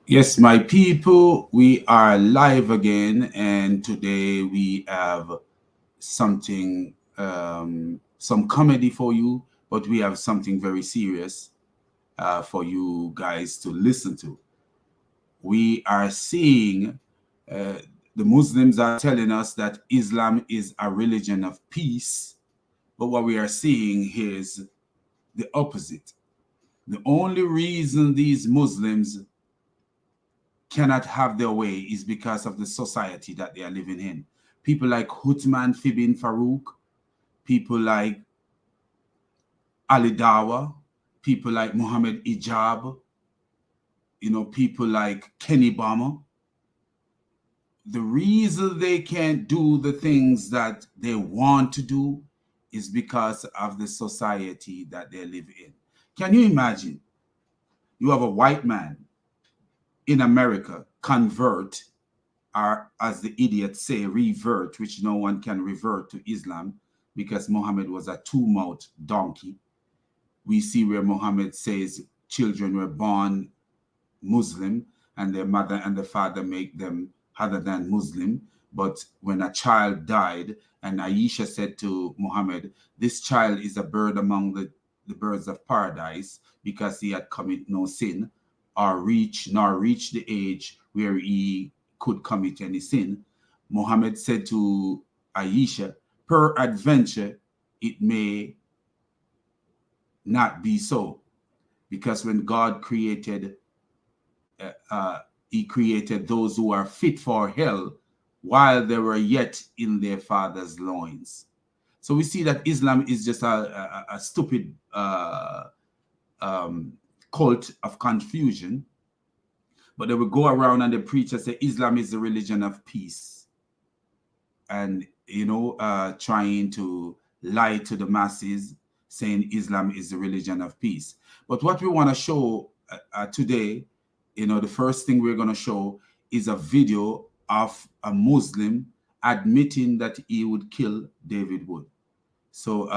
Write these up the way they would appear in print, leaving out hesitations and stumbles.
Yes, my people, we are live again, and today we have some comedy for you, but we have something very serious for you guys to listen to. We are seeing uh, the Muslims are telling us that Islam is a religion of peace, but what we are seeing here is the opposite. The only reason these Muslims cannot have their way is because of the society that they are living in. People like Uthman Fibin Farouk, people like Ali Dawa, people like Muhammad Ijab, people like Kenny Bomber. The reason they can't do the things that they want to do is because of the society that they live in. Can you imagine? You have a white man in America convert, or as the idiots say, revert, which no one can revert to Islam because Muhammad was a two-mouthed donkey. We see where Muhammad says children were born Muslim and their mother and the father make them other than Muslim. But when a child died, and Aisha said to Muhammad, this child is a bird among the birds of paradise because he had committed no sin or reached the age where he could commit any sin. Muhammad said to Aisha, per adventure, it may not be so. Because when God created he created those who are fit for hell while they were yet in their father's loins. So we see that Islam is just a stupid um, cult of confusion. But they will go around and the preacher say Islam is the religion of peace, and trying to lie to the masses, saying Islam is the religion of peace. But what we want to show today, the first thing we're going to show is a video of a Muslim admitting that he would kill David Wood. So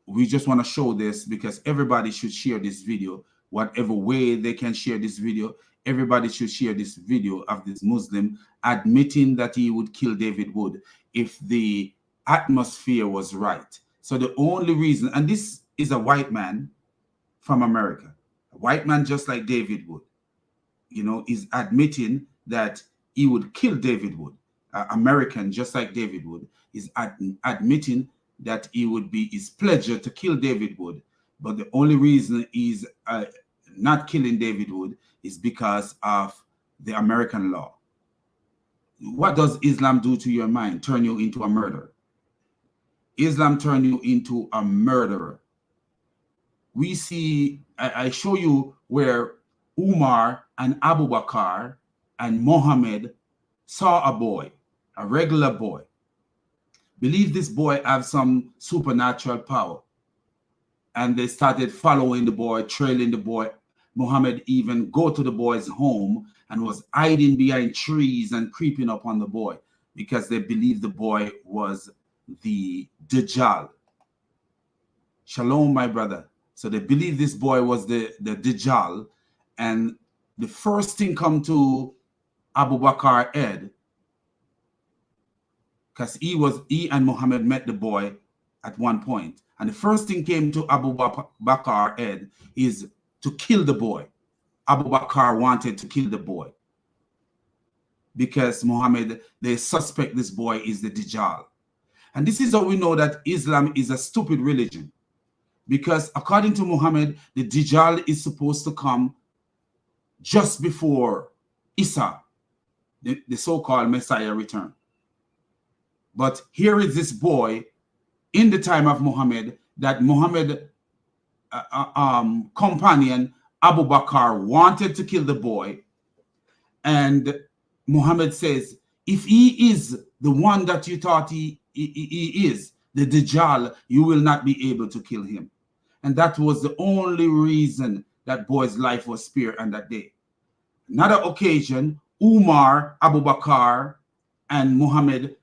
we just want to show this because everybody should share this video, whatever way they can share this video. Everybody should share this video of this Muslim admitting that he would kill David Wood if the atmosphere was right. So the only reason, and this is a white man from America, a white man just like David Wood, is admitting that he would kill David Wood. American, just like David Wood, is admitting that it would be his pleasure to kill David Wood. But the only reason he's not killing David Wood is because of the American law. What does Islam do to your mind? Turn you into a murderer. Islam turn you into a murderer. We see, I show you where Umar and Abu Bakr and Muhammad saw a boy, a regular boy. Believe this boy have some supernatural power. And they started following the boy, trailing the boy. Muhammad even go to the boy's home and was hiding behind trees and creeping up on the boy because they believed the boy was the Dajjal. Shalom, my brother. So they believed this boy was the Dajjal. And the first thing come to Abu Bakr head, because he and Muhammad met the boy at one point. And the first thing came to Abu Bakr head is to kill the boy. Abu Bakr wanted to kill the boy because Muhammad, they suspect this boy is the Dajjal. And this is how we know that Islam is a stupid religion. Because according to Muhammad, the Dajjal is supposed to come just before Isa, the so-called Messiah, return. But here is this boy in the time of Muhammad that Muhammad companion Abu Bakr wanted to kill the boy. And Muhammad says, if he is the one that you thought he is, the Dajjal, you will not be able to kill him. And that was the only reason that boy's life was spared on that day. Another occasion, Umar, Abu Bakr, and Muhammad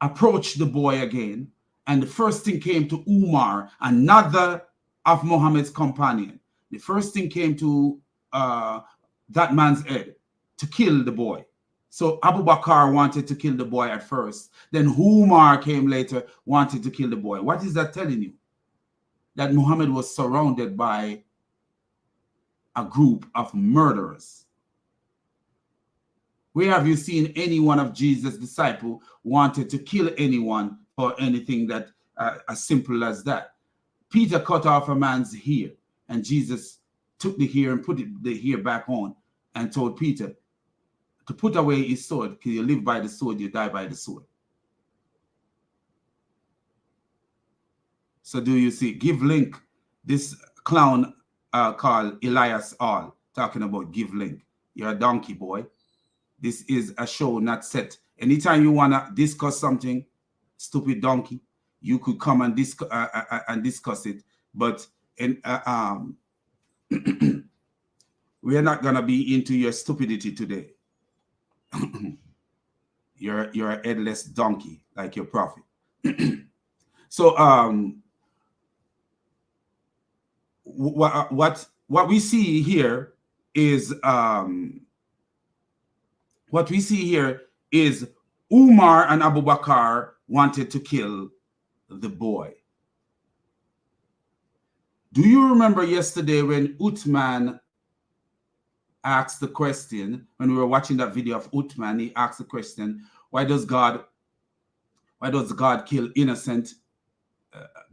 approached the boy again. And the first thing came to Umar, another of Muhammad's companion. The first thing came to that man's head to kill the boy. So Abu Bakr wanted to kill the boy at first. Then Umar came later, wanted to kill the boy. What is that telling you? That Muhammad was surrounded by a group of murderers. Where have you seen any one of Jesus' disciples wanted to kill anyone for anything that as simple as that? Peter cut off a man's hair, and Jesus took the hair and put the hair back on and told Peter to put away his sword, because you live by the sword, you die by the sword. So do you see? Give link. This clown called Elias All talking about give link. You're a donkey, boy. This is a show, not set. Anytime you want to discuss something, stupid donkey, you could come and discuss it. But we are not going to be into your stupidity today. You're a headless donkey like your prophet. So what we see here is Umar and Abu Bakr wanted to kill the boy. Do you remember yesterday when Uthman asked the question, when we were watching that video of Uthman, he asked the question, why does God kill innocent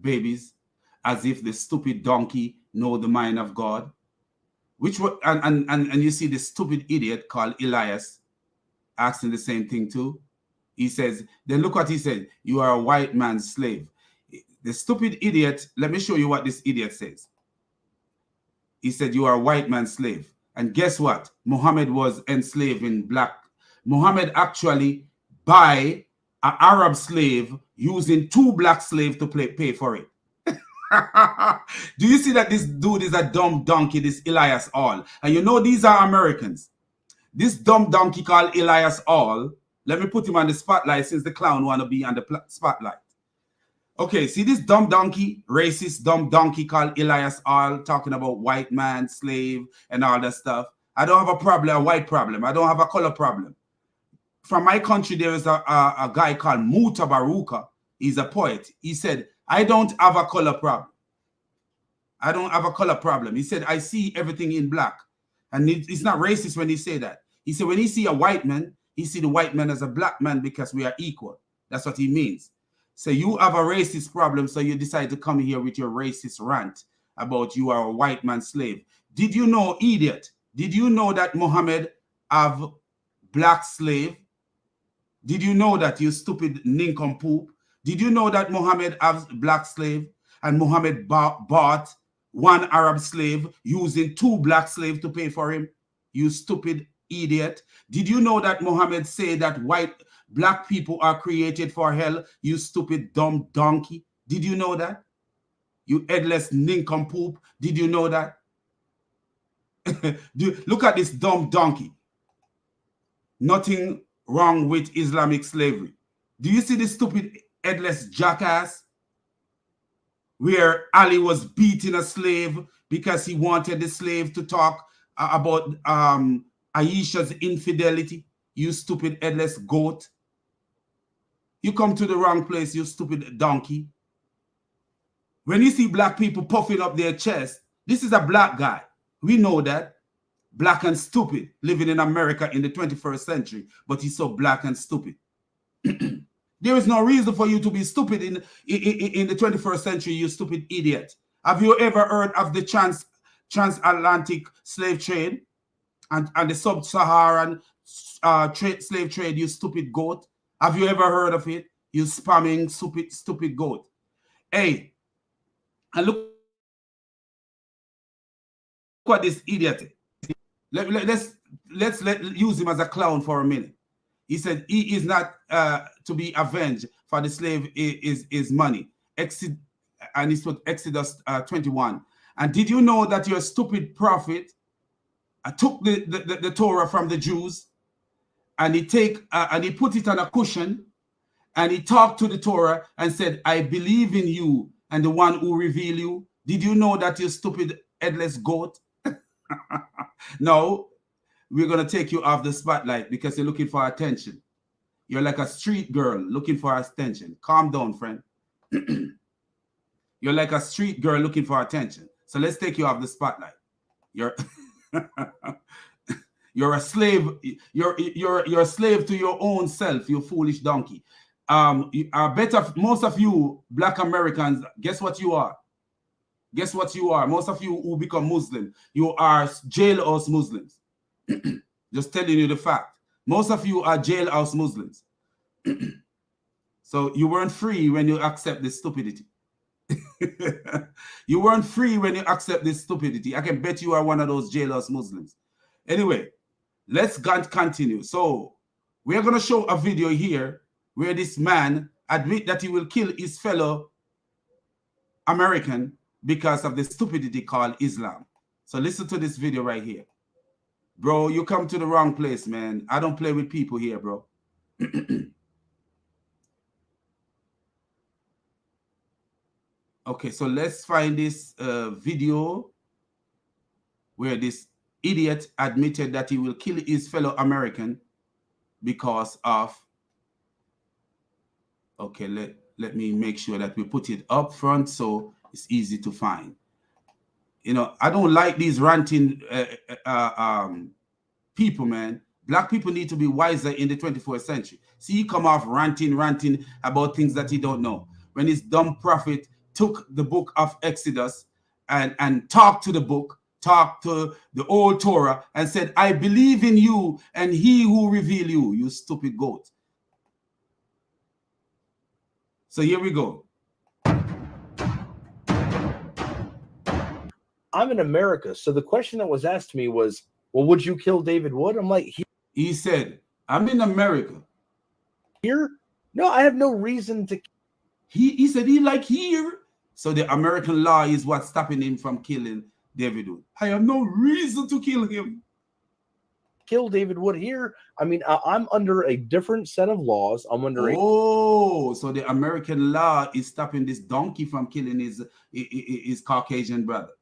babies, as if the stupid donkey know the mind of God? Which and you see the stupid idiot called Elias asking the same thing too. He says, then look what he said, you are a white man's slave. The stupid idiot, let me show you what this idiot says. He said, you are a white man's slave. And guess what? Muhammad was enslaving black. Muhammad actually buy an Arab slave using 2 black slaves to pay for it. Do you see that this dude is a dumb donkey, this Elias All? And you know these are Americans. This dumb donkey called Elias All, let me put him on the spotlight since the clown want to be on the spotlight. Okay, see this dumb donkey, racist dumb donkey called Elias All, talking about white man, slave, and all that stuff. I don't have a problem, a white problem. I don't have a color problem. From my country, there is a guy called Muta Baruka. He's a poet. He said, I don't have a color problem. I don't have a color problem. He said, I see everything in black. And it's not racist when he say that. He said, when he see a white man, he see the white man as a black man because we are equal. That's what he means. So you have a racist problem, so you decide to come here with your racist rant about you are a white man slave. Did you know, idiot? Did you know that Muhammad have black slave? Did you know that, you stupid nincompoop? Did you know that Muhammad has black slave and Muhammad bought 1 Arab slave using 2 black slaves to pay for him? You stupid idiot. Did you know that Muhammad said that black people are created for hell? You stupid dumb donkey. Did you know that? You headless nincompoop. Did you know that? Look at this dumb donkey. Nothing wrong with Islamic slavery. Do you see this stupid headless jackass where Ali was beating a slave because he wanted the slave to talk about Aisha's infidelity? You stupid headless goat. You come to the wrong place, you stupid donkey. When you see black people puffing up their chest, this is a black guy. We know that. Black and stupid, living in America in the 21st century, but he's so black and stupid. There is no reason for you to be stupid in the 21st century, you stupid idiot. Have you ever heard of the transatlantic slave trade and the sub-Saharan slave trade, you stupid goat? Have you ever heard of it? You spamming stupid goat. Hey, and look what this idiot. Let's use him as a clown for a minute. He said he is not to be avenged, for the slave is money. And it's what Exodus 21. And did you know that your stupid prophet took the Torah from the Jews and he put it on a cushion and he talked to the Torah and said, I believe in you and the one who revealed you? Did you know that, you stupid headless goat? No, we're going to take you off the spotlight because you're looking for attention. You're like a street girl looking for attention. Calm down, friend. You're like a street girl looking for attention. So let's take you off the spotlight. You're you're a slave. You're a slave to your own self, you foolish donkey. I bet most of you Black Americans, guess what you are? Guess what you are? Most of you who become Muslim, you are jailhouse Muslims. Just telling you the fact. Most of you are jailhouse Muslims. So you weren't free when you accept this stupidity. You weren't free when you accept this stupidity. I can bet you are one of those jailhouse Muslims. Anyway, let's continue. So we're going to show a video here where this man admit that he will kill his fellow American because of the stupidity called Islam. So listen to this video right here. Bro, you come to the wrong place, man. I don't play with people here, bro. Okay, so let's find this video where this idiot admitted that he will kill his fellow American because of... Okay, let me make sure that we put it up front so it's easy to find. You know, I don't like these ranting people, man. Black people need to be wiser in the 21st century. See, he come off ranting about things that he don't know. When his dumb prophet took the book of Exodus and talked to the book, talked to the old Torah and said, I believe in you and he who reveal you, you stupid goat. So here we go. I'm in America. So the question that was asked to me was, well, would you kill David Wood? I'm like, he said, I'm in America. Here? No, I have no reason to. He said he like here. So the American law is what's stopping him from killing David Wood. I have no reason to kill him. Kill David Wood here. I mean, I'm under a different set of laws. I'm under so the American law is stopping this donkey from killing his Caucasian brother.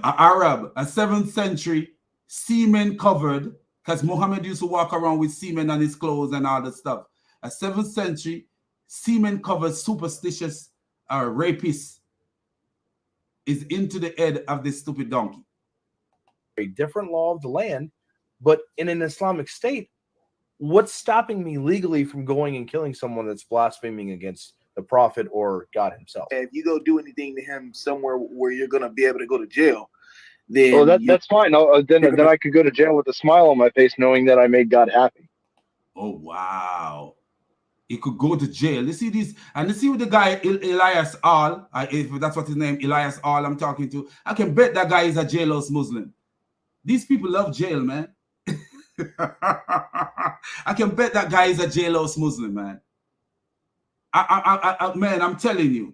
An Arab, a 7th century semen covered, because Muhammad used to walk around with semen on his clothes and all that stuff. A 7th century semen covered superstitious rapist is into the head of this stupid donkey. A different law of the land, but in an Islamic state, what's stopping me legally from going and killing someone that's blaspheming against the prophet or God himself? If you go do anything to him somewhere where you're going to be able to go to jail, then that's fine. Then I could go to jail with a smile on my face, knowing that I made God happy. Oh wow! He could go to jail. You see this, and you see with the guy Elias All, if that's what his name, Elias All, I'm talking to. I can bet that guy is a jailhouse Muslim. These people love jail, man. I can bet that guy is a jailhouse Muslim, man. Man, I'm telling you,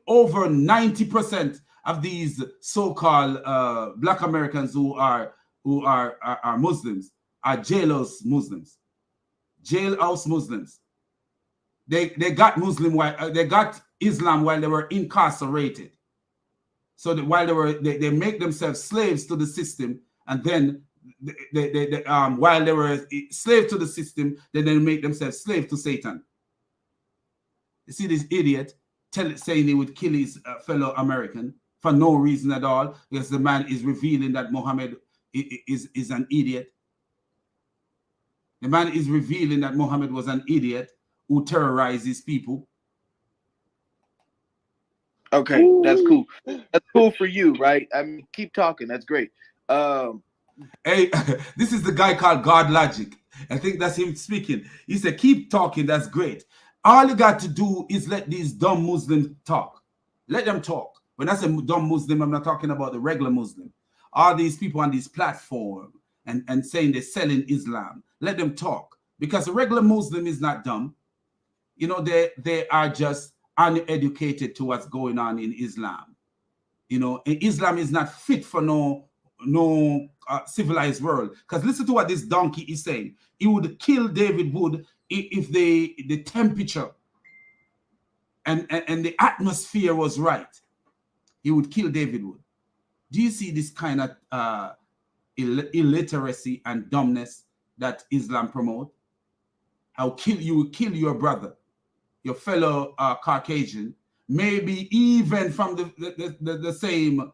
over 90% of these so-called Black Americans who are Muslims are jailhouse Muslims. Jailhouse Muslims. They got they got Islam while they were incarcerated. So that while they make themselves slaves to the system, and then while they were slave to the system, then they make themselves slave to Satan. You see this idiot saying he would kill his fellow American for no reason at all, because the man is revealing that Muhammad is an idiot. The man is revealing that Muhammad was an idiot who terrorizes people. Okay, that's cool. That's cool for you, right? I mean, keep talking. That's great. Hey, this is the guy called God Logic. I think that's him speaking. He said, keep talking. That's great. All you got to do is let these dumb Muslims talk. Let them talk. When I say dumb Muslim, I'm not talking about the regular Muslim. All these people on this platform and saying they're selling Islam. Let them talk. Because the regular Muslim is not dumb. You know, they are just uneducated to what's going on in Islam. You know, Islam is not fit for no civilized world. Because listen to what this donkey is saying. He would kill David Wood if the temperature and the atmosphere was right. he would kill David Wood. Do you see this kind of illiteracy and dumbness that Islam promote? How you will kill your brother, your fellow Caucasian, maybe even from the same,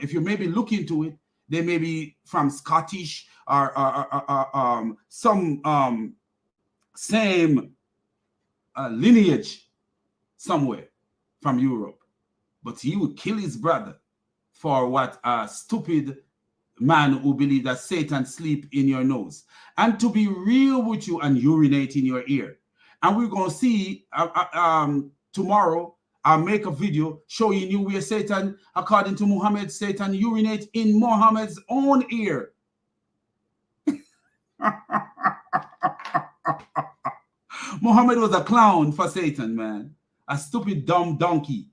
if you maybe look into it, they may be from Scottish or some same lineage somewhere from Europe. But he would kill his brother for what a stupid man who believe that Satan sleep in your nose. And to be real with you, and urinate in your ear. And we're going to see tomorrow, I'll make a video showing you where Satan, according to Muhammad, Satan urinate in Muhammad's own ear. Muhammad was a clown for Satan, man. A stupid, dumb donkey.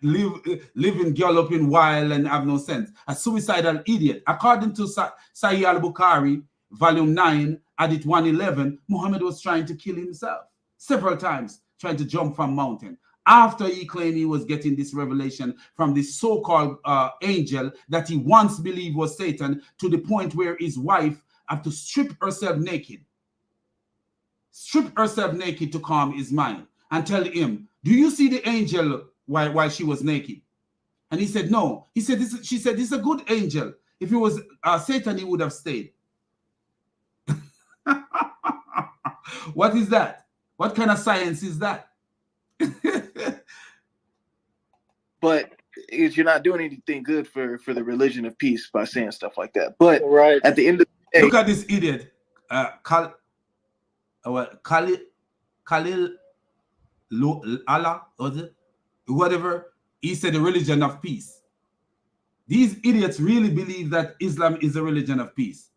Living galloping wild and have no sense. A suicidal idiot. According to Sahih al-Bukhari, volume 9, hadith 111, Muhammad was trying to kill himself several times, trying to jump from mountain. After he claimed he was getting this revelation from this so-called angel that he once believed was Satan, to the point where his wife had to strip herself naked. Strip herself naked to calm his mind and tell him, do you see the angel while she was naked? And he said, no. He said, she said, this is a good angel. If it was Satan, he would have stayed. What is that? What kind of science is that? But you're not doing anything good for the religion of peace by saying stuff like that. But Right. at the end of the day, Look at this idiot. Khalil Allah, was it? Whatever. He said the religion of peace. These idiots really believe that Islam is a religion of peace.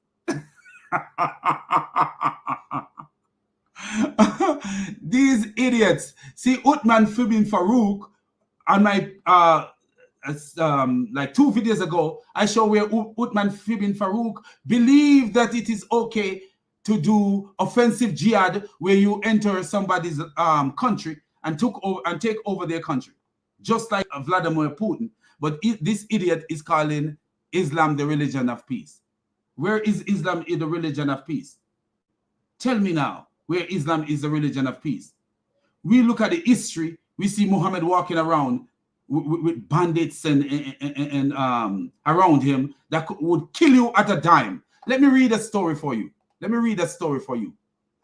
These idiots. See, Uthman Fibin Farouk on my like 2 videos ago, I show where Uthman Fibin Farouk believe that it is okay to do offensive jihad where you enter somebody's country and take over their country, just like Vladimir Putin. But this idiot is calling Islam the religion of peace. Where is Islam in the religion of peace? Tell me now where Islam is the religion of peace. We look at the history, we see Muhammad walking around with bandits and around him that would kill you at a dime. Let me read a story for you. Let me read a story for you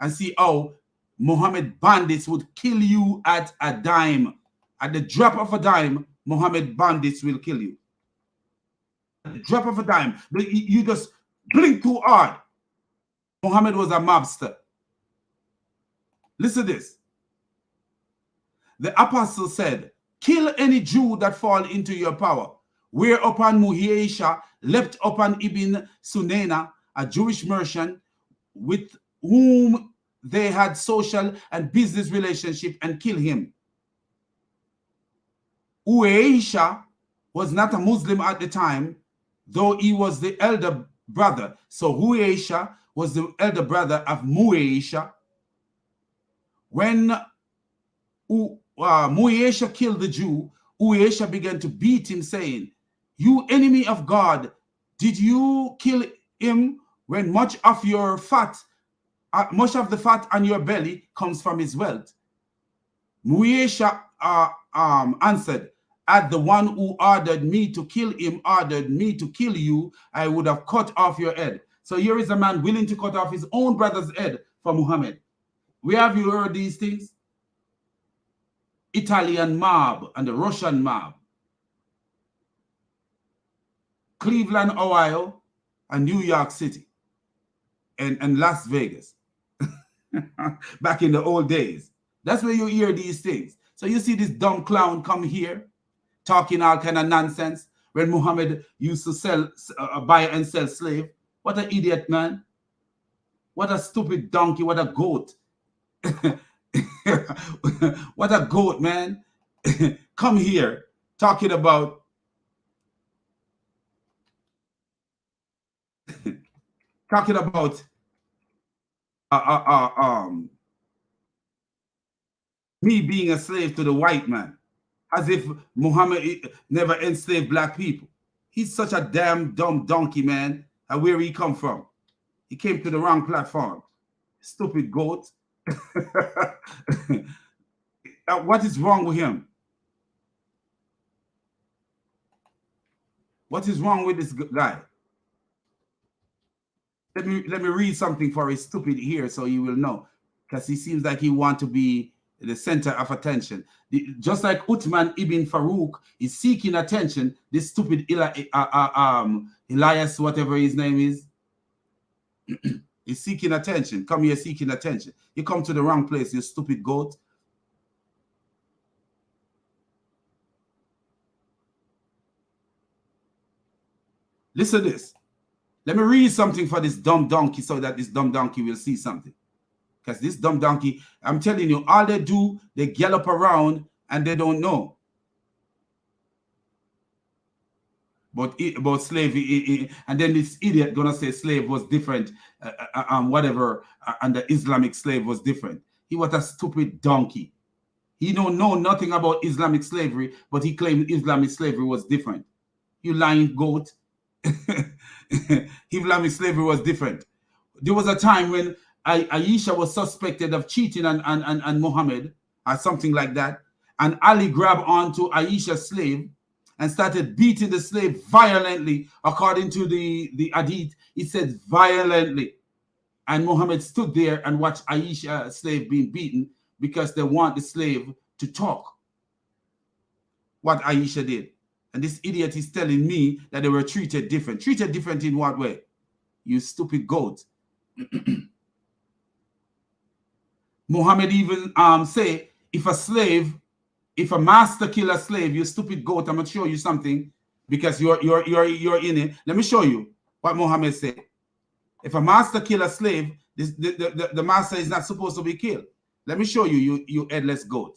and see how Muhammad bandits would kill you at a dime. At the drop of a dime, Muhammad bandits will kill you. At the drop of a dime. You just blink too hard. Muhammad was a mobster. Listen to this. The apostle said, kill any Jew that fall into your power. Whereupon Muhaysha leapt upon Ibn Sunayna, a Jewish merchant, with whom they had social and business relationship, and kill him. Muhaysha was not a Muslim at the time, though he was the elder brother. So Muhaysha was the elder brother of Muhaysha. When Muhaysha killed the Jew, Muhaysha began to beat him, saying, you enemy of God, did you kill him when much of the fat on your belly comes from his wealth? Muhaysha answered, at the one who ordered me to kill him ordered me to kill you, I would have cut off your head. So here is a man willing to cut off his own brother's head for Muhammad. Where have you heard these things? Italian mob and the Russian mob. Cleveland, Ohio, and New York City, and Las Vegas. Back in the old days. That's where you hear these things. So you see this dumb clown come here, talking all kind of nonsense, when Muhammad used to sell, buy and sell slave. What an idiot, man. What a stupid donkey. What a goat. What a goat, man. Come here talking about me being a slave to the white man. as if Muhammad never enslaved black people. He's such a damn dumb donkey, man. And where he come from? He came to the wrong platform. Stupid goat. What is wrong with him? What is wrong with this guy? Let me read something for his stupid ear so you will know. Because he seems like he wants to be the center of attention. Just like Uthman ibn Farouk is seeking attention, this stupid Elias, whatever his name is, is seeking attention. Come here seeking attention. You come to the wrong place, you stupid goat. Listen to this. Let me read something for this dumb donkey so that this dumb donkey will see something. Because this dumb donkey, I'm telling you, all they do, they gallop around and they don't know. But about slavery, and then this idiot gonna say slave was different, whatever, and the Islamic slave was different. He was a stupid donkey. He don't know nothing about Islamic slavery, but he claimed Islamic slavery was different. You lying goat. Islamic slavery was different. There was a time when Aisha was suspected of cheating on Muhammad or something like that, and Ali grabbed onto Aisha's slave and started beating the slave violently. According to the hadith, it said violently, and Muhammad stood there and watched Aisha's slave being beaten because they want the slave to talk. What Aisha did. And this idiot is telling me that they were treated different. Treated different in what way? You stupid goat. Muhammad even say, if a master kill a slave, you stupid goat, I'm gonna show you something because you're in it. Let me show you what Muhammad said. If a master kill a slave, the master is not supposed to be killed. Let me show you, you headless goat.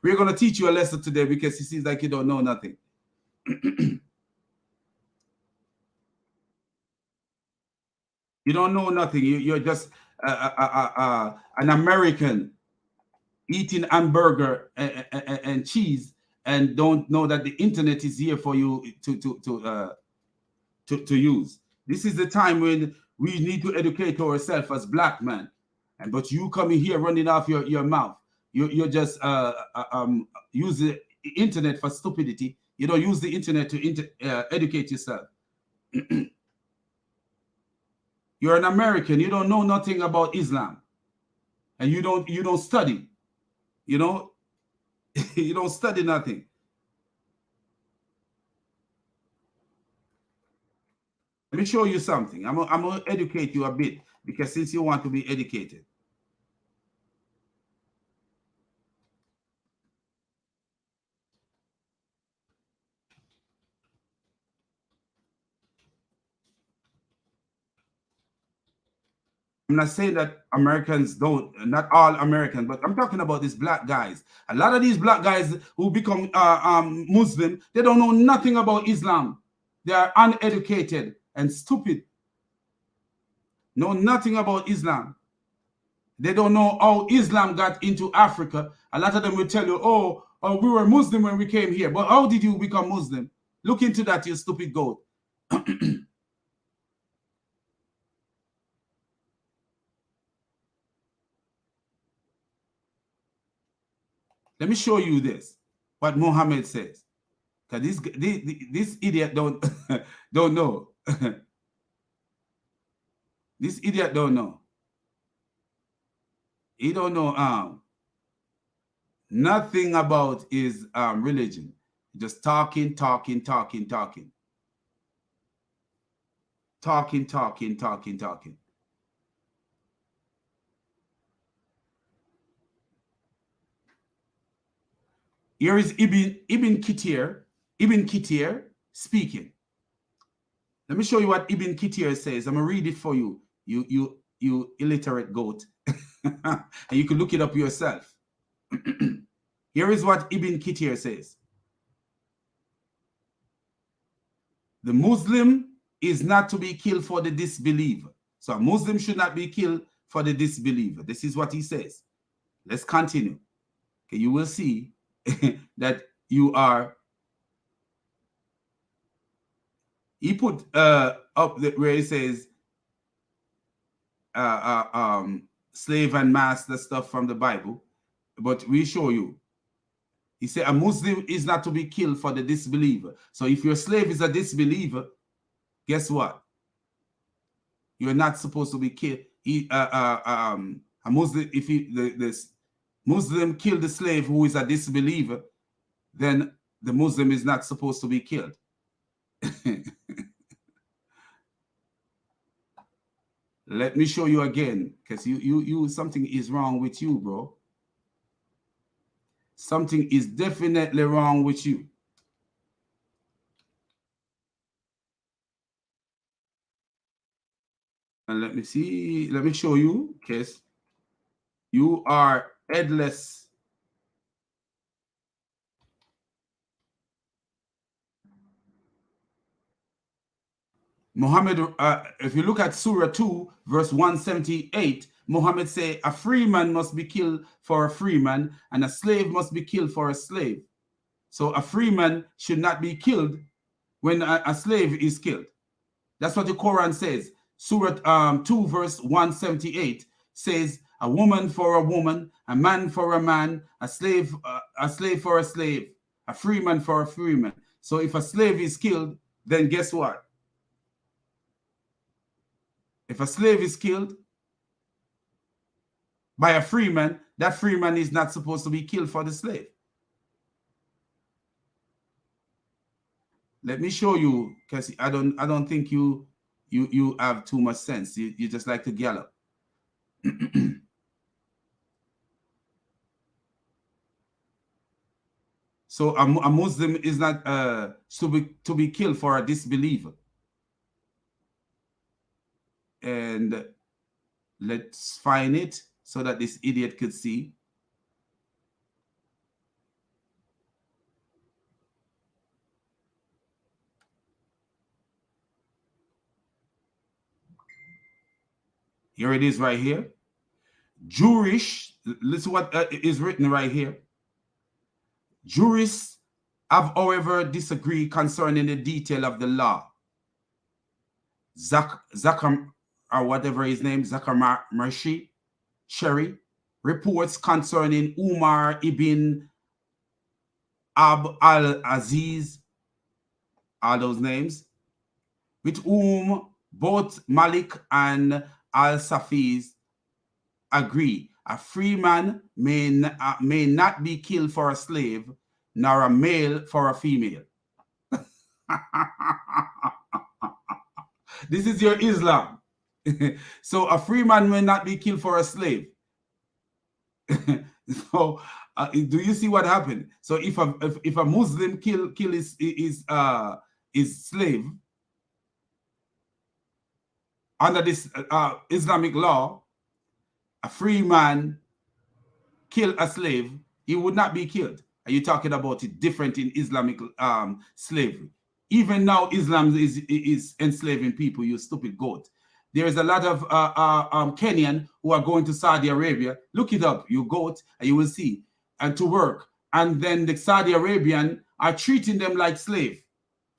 We're going to teach you a lesson today because it seems like you don't know nothing. You don't know nothing. You're just an American eating hamburger and cheese and don't know that the internet is here for you to use. This is the time when we need to educate ourselves as black men. But you coming here running off your mouth. You're just use the internet for stupidity. You don't use the internet to educate yourself. You're an American. You don't know nothing about Islam, and you don't study. You know, you don't study nothing. Let me show you something. I'm gonna educate you a bit because since you want to be educated. I'm not saying that Americans don't, not all Americans, but I'm talking about these black guys. A lot of these black guys who become Muslim, they don't know nothing about Islam. They are uneducated and stupid. Know nothing about Islam. They don't know how Islam got into Africa. A lot of them will tell you, oh, we were Muslim when we came here. But how did you become Muslim? Look into that, you stupid goat. Let me show you this, what Muhammad says. Because this idiot don't know. This idiot don't know. He don't know nothing about his religion. Just talking. Here is Ibn Kitir speaking. Let me show you what Ibn Kitir says. I'm gonna read it for you, you illiterate goat. And you can look it up yourself. Here is what Ibn Kitir says. The Muslim is not to be killed for the disbeliever. So a Muslim should not be killed for the disbeliever. This is what he says. Let's continue. okay, you will see that you are. He put up where it says slave and master stuff from the Bible, but we show you. He said a Muslim is not to be killed for the disbeliever. So if your slave is a disbeliever, guess what? You're not supposed to be killed. A Muslim, if the Muslim killed the slave who is a disbeliever, then the Muslim is not supposed to be killed. Let me show you again, because you something is wrong with you, bro. Something is definitely wrong with you. And let me see, let me show you, because you are headless. Muhammad, if you look at Surah 2, verse 178, Muhammad say a free man must be killed for a free man, and a slave must be killed for a slave. So a free man should not be killed when a slave is killed. That's what the Quran says. Surah 2, verse 178 says a woman for a woman, a man for a man, a slave for a slave, a free man for a free man. So if a slave is killed, then guess what? If a slave is killed by a free man, that free man is not supposed to be killed for the slave. Let me show you, because I don't think you have too much sense. You just like to gallop. So a Muslim is not to be killed for a disbeliever. And let's find it so that this idiot could see. Here it is right here. Jewish, listen what is written right here. Jurists have, however, disagreed concerning the detail of the law. Zakar, or whatever his name, Zakar Mershi, Sherry, reports concerning Umar ibn Ab al-Aziz, all those names, with whom both Malik and al-Safiz agree. A free man may not be killed for a slave, nor a male for a female. This is your Islam. So a free man may not be killed for a slave. So do you see what happened? So if a Muslim kill his slave under this Islamic law, a free man kill a slave, he would not be killed. Are you talking about it different in Islamic slavery? Even now, Islam is enslaving people, you stupid goat. There is a lot of Kenyan who are going to Saudi Arabia. Look it up, you goat, and you will see, and to work. And then the Saudi Arabian are treating them like slave,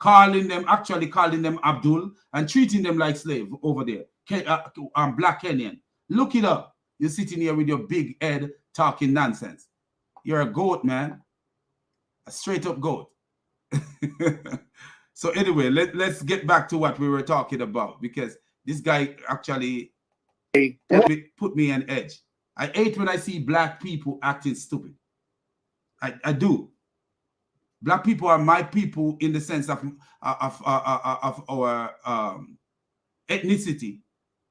actually calling them Abdul, and treating them like slave over there. Black Kenyan. Look it up. You're sitting here with your big head talking nonsense. You're a goat, man. A straight up goat. So anyway, let's get back to what we were talking about, because this guy actually put me on edge. I hate when I see black people acting stupid. I do. Black people are my people in the sense of our ethnicity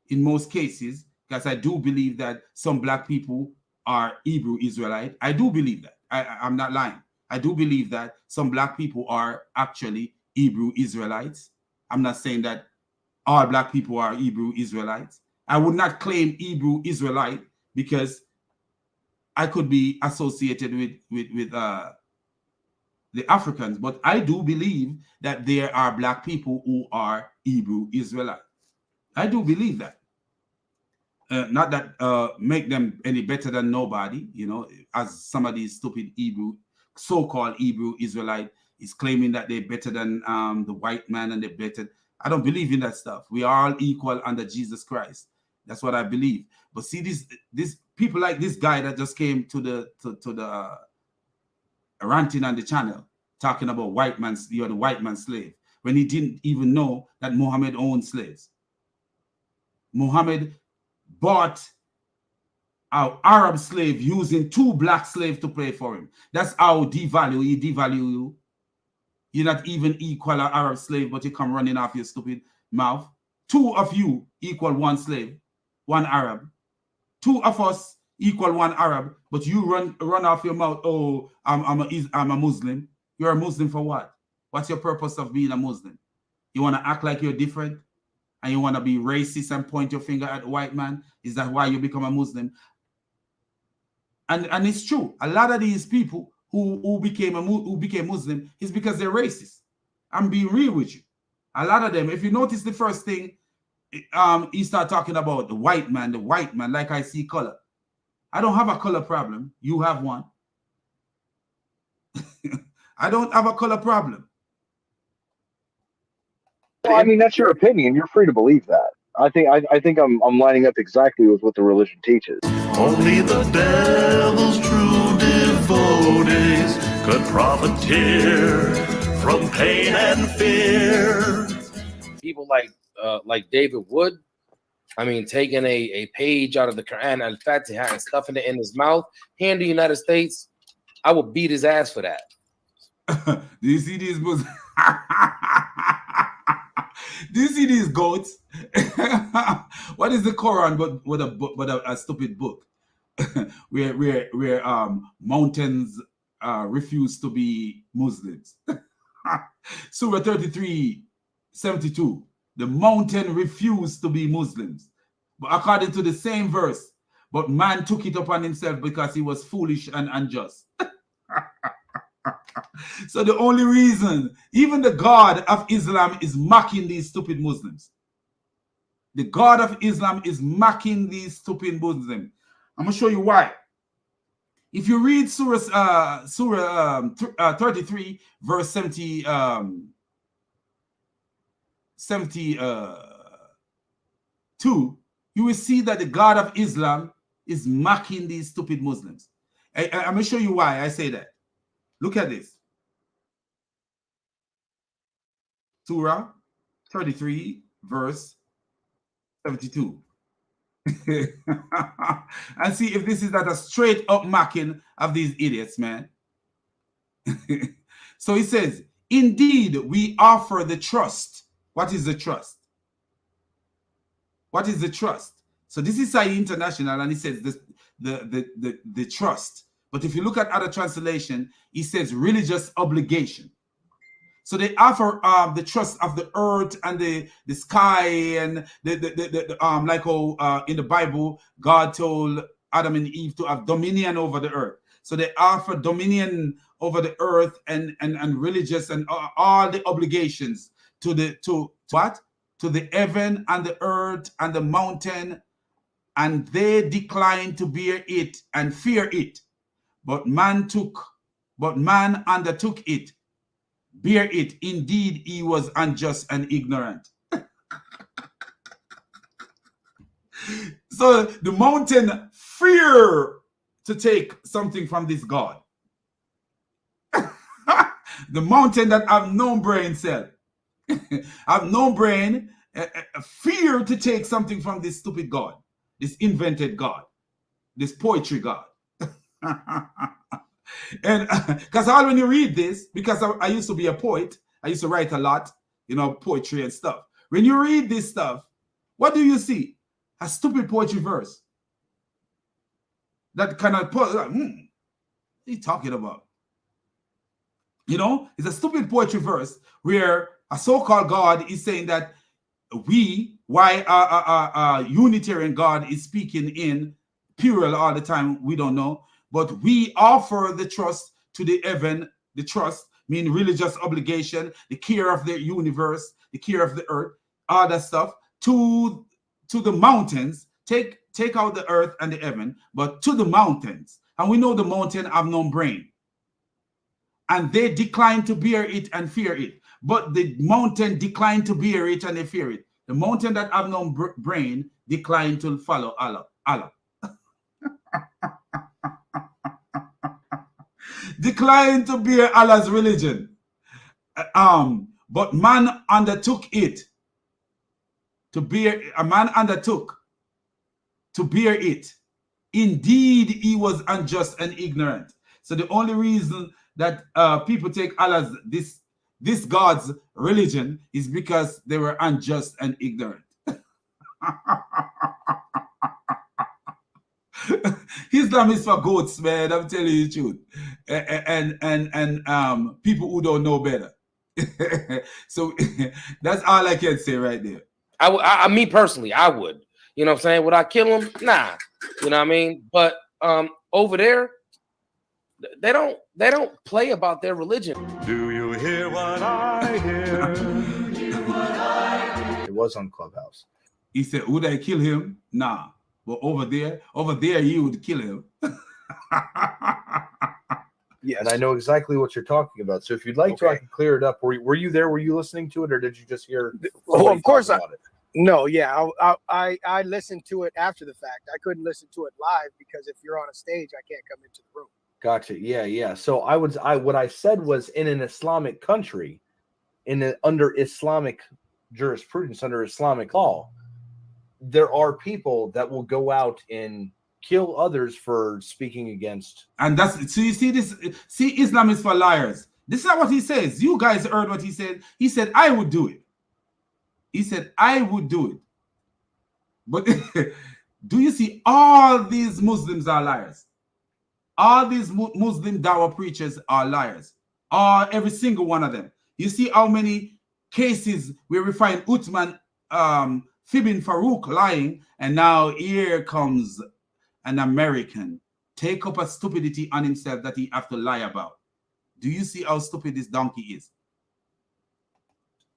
in most cases, because I do believe that some black people are Hebrew Israelite. I do believe that. I'm not lying. I do believe that some black people are actually Hebrew Israelites. I'm not saying that all black people are Hebrew Israelites. I would not claim Hebrew Israelite because I could be associated with the Africans, but I do believe that there are black people who are Hebrew Israelites. I do believe that. Not that make them any better than nobody, you know, as some of these stupid so-called Hebrew Israelite is claiming that they're better than the white man and they're better. I don't believe in that stuff. We are all equal under Jesus Christ. That's what I believe. But see, these people like this guy that just came to the ranting on the channel talking about white man, you're the white man's slave, when he didn't even know that Muhammad owned slaves. Muhammad bought an Arab slave using 2 black slaves to pay for him. That's how he devalue you. You're not even equal an Arab slave, but you come running off your stupid mouth. 2 of you equal 1 slave, 1 Arab. 2 of us equal 1 Arab, but you run off your mouth. Oh, I'm a Muslim. You're a Muslim for what? What's your purpose of being a Muslim? You want to act like you're different? And you want to be racist and point your finger at the white man? Is that why you become a Muslim? And it's true. A lot of these people who became Muslim is because they're racist. I'm being real with you. A lot of them, if you notice the first thing, he start talking about the white man, like I see color. I don't have a color problem. You have one. I don't have a color problem. Well, I mean, that's your opinion. You're free to believe that. I think I'm lining up exactly with what the religion teaches. Only the devil's true devotees could profiteer from pain and fear. People like David Wood, I mean, taking a page out of the Quran, Al-Fatiha, and stuffing it in his mouth here in the United States, I would beat his ass for that. Do you see these books? Do you see these goats? What is the Quran but a stupid book where mountains refuse to be Muslims? Surah 33:72. The mountain refused to be Muslims. But according to the same verse, but man took it upon himself because he was foolish and unjust. So the only reason, even the God of Islam is mocking these stupid Muslims. The God of Islam is mocking these stupid Muslims. I'm going to show you why. If you read Surah 33, verse 72, you will see that the God of Islam is mocking these stupid Muslims. I'm going to show you why I say that. Look at this. Surah 33, verse 72. And see if this is not a straight up mocking of these idiots, man. So he says, indeed, we offer the trust. What is the trust? What is the trust? So this is Sai International, and he says this, the trust. But if you look at other translation, he says religious obligation. So they offer the trust of the earth and the sky and like how in the Bible God told Adam and Eve to have dominion over the earth. So they offer dominion over the earth and religious and all the obligations to the heaven and the earth and the mountain, and they declined to bear it and fear it. But man undertook it. Bear it. Indeed, he was unjust and ignorant. So the mountain fear to take something from this God. The mountain that have no brain cell, have no brain, fear to take something from this stupid God, this invented God, this poetry God. And because all when you read this, because I used to be a poet, I used to write a lot, you know, poetry and stuff. When you read this stuff, what do you see? A stupid poetry verse. That kind of what are you talking about? You know, it's a stupid poetry verse where a so-called God is saying that why a Unitarian God is speaking in plural all the time, we don't know. But we offer the trust to the heaven, the trust, mean religious obligation, the care of the universe, the care of the earth, all that stuff, to the mountains, take out the earth and the heaven, but to the mountains. And we know the mountain have no brain. And they decline to bear it and fear it. But the mountain decline to bear it and they fear it. The mountain that have no brain decline to follow Allah. Decline to bear Allah's religion. But man undertook it to bear. A man undertook to bear it. Indeed, he was unjust and ignorant. So the only reason that people take Allah's this God's religion is because they were unjust and ignorant. Islam is for goats, man. I'm telling you the truth. And people who don't know better. So that's all I can say right there. I me personally, I would. You know what I'm saying? Would I kill him? Nah. You know what I mean? But over there, they don't play about their religion. Do you hear what I hear? It was on Clubhouse. He said, would I kill him? Nah. But over there, you would kill him. Yeah, and I know exactly what you're talking about. So if you'd like to, I can clear it up. Were you there? Were you listening to it, or did you just hear? Oh, of course. No, yeah, I listened to it after the fact. I couldn't listen to it live because if you're on a stage, I can't come into the room. Gotcha. Yeah. So what I said was in an Islamic country, under Islamic jurisprudence, under Islamic law, there are people that will go out and kill others for speaking against. And that's, so you see this, Islam is for liars. This is not what he says. You guys heard what he said. He said, I would do it. He said, I would do it. But do you see all these Muslims are liars? All these Muslim dawah preachers are liars. Every single one of them. You see how many cases where we find Uthman fibbing Farouk lying, and now here comes an American take up a stupidity on himself that he have to lie about. Do you see how stupid this donkey is?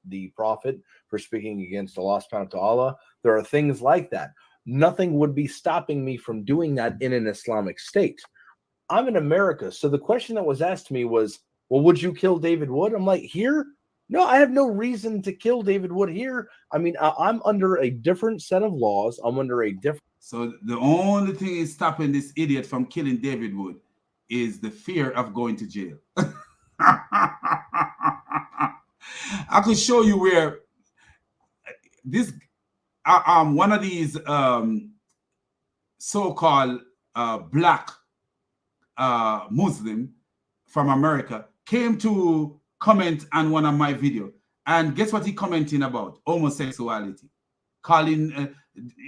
The prophet for speaking against Allah subhanahu wa ta'ala. There are things like that. Nothing would be stopping me from doing that in an Islamic state. I'm in America. So the question that was asked to me was, well, would you kill David Wood? I'm like, here? No, I have no reason to kill David Wood here. I mean, I'm under a different set of laws. I'm under a different. So the only thing is stopping this idiot from killing David Wood is the fear of going to jail. I could show you where this one of these so-called black Muslim from America came to comment on one of my videos, and guess what he commenting about? Homosexuality. Calling,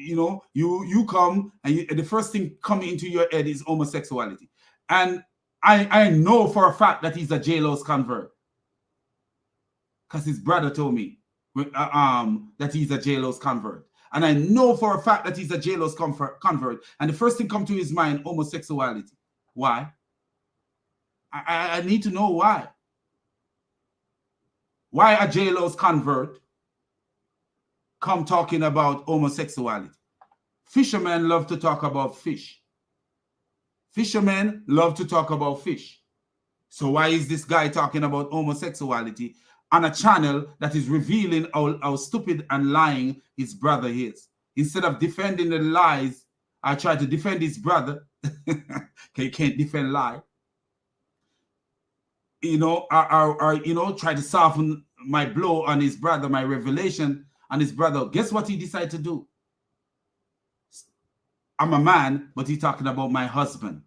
you come and the first thing coming into your head is homosexuality. And I know for a fact that he's a jailhouse convert, because his brother told me that he's a jailhouse convert. And I know for a fact that he's a jailhouse convert. And the first thing come to his mind, homosexuality. Why? I need to know why. Why a jailhouse convert come talking about homosexuality? Fishermen love to talk about fish. Fishermen love to talk about fish. So why is this guy talking about homosexuality on a channel that is revealing how stupid and lying his brother is? Instead of defending the lies, I try to defend his brother. He can't defend lie. Try to soften my blow on his brother, my revelation on his brother. Guess what he decided to do? I'm a man, but he's talking about my husband.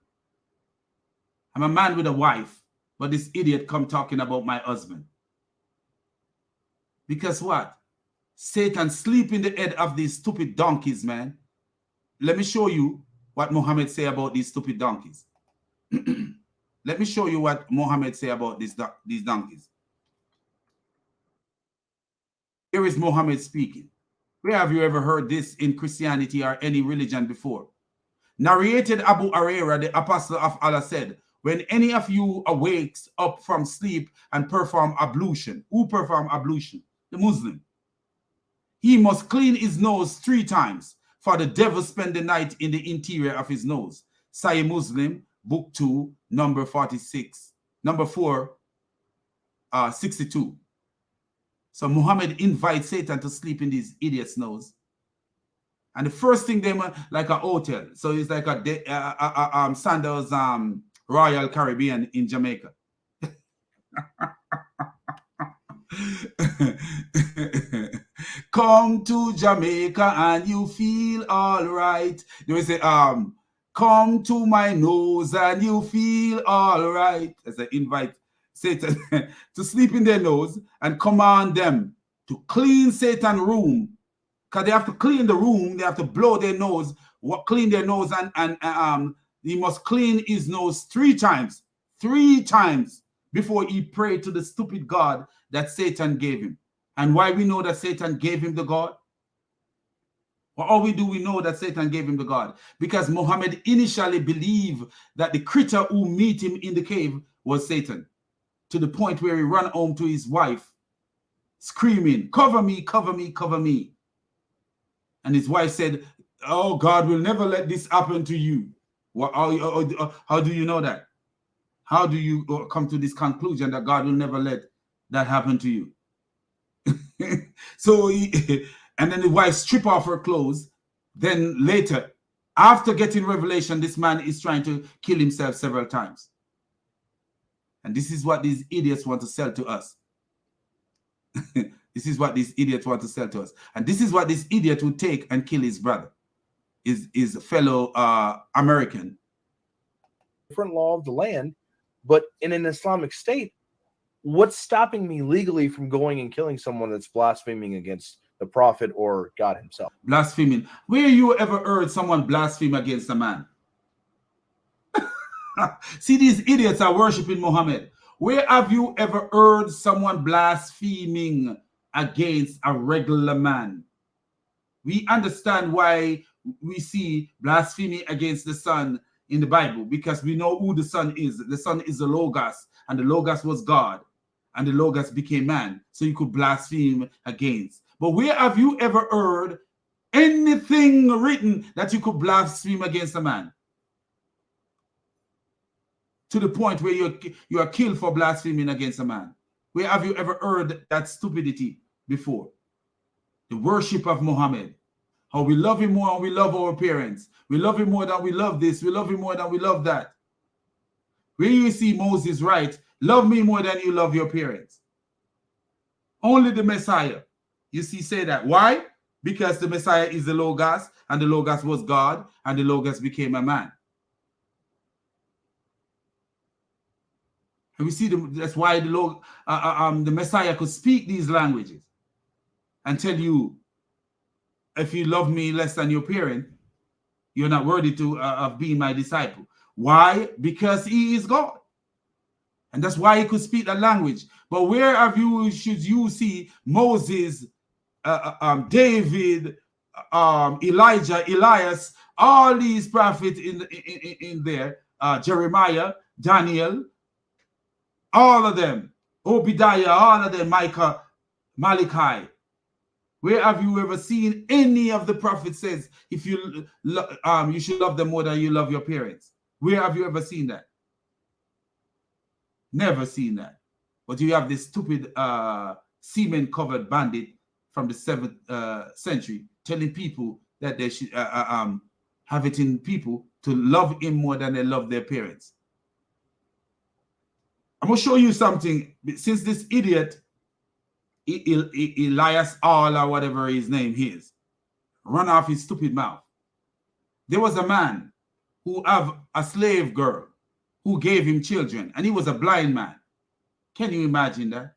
I'm a man with a wife, but this idiot come talking about my husband. Because what? Satan sleep in the head of these stupid donkeys, man. Let me show you what Muhammad say about these stupid donkeys. Let me show you what Muhammad say about these donkeys. Here is Muhammad speaking. Where have you ever heard this in Christianity or any religion before? Narrated Abu Hurairah, the apostle of Allah, said, when any of you awakes up from sleep and perform ablution. Who perform ablution? The Muslim. He must clean his nose 3 times, For the devil spend the night in the interior of his nose. Sahih Muslim, book 2, number 46, number 4, 62. So Muhammad invites Satan to sleep in these idiots' nose. And the first thing they were like a hotel. So it's like a Sandals Royal Caribbean in Jamaica. Come to Jamaica and you feel all right. They will say, come to my nose and you feel all right. As I invite Satan to sleep in their nose and command them to clean Satan's room. Because they have to clean the room, they have to blow their nose, clean their nose, and he must clean his nose 3 times. 3 times before he prayed to the stupid God that Satan gave him. And why we know that Satan gave him the God? Or how we know that Satan gave him the God? Because Muhammad initially believed that the creature who meet him in the cave was Satan, to the point where he ran home to his wife screaming, cover me, cover me, cover me. And his wife said, oh, God will never let this happen to you. How do you know that? How do you come to this conclusion that God will never let that happen to you? So, and then the wife stripped off her clothes. Then later, after getting revelation, this man is trying to kill himself several times. And this is what these idiots want to sell to us. This is what these idiots want to sell to us. And this is what this idiot would take and kill his brother, his fellow American. Different law of the land, but in an Islamic state, what's stopping me legally from going and killing someone that's blaspheming against the Prophet or God himself? Blaspheming. Where you ever heard someone blaspheme against a man? See, these idiots are worshiping Muhammad. Where have you ever heard someone blaspheming against a regular man? We understand why we see blasphemy against the Son in the Bible, because we know who the Son is. The Son is the Logos, and the Logos was God, and the Logos became man, so you could blaspheme against. But where have you ever heard anything written that you could blaspheme against a man? To the point where you are killed for blaspheming against a man. Where have you ever heard that stupidity before? The worship of Muhammad. How we love him more than we love our parents. We love him more than we love this. We love him more than we love that. Where you see Moses write, love me more than you love your parents. Only the Messiah, you see, say that. Why? Because the Messiah is the Logos, and the Logos was God, and the Logos became a man. And we see that's why the Messiah could speak these languages and tell you, if you love me less than your parent, you're not worthy of being my disciple. Why? Because he is God. And that's why he could speak that language. But where should you see Moses, David, Elijah, Elias, all these prophets in there, Jeremiah, Daniel, all of them, Obadiah, all of them, Micah, Malachi. Where have you ever seen any of the prophets says if you should love them more than you love your parents? Where have you ever seen that? Never seen that. But you have this stupid semen-covered bandit from the 7th century telling people that they should have it in people to love him more than they love their parents. I'm going to show you something. Since this idiot, Elias All or whatever his name is, run off his stupid mouth. There was a man who have a slave girl who gave him children, and he was a blind man. Can you imagine that?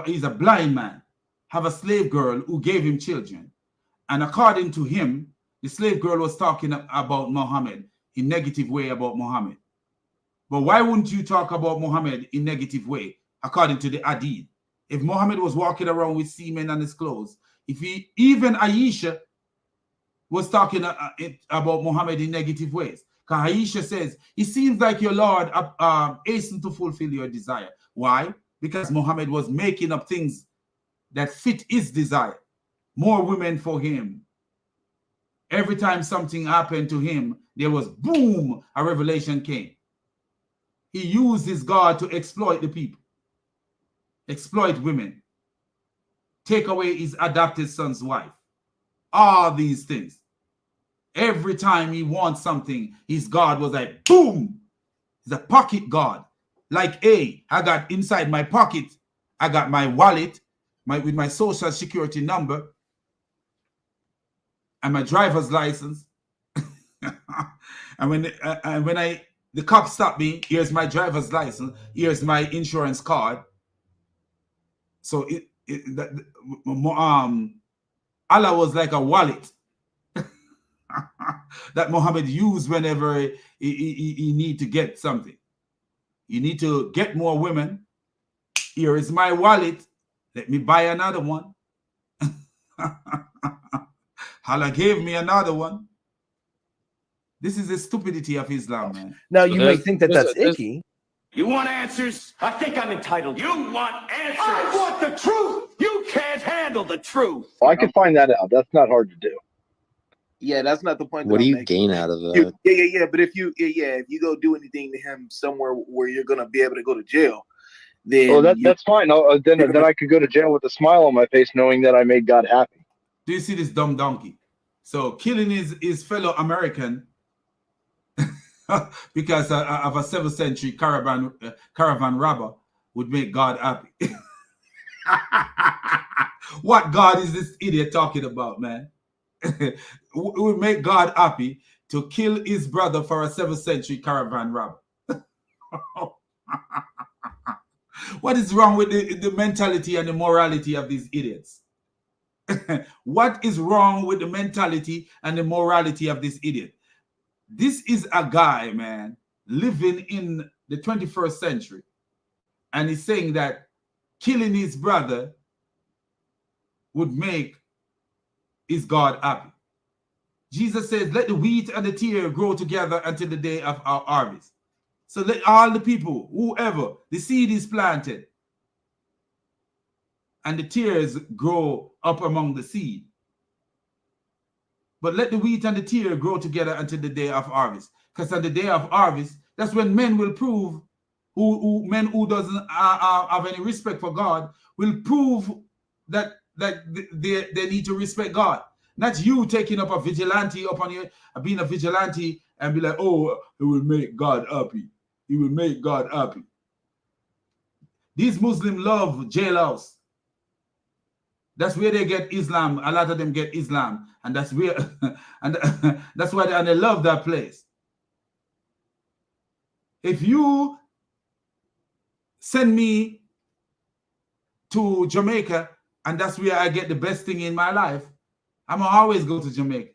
He's a blind man, have a slave girl who gave him children. And according to him, the slave girl was talking about Muhammad in negative way about Muhammad. But why wouldn't you talk about Muhammad in negative way, according to the Hadith? If Muhammad was walking around with semen on his clothes, even Aisha was talking about Muhammad in negative ways. Because Aisha says, it seems like your Lord hastened to fulfill your desire. Why? Because Muhammad was making up things that fit his desire. More women for him. Every time something happened to him, there was boom, a revelation came. He used his God to exploit the people, exploit women, take away his adopted son's wife, all these things. Every time he wants something, his God was like, boom. He's a pocket God. Like, hey, I got inside my pocket, I got my wallet with my social security number and my driver's license. And when the cops stop me, here's my driver's license, here's my insurance card. So Allah was like a wallet that Muhammad used whenever he need to get something. You need to get more women. Here is my wallet. Let me buy another one. Allah gave me another one. This is the stupidity of Islam, man. Now, you may think that that's icky. You want answers? I think I'm entitled. You want answers? I want the truth. You can't handle the truth. Well, I can find that out. That's not hard to do. Yeah, that's not the point. What do you gain out of that? Yeah. But if you go do anything to him somewhere where you're gonna be able to go to jail, then that's fine. Then I could go to jail with a smile on my face, knowing that I made God happy. Do you see this dumb donkey? So killing his fellow American because of a 7th century caravan robber would make God happy. What God is this idiot talking about, man? Would make God happy to kill his brother for a 7th century caravan robber. What is wrong with the mentality and the morality of these idiots? What is wrong with the mentality and the morality of this idiot? This is a guy, man, living in the 21st century, and he's saying that killing his brother would make his God happy. Jesus says, let the wheat and the tear grow together until the day of our harvest. So let all the people, whoever, the seed is planted, and the tears grow up among the seed. But let the wheat and the tear grow together until the day of harvest. Because on the day of harvest, that's when men will prove, men who doesn't have any respect for God, will prove that they need to respect God. Not you taking up a vigilante upon you, being a vigilante and be like, oh, it will make God happy. It will make God happy. These Muslims love jailhouse. That's where they get Islam. A lot of them get Islam, and that's where, and that's why they love that place. If you send me to Jamaica, and that's where I get the best thing in my life, I'm gonna always go to Jamaica.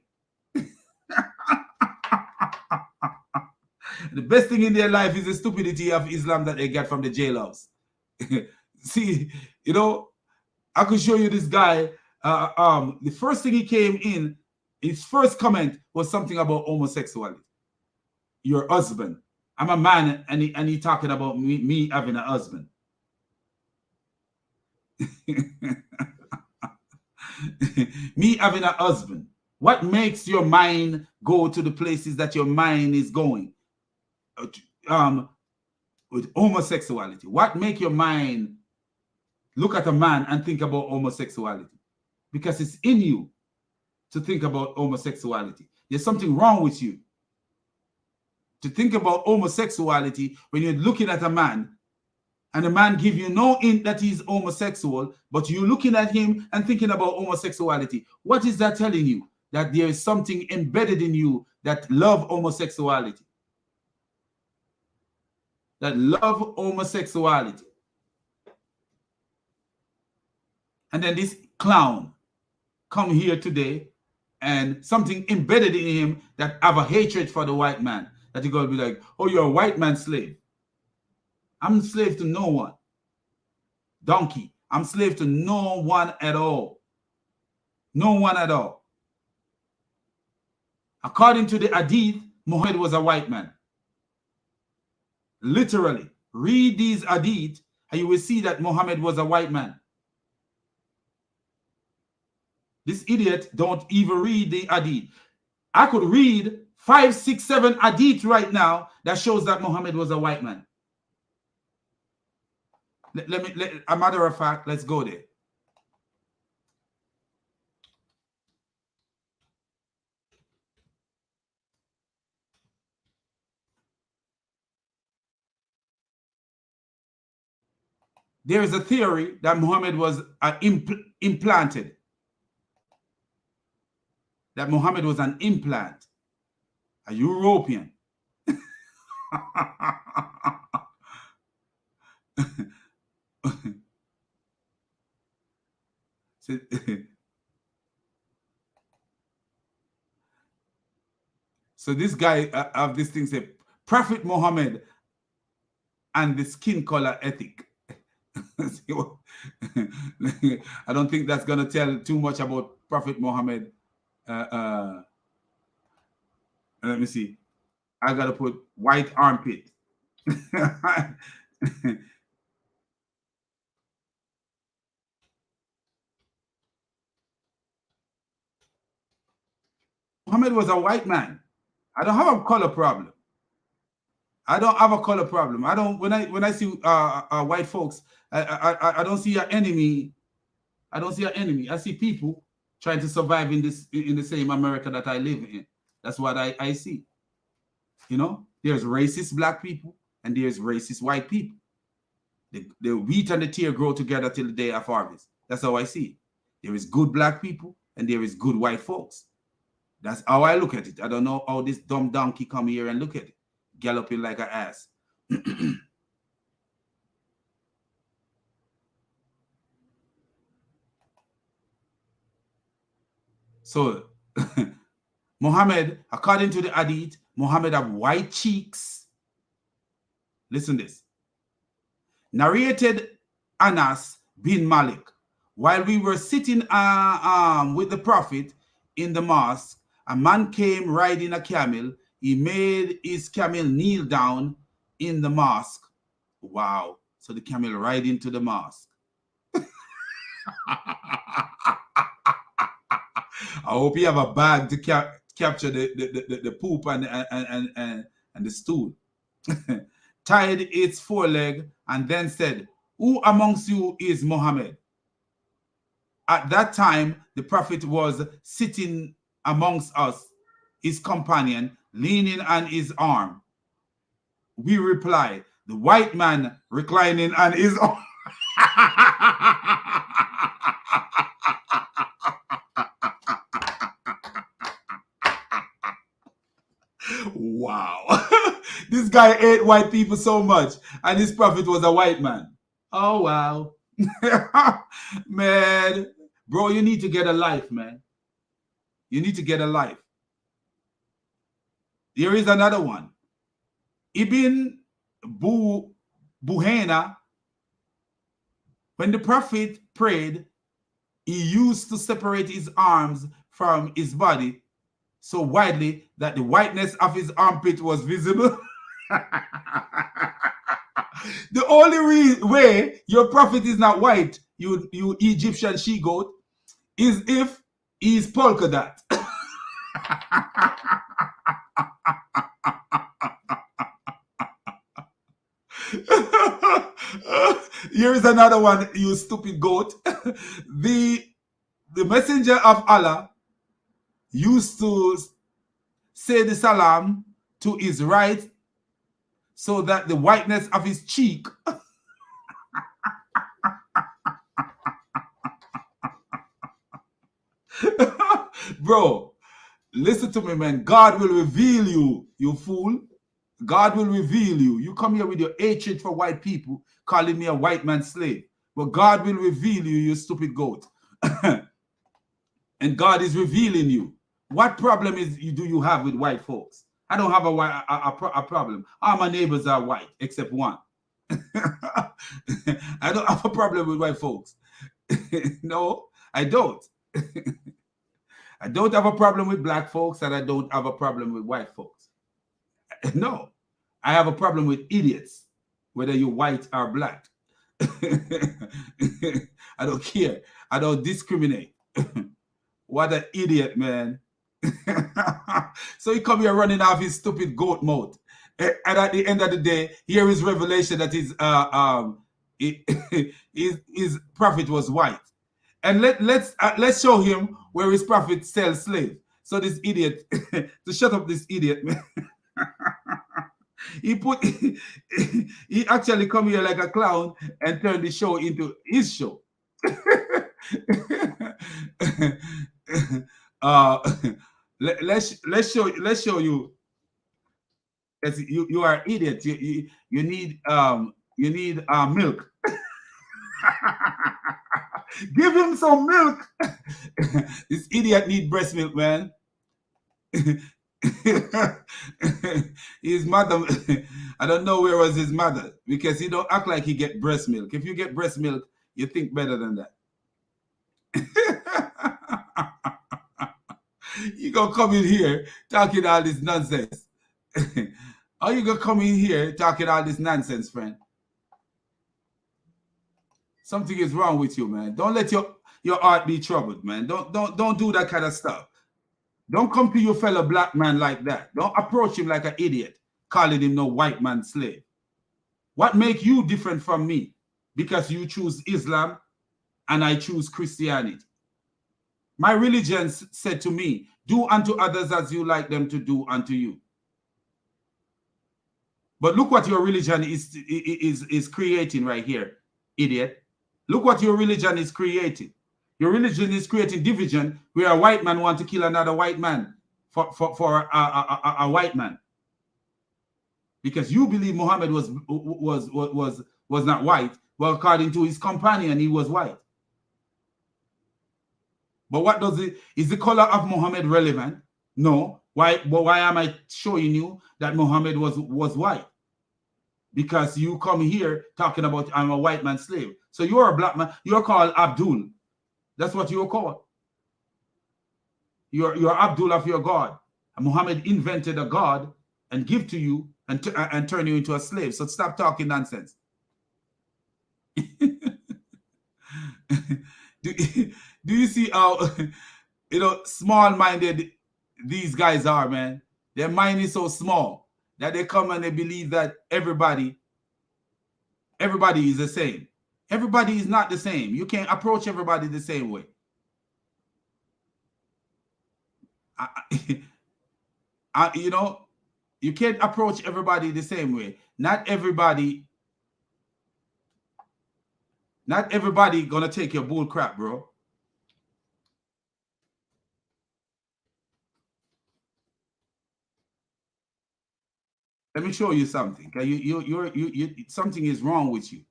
The best thing in their life is the stupidity of Islam that they get from the jailhouse. See, you know, I could show you this guy. The first thing he came in, his first comment was something about homosexuality. Your husband. I'm a man, and he talking about me having a husband. Me having a husband. What makes your mind go to the places that your mind is going? With homosexuality. What make your mind look at a man and think about homosexuality? Because it's in you to think about homosexuality. There's something wrong with you to think about homosexuality when you're looking at a man and a man give you no hint that he's homosexual, but you're looking at him and thinking about homosexuality. What is that telling you? That there is something embedded in you that love homosexuality. That love homosexuality. And then this clown come here today and something embedded in him that have a hatred for the white man. That he gonna be like, oh, you're a white man slave. I'm a slave to no one. Donkey. I'm slave to no one at all. No one at all. According to the Hadith, Muhammad was a white man. Literally. Read these Hadith and you will see that Muhammad was a white man. This idiot don't even read the Hadith. I could read 5, 6, 7 hadith right now that shows that Muhammad was a white man. A matter of fact, let's go there. There is a theory that Muhammad was implanted. That Muhammad was an implant, a European. So this guy of this thing said, Prophet Muhammad and the skin color ethic. I don't think that's going to tell too much about Prophet Muhammad. Let me see. I got to put white armpit. Muhammad was a white man. I don't have a color problem. I don't have a color problem. I don't, when I see white folks, I don't see an enemy. I don't see an enemy. I see people trying to survive in the same America that I live in. That's what I see. You know, there's racist black people and there's racist white people. The wheat and the tear grow together till the day of harvest. That's how I see it. There is good black people and there is good white folks. That's how I look at it. I don't know how this dumb donkey come here and look at it, galloping like an ass. So, Muhammad, according to the hadith, Muhammad have white cheeks. Listen to this. Narrated Anas bin Malik. While we were sitting with the Prophet in the mosque, a man came riding a camel. He made his camel kneel down in the mosque. Wow. So the camel ride into the mosque. I hope you have a bag to capture the poop and the stool. Tied its foreleg and then said, "Who amongst you is Muhammad?" At that time, the Prophet was sitting amongst us, his companion, leaning on his arm. We replied, the white man reclining on his arm. Wow. This guy ate white people so much, and his prophet was a white man. Oh, wow. Man, bro, you need to get a life, man. You need to get a life. There is another one. Ibn Buhayna, when the prophet prayed, he used to separate his arms from his body so widely that the whiteness of his armpit was visible. The only way your prophet is not white, you Egyptian she-goat, is if he's polka dot. Here is another one, you stupid goat. The messenger of Allah used to say the salam to his right so that the whiteness of his cheek bro, listen to me, man. God will reveal you, you fool. God will reveal you. You come here with your hatred for white people, calling me a white man slave. But God will reveal you, you stupid goat. And God is revealing you. What problem do you have with white folks? I don't have a problem. All my neighbors are white, except one. I don't have a problem with white folks. No, I don't. I don't have a problem with black folks, and I don't have a problem with white folks. No, I have a problem with idiots, whether you're white or black. I don't care. I don't discriminate. What an idiot, man. So he come here running off his stupid goat mouth. And at the end of the day, here is revelation that his prophet was white. And let's show him where his prophet sells slaves. So this idiot, to shut up this idiot, man. he actually come here like a clown and turn the show into his show. Let's show you. You are an idiot. You need milk. Give him some milk. This idiot need breast milk, man. His mother, I don't know where was his mother, because he don't act like he get breast milk. If you get breast milk, you think better than that. You gonna come in here talking all this nonsense. How you gonna come in here talking all this nonsense, friend? Something is wrong with you, man. Don't let your heart be troubled, man. Don't do that kind of stuff. Don't come to your fellow black man like that. Don't approach him like an idiot, calling him no white man slave. What make you different from me? Because you choose Islam and I choose Christianity. My religion said to me, do unto others as you like them to do unto you. But look what your religion is creating right here, idiot. Look what your religion is creating. Your religion is creating division where a white man wants to kill another white man for a white man. Because you believe Muhammad was not white. Well, according to his companion, he was white. But what does it, is the color of Muhammad relevant? No. Why am I showing you that Muhammad was white? Because you come here talking about I'm a white man slave. So you're a black man. You're called Abdul. That's what you're called. You're Abdul of your God. And Muhammad invented a God and give to you and turn you into a slave. So stop talking nonsense. Do you see how small-minded these guys are, man? Their mind is so small that they come and they believe that everybody is the same. Everybody is not the same. You can't approach everybody the same way. You can't approach everybody the same way. Not everybody gonna take your bull crap, bro. Let me show you something. Something is wrong with you.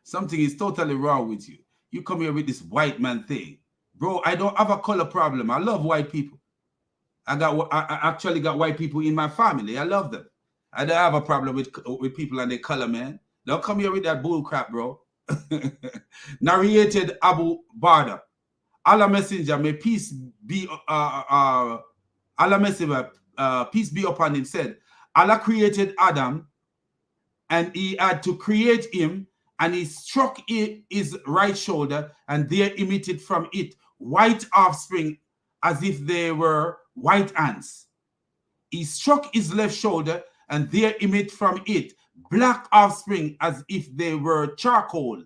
Something is totally wrong with you. You come here with this white man thing. Bro, I don't have a color problem. I love white people. I actually got white people in my family. I love them. I don't have a problem with people and their color, man. Don't come here with that bull crap, bro. Narrated Abu Barda. Allah Messenger, may peace be Allah Messenger, peace be upon him, said, Allah created Adam and he had to create him, and he struck his right shoulder, and there emitted from it white offspring as if they were white ants. He struck his left shoulder, and there emit from it black offspring as if they were charcoal.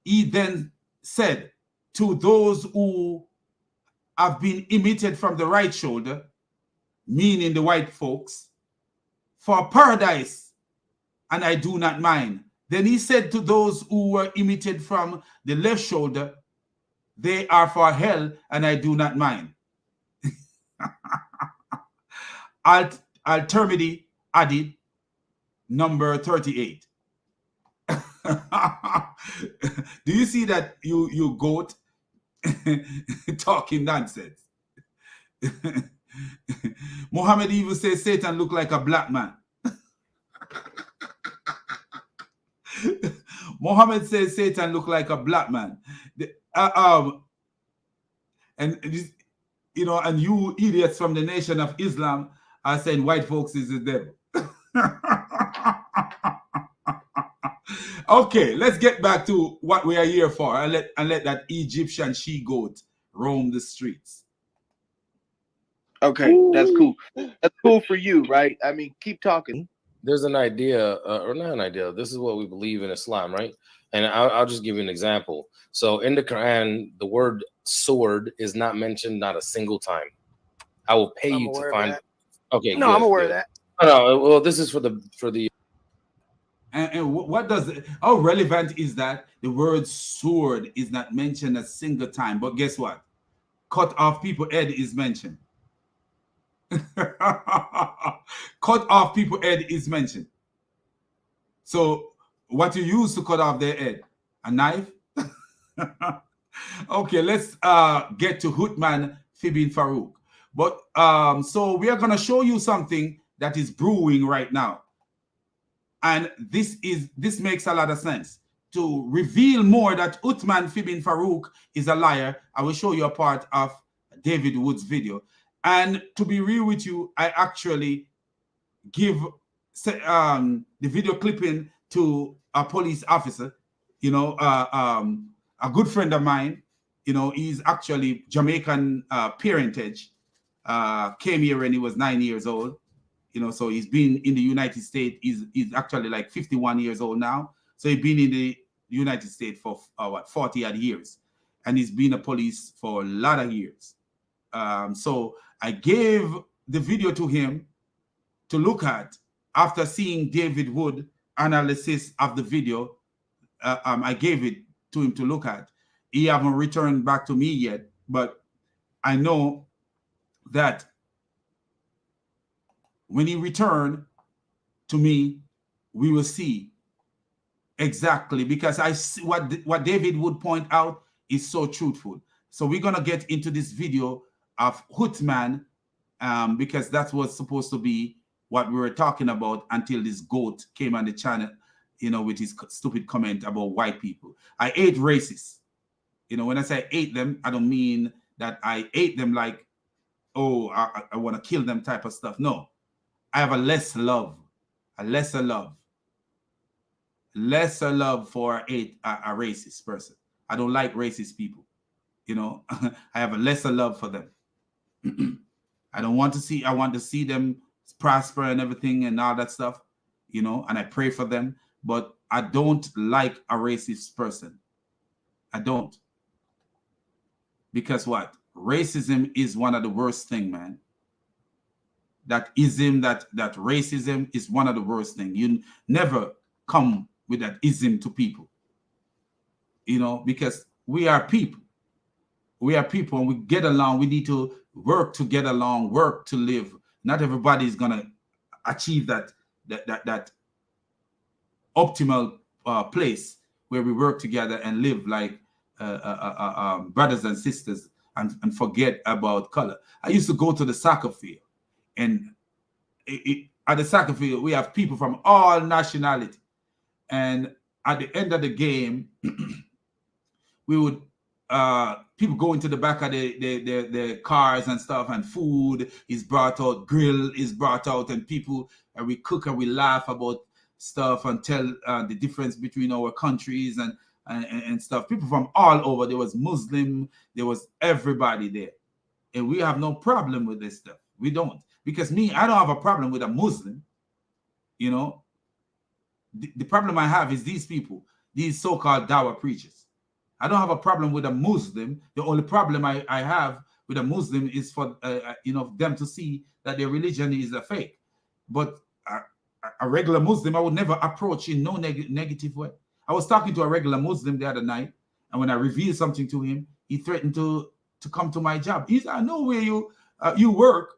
He then said to those who have been emitted from the right shoulder, meaning the white folks, for paradise, and I do not mind. Then he said to those who were emitted from the left shoulder, they are for hell, and I do not mind. Al-Tirmidhi added, number 38. Do you see that, you goat? Talking nonsense. Muhammad even says Satan looked like a black man. Muhammad says Satan looked like a black man. And you idiots from the Nation of Islam are saying white folks is the devil. Okay, let's get back to what we are here for. And let that Egyptian she-goat roam the streets. Okay, that's cool. That's cool for you, right? I mean, keep talking. There's an idea, or not an idea. This is what we believe in Islam, right? And I'll just give you an example. So in the Quran, the word sword is not mentioned not a single time. I will pay I'm you to aware of find. that. Okay, No, good, I'm aware good. of that. No, well, this is for the And what does how relevant is that the word sword is not mentioned a single time? But guess what? Cut off people head is mentioned. Cut off people head is mentioned. So what you use to cut off their head? A knife? Okay, let's get to Uthman ibn Farouk. But so we are going to show you something that is brewing right now. And this makes a lot of sense. To reveal more that Uthman ibn Farouk is a liar, I will show you a part of David Wood's video. And to be real with you, I actually give the video clipping to a police officer, you know, a good friend of mine. You know, he's actually Jamaican parentage, came here when he was 9 years old. You know, so he's been in the United States. He's actually like 51 years old now. So he's been in the United States for 40 odd years. And he's been a police for a lot of years. So I gave the video to him to look at after seeing David Wood analysis of the video. I gave it to him to look at. He haven't returned back to me yet, but I know that when he returned to me, we will see exactly, because I see what David would point out is so truthful. So we're gonna get into this video of Uthman, because that was supposed to be what we were talking about until this goat came on the channel, you know, with his stupid comment about white people. I hate racists. You know, when I say hate them, I don't mean that I hate them like, oh, I want to kill them type of stuff. No. I have a lesser love for a racist person. I don't like racist people. You know, I have a lesser love for them. I want to see them prosper and everything and all that stuff, you know, and I pray for them, but I don't like a racist person. I don't. Because what? Racism is one of the worst things, man. That racism is one of the worst things. You never come with that ism to people, you know, because we are people. We are people and we get along. We need to work to get along, work to live. Not everybody is going to achieve that optimal place where we work together and live like brothers and sisters and forget about color. I used to go to the soccer field. And at the soccer field, we have people from all nationality. And at the end of the game, we would people go into the back of the cars and stuff, and food is brought out, grill is brought out, and people and we cook and we laugh about stuff and tell the difference between our countries and stuff. People from all over. There was Muslim, there was everybody there, and we have no problem with this stuff. We don't. Because I don't have a problem with a Muslim, you know. The problem I have is these people, these so-called Dawah preachers. I don't have a problem with a Muslim. The only problem I have with a Muslim is for, you know, them to see that their religion is a fake. But a regular Muslim, I would never approach in no negative way. I was talking to a regular Muslim the other night, and when I revealed something to him, he threatened to come to my job. He said, I know where you work.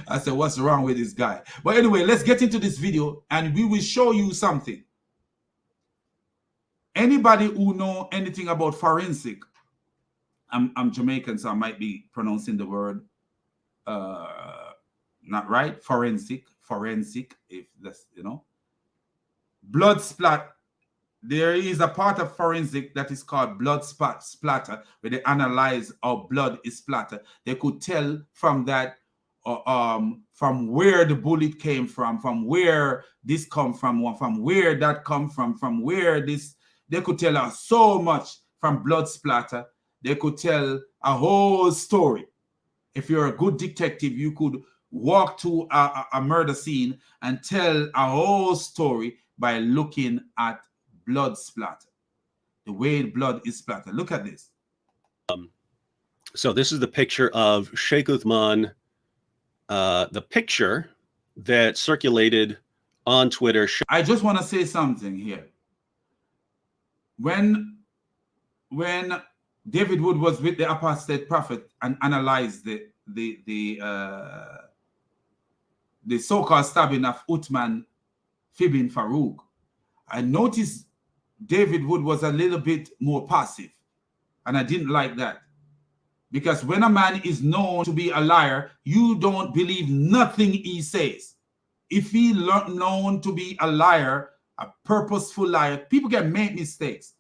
I said, what's wrong with this guy? But anyway, let's get into this video and we will show you something. Anybody who know anything about forensic, I'm Jamaican, so I might be pronouncing the word not right. Forensic, if that's, you know. Blood splat. There is a part of forensic that is called blood splatter, where they analyze how blood is splattered. They could tell from that from where the bullet came from where this come from where that come from where this. They could tell us so much from blood splatter. They could tell a whole story. If you're a good detective, you could walk to a murder scene and tell a whole story by looking at blood splatter, the way blood is splattered. Look at this. So this is the picture of Sheikh Uthman, the picture that circulated on Twitter. I just want to say something here. When David Wood was with the apostate prophet and analyzed the so-called stabbing of Uthman ibn Farouk, I noticed David Wood was a little bit more passive, and I didn't like that. Because when a man is known to be a liar, you don't believe nothing he says. If he known to be a liar, a purposeful liar, people can make mistakes.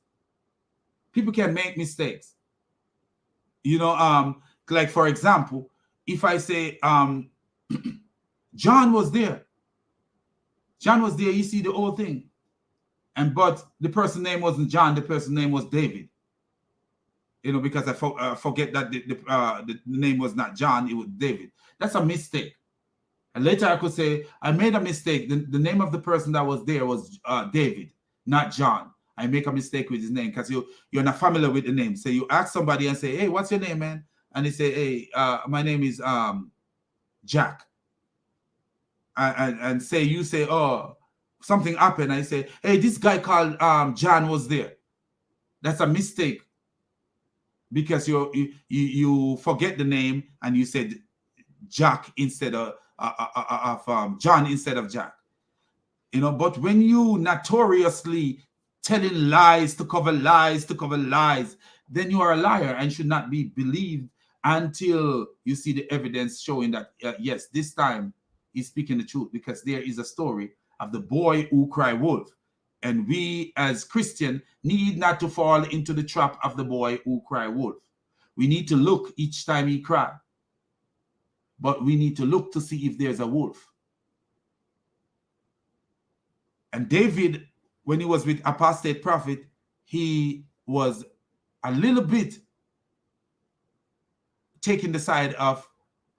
People can make mistakes. You know, like for example, if I say John was there. John was there, you see the whole thing. But the person's name wasn't John, the person's name was David. You know, because I forget that the name was not John, it was David. That's a mistake. And later I could say, I made a mistake. The name of the person that was there was David, not John. I make a mistake with his name because you're not familiar with the name. So you ask somebody and say, hey, what's your name, man? And they say, hey, my name is Jack. And say, you say, oh, something happened. I say, hey, this guy called John was there. That's a mistake. Because you forget the name and you said Jack instead of John instead of Jack. You know, but when you notoriously telling lies to cover lies, then you are a liar and should not be believed until you see the evidence showing that, yes, this time he's speaking the truth, because there is a story of the boy who cried wolf. And we as Christian need not to fall into the trap of the boy who cried wolf. We need to look each time he cried. But we need to look to see if there's a wolf. And David, when he was with apostate prophet, he was a little bit taking the side of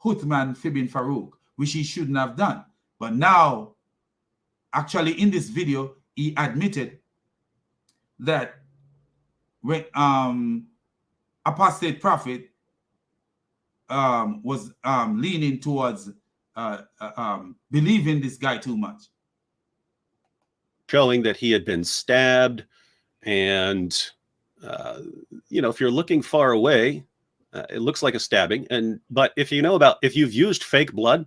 Uthman ibn Farouk, which he shouldn't have done. But now, actually in this video, he admitted that when apostate prophet was leaning towards believing this guy too much. Showing that he had been stabbed. And, you know, if you're looking far away, it looks like a stabbing. But if you've used fake blood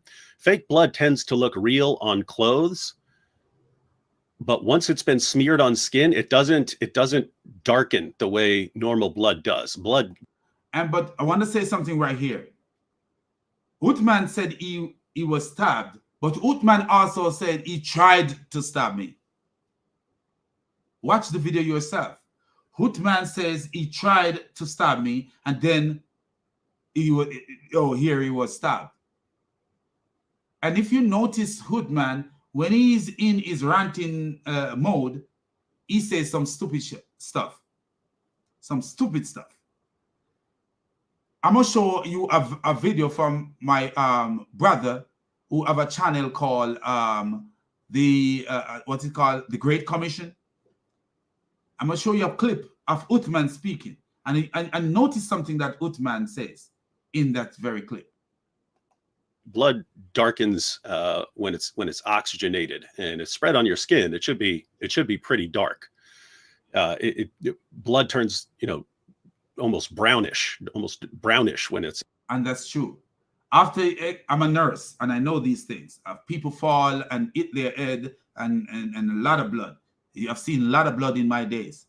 tends to look real on clothes. But once it's been smeared on skin, it doesn't darken the way normal blood does. But I want to say something right here. Uthman said he was stabbed, but Uthman also said he tried to stab me. Watch the video yourself. Uthman says he tried to stab me, and then here he was stabbed. And if you notice Uthman, when he's in his ranting mode, he says some stupid stuff. Some stupid stuff. I'm going to show you a video from my brother who have a channel called The Great Commission. I'm going to show you a clip of Uthman speaking. And notice something that Uthman says in that very clip. Blood darkens when it's oxygenated and it's spread on your skin. It should be pretty dark. Blood turns, almost brownish when it's. And that's true. After I'm a nurse and I know these things. People fall and hit their head and a lot of blood. I've seen a lot of blood in my days.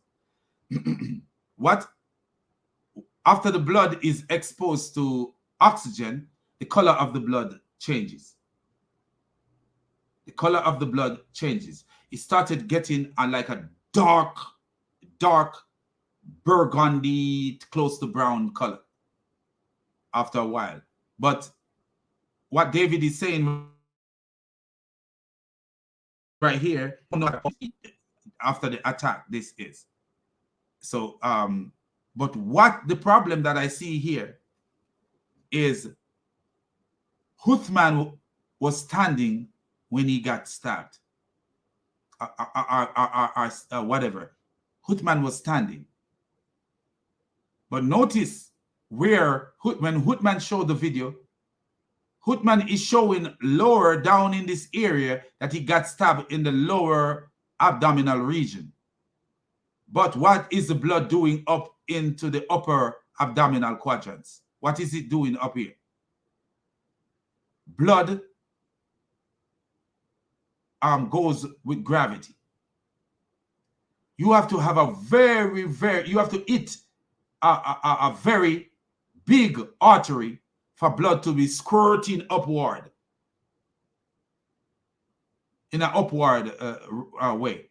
After the blood is exposed to oxygen, the color of the blood changes. The color of the blood changes. It started getting like a dark burgundy, close to brown color after a while. But what David is saying right here, after the attack, this is. So, but what the problem that I see here is Uthman was standing when he got stabbed, or whatever. Uthman was standing. But notice where, when Uthman showed the video, Uthman is showing lower down in this area that he got stabbed in the lower abdominal region. But what is the blood doing up into the upper abdominal quadrants? What is it doing up here? Blood goes with gravity. You have to have a you have to hit a very big artery for blood to be squirting upward in an upward way.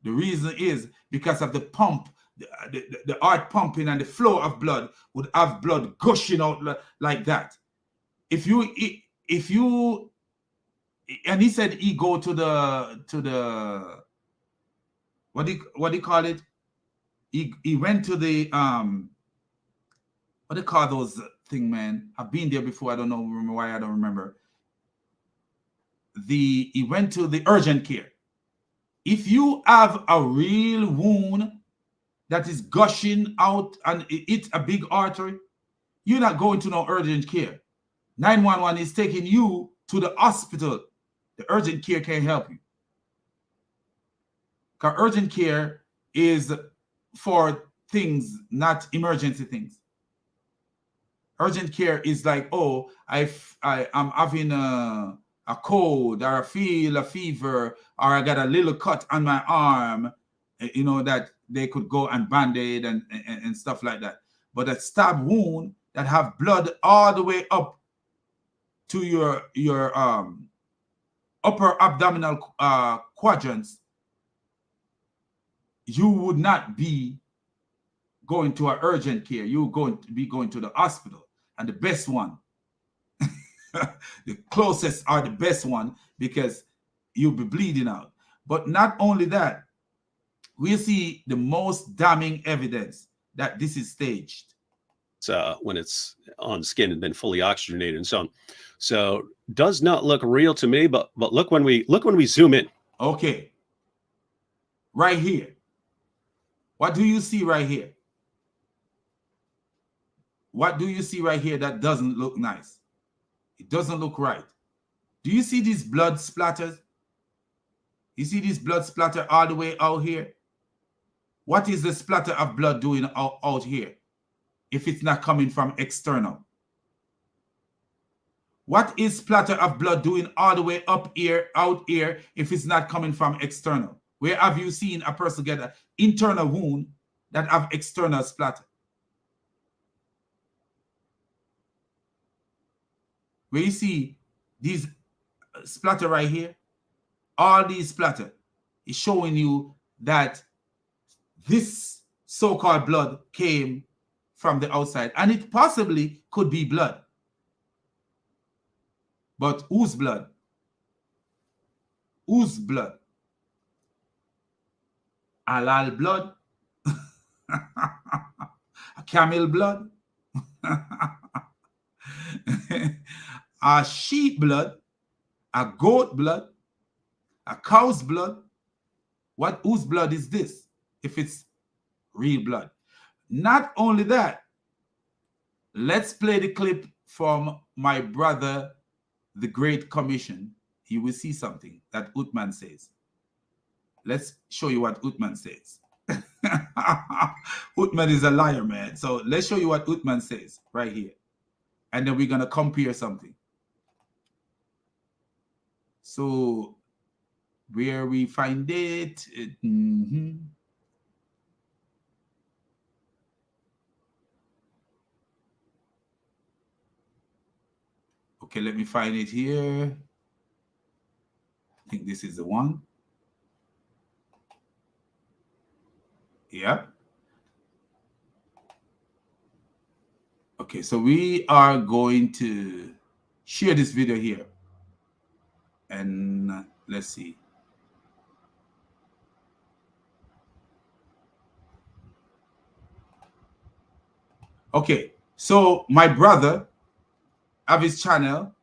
The reason is because of the pump, the heart pumping and the flow of blood would have blood gushing out like that. If you, and he said he go to the what do you call it? He went to the what do you call those thing, man? I've been there before. I don't know why I don't remember. He went to the urgent care. If you have a real wound that is gushing out and it's a big artery, you're not going to no urgent care. 911 is taking you to the hospital. The urgent care can't help you. Because urgent care is for things, not emergency things. Urgent care is like, oh, I'm having a cold, or I feel a fever, or I got a little cut on my arm, you know, that they could go and band-aid and stuff like that. But a stab wound that have blood all the way up to your upper abdominal quadrants, you would not be going to an urgent care. You're going to be going to the hospital, and the best one, the closest are the best one, because you'll be bleeding out. But not only that, we see the most damning evidence that this is staged. When it's on skin and been fully oxygenated and so on. So does not look real to me, but look when we zoom in. Okay. Right here. What do you see right here? What do you see right here that doesn't look nice? It doesn't look right. Do you see these blood splatters? You see this blood splatter all the way out here? What is the splatter of blood doing out here if it's not coming from external? What is splatter of blood doing all the way up here, out here, if it's not coming from external? Where have you seen a person get an internal wound that have external splatter? Where you see these splatter right here, all these splatter is showing you that this so-called blood came from the outside, and it possibly could be blood. But whose blood? Whose blood? Halal blood? A camel blood? A sheep blood? A goat blood? A cow's blood? Whose blood is this if it's real blood? Not only that, let's play the clip from my brother, the Great Commission. You will see something that Uthman says. Let's show you what Uthman says. Uthman is a liar, man. So let's show you what Uthman says right here. And then we're going to compare something. So where we find it, okay, let me find it here. I think this is the one. Yep. Okay, so we are going to share this video here. And let's see. Okay, so my brother have his channel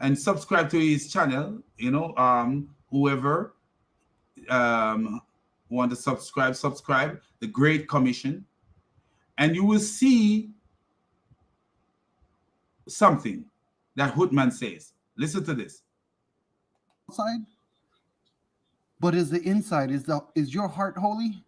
and subscribe to his channel, you know, whoever want to subscribe, The Great Commission, and you will see something that Uthman says. Listen to this. Outside, but is the inside, is your heart holy?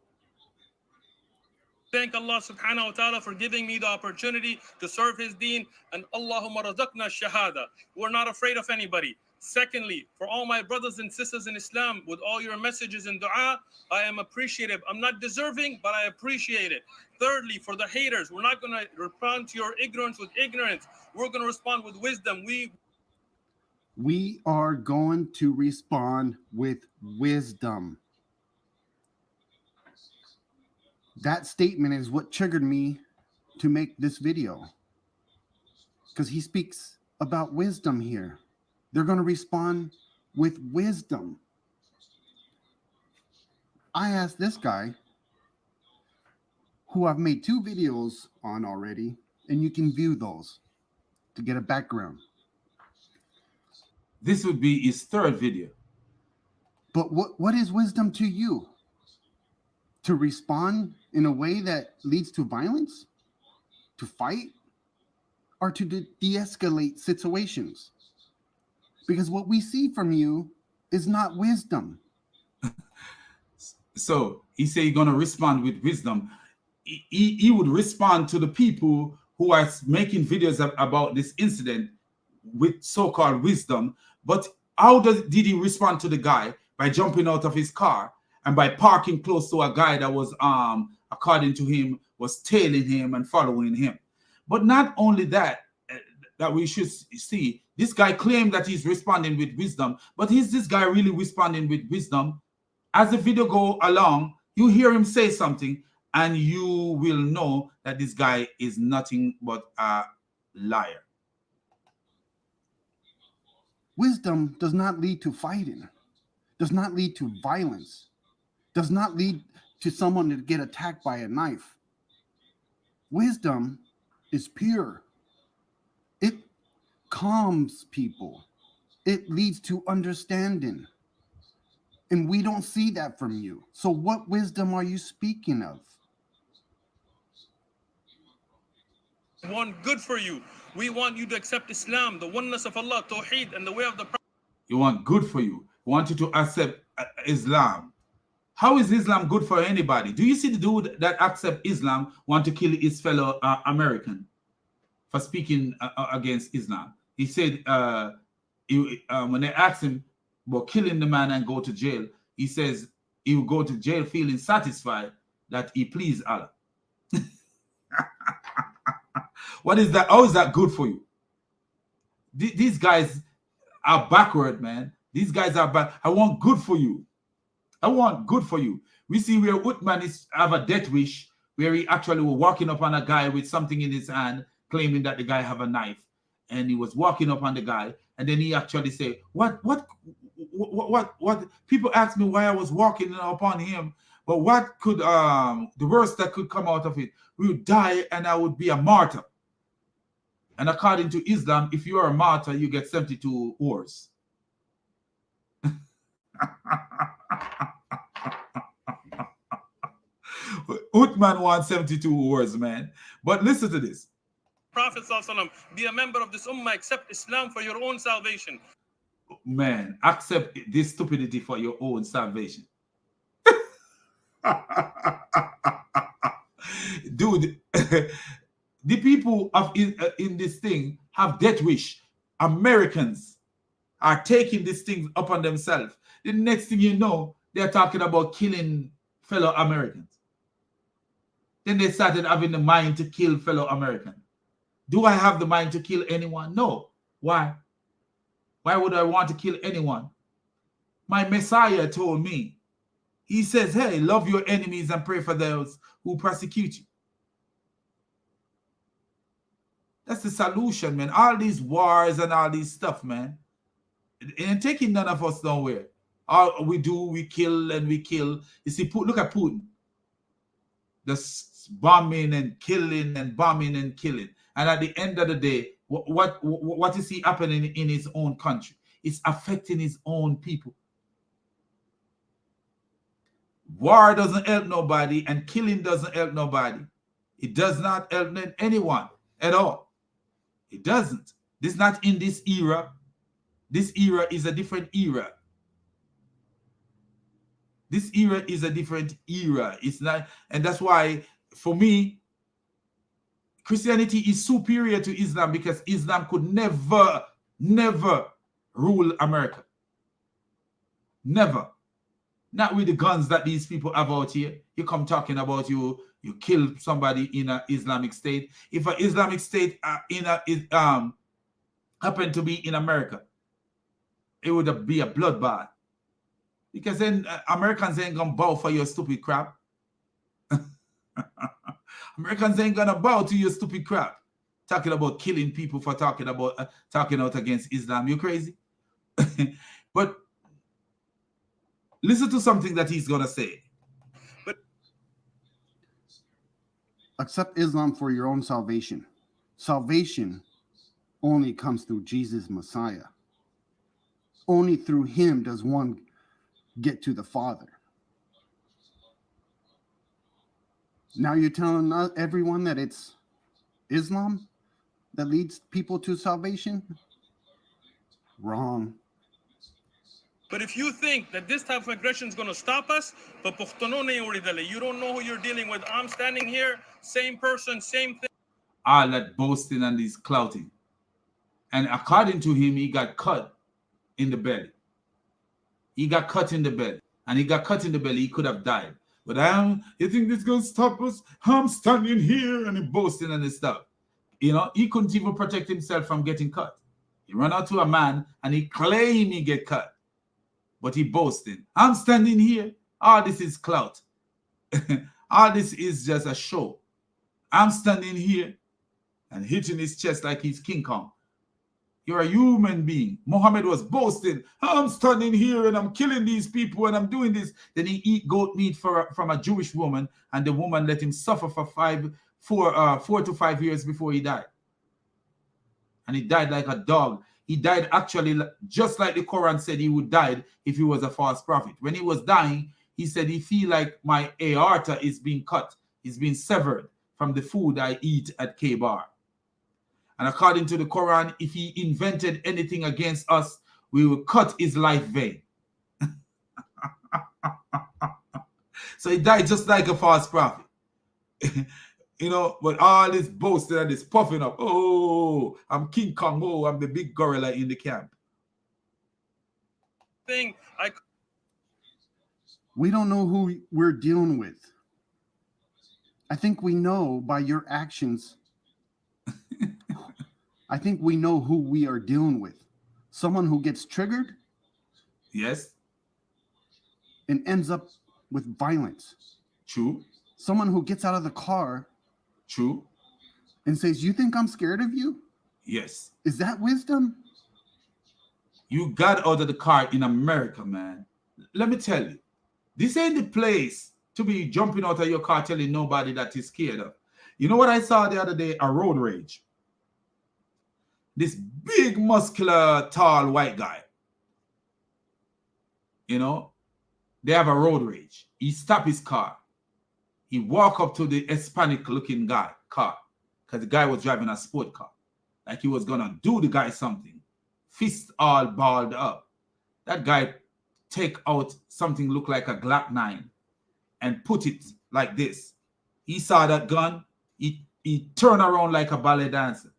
Thank Allah subhanahu wa ta'ala for giving me the opportunity to serve his deen, and Allahumma razaqna shahada. We're not afraid of anybody. Secondly, for all my brothers and sisters in Islam, with all your messages and dua, I am appreciative. I'm not deserving, but I appreciate it. Thirdly, for the haters, we're not going to respond to your ignorance with ignorance. We're going to respond with wisdom. We are going to respond with wisdom. That statement is what triggered me to make this video, because he speaks about wisdom here. They're going to respond with wisdom. I asked this guy, who I've made 2 videos on already, and you can view those to get a background. This would be his 3rd video. But what is wisdom to you? To respond in a way that leads to violence? To fight? Or to de-escalate situations? Because what we see from you is not wisdom. So he said he's going to respond with wisdom. He would respond to the people who are making videos about this incident with so-called wisdom. But how did he respond to the guy? By jumping out of his car and by parking close to a guy that was, according to him, was tailing him and following him. But not only that, that we should see, this guy claimed that he's responding with wisdom, but is this guy really responding with wisdom? As the video go along, you hear him say something and you will know that this guy is nothing but a liar. Wisdom does not lead to fighting, does not lead to violence, does not lead to someone to get attacked by a knife. Wisdom is pure. It calms people. It leads to understanding. And we don't see that from you. So what wisdom are you speaking of? want good for you. We want you to accept Islam, the oneness of Allah, Tawheed, and the way of the Prophet. You want good for you. We want you to accept Islam. How is Islam good for anybody? Do you see the dude that accept Islam want to kill his fellow American for speaking against Islam? He said when they asked him about killing the man and go to jail, he says he will go to jail feeling satisfied that he pleased Allah. What is that? How is that good for you? These guys are backward, man. These guys are bad. I want good for you. I want good for you. We see where Uthman is have a death wish, where he actually was walking up on a guy with something in his hand, claiming that the guy have a knife, and he was walking up on the guy, and then he actually said, "What?" People ask me why I was walking upon him, but what could the worst that could come out of it? We would die, and I would be a martyr. And according to Islam, if you are a martyr, you get 72 wars. Uthman wants 72 wars, man. But listen to this. Prophet ﷺ, be a member of this ummah, accept Islam for your own salvation. Man, accept this stupidity for your own salvation. Dude, the people of in this thing have death wish. Americans are taking these things upon themselves. The next thing you know, they're talking about killing fellow Americans. Then they started having the mind to kill fellow Americans. Do I have the mind to kill anyone? No. Why? Why would I want to kill anyone? My Messiah told me. He says, hey, love your enemies and pray for those who persecute you. That's the solution, man. All these wars and all these stuff, man. It ain't taking none of us nowhere. All we do, we kill and we kill. You see, look at Putin. Just bombing and killing and bombing and killing. And at the end of the day, what is he happening in his own country? It's affecting his own people. War doesn't help nobody and killing doesn't help nobody. It does not help anyone at all. It doesn't. This is not in this era. This era is a different era. This era is a different era. It's not, and that's why, for me, Christianity is superior to Islam, because Islam could never, never rule America. Never. Not with the guns that these people have out here. You come talking about you kill somebody in an Islamic state. If an Islamic state happened to be in America, it would be a bloodbath. Because then Americans ain't gonna bow for your stupid crap. Americans ain't gonna bow to your stupid crap. Talking about killing people for talking out against Islam. You crazy? But listen to something that he's gonna say. Accept Islam for your own salvation. Salvation only comes through Jesus Messiah. Only through him does one get to the Father. Now you're telling everyone that it's Islam that leads people to salvation? Wrong. But if you think that this type of aggression is going to stop us, you don't know who you're dealing with. I'm standing here, same person, same thing. All that boasting and this clouting. And according to him, he got cut in the belly. He got cut in the belly. And he got cut in the belly, he could have died. But you think this is going to stop us? I'm standing here, and he boasting and his stuff. You know, he couldn't even protect himself from getting cut. He ran out to a man and he claimed he get cut. But he boasting. I'm standing here. All this is clout. All this is just a show. I'm standing here and hitting his chest like he's King Kong. You're a human being. Muhammad was boasting. I'm standing here and I'm killing these people and I'm doing this. Then he eat goat meat from a Jewish woman, and the woman let him suffer for 4 to 5 years before he died. And he died like a dog. He died actually just like the Quran said he would die if he was a false prophet. When he was dying, he said he feel like my aorta is being cut. It's being severed from the food I eat at K-Bar. And according to the Quran, if he invented anything against us, we will cut his life vein. So he died just like a false prophet. You know, but all this boasting and this puffing up. Oh, I'm King Kong. Oh, I'm the big gorilla in the camp. We don't know who we're dealing with. I think we know by your actions. I think we know who we are dealing with. Someone who gets triggered. Yes. And ends up with violence. True. Someone who gets out of the car. True. And says, you think I'm scared of you? Yes. Is that wisdom? You got out of the car in America, man. Let me tell you, this ain't the place to be jumping out of your car telling nobody that you're scared of. You know what I saw the other day? A road rage. This big, muscular, tall, white guy. You know, they have a road rage. He stopped his car. He walked up to the Hispanic-looking car because the guy was driving a sport car. Like he was going to do the guy something. Fist all balled up. That guy take out something look like a Glock 9 and put it like this. He saw that gun. He turned around like a ballet dancer.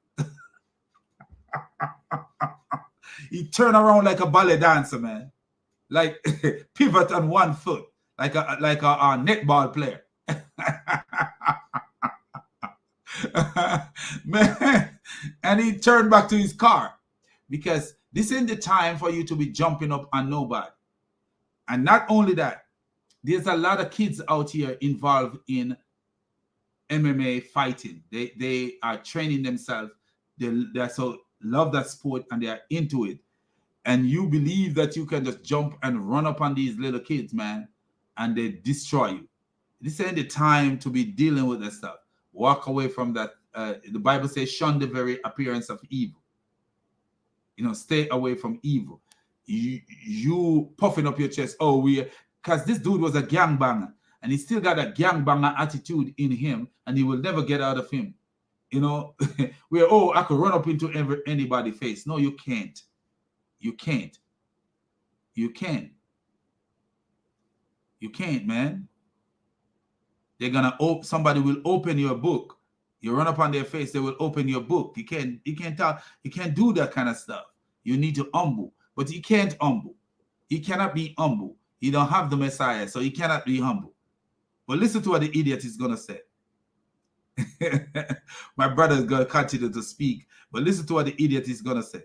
He turned around like a ballet dancer, man. Like pivot on one foot, like a netball player. Man, and he turned back to his car because this ain't the time for you to be jumping up on nobody. And not only that, there's a lot of kids out here involved in MMA fighting. They are training themselves They're so love that sport and they are into it. And you believe that you can just jump and run up on these little kids, man, and they destroy you. This ain't the time to be dealing with that stuff. Walk away from that. The Bible says, shun the very appearance of evil. You know, stay away from evil. You puffing up your chest. Oh, because this dude was a gangbanger, and he still got a gangbanger attitude in him, and he will never get out of him. You know, where, oh, I could run up into anybody's face. No, you can't. You can't. You can't. You can't, man. They're gonna somebody will open your book. You run up on their face, they will open your book. You can't talk, you can't do that kind of stuff. You need to humble, but you can't humble. He cannot be humble. He don't have the Messiah, so he cannot be humble. But listen to what the idiot is gonna say. My brother is gonna continue to speak, but listen to what the idiot is gonna say.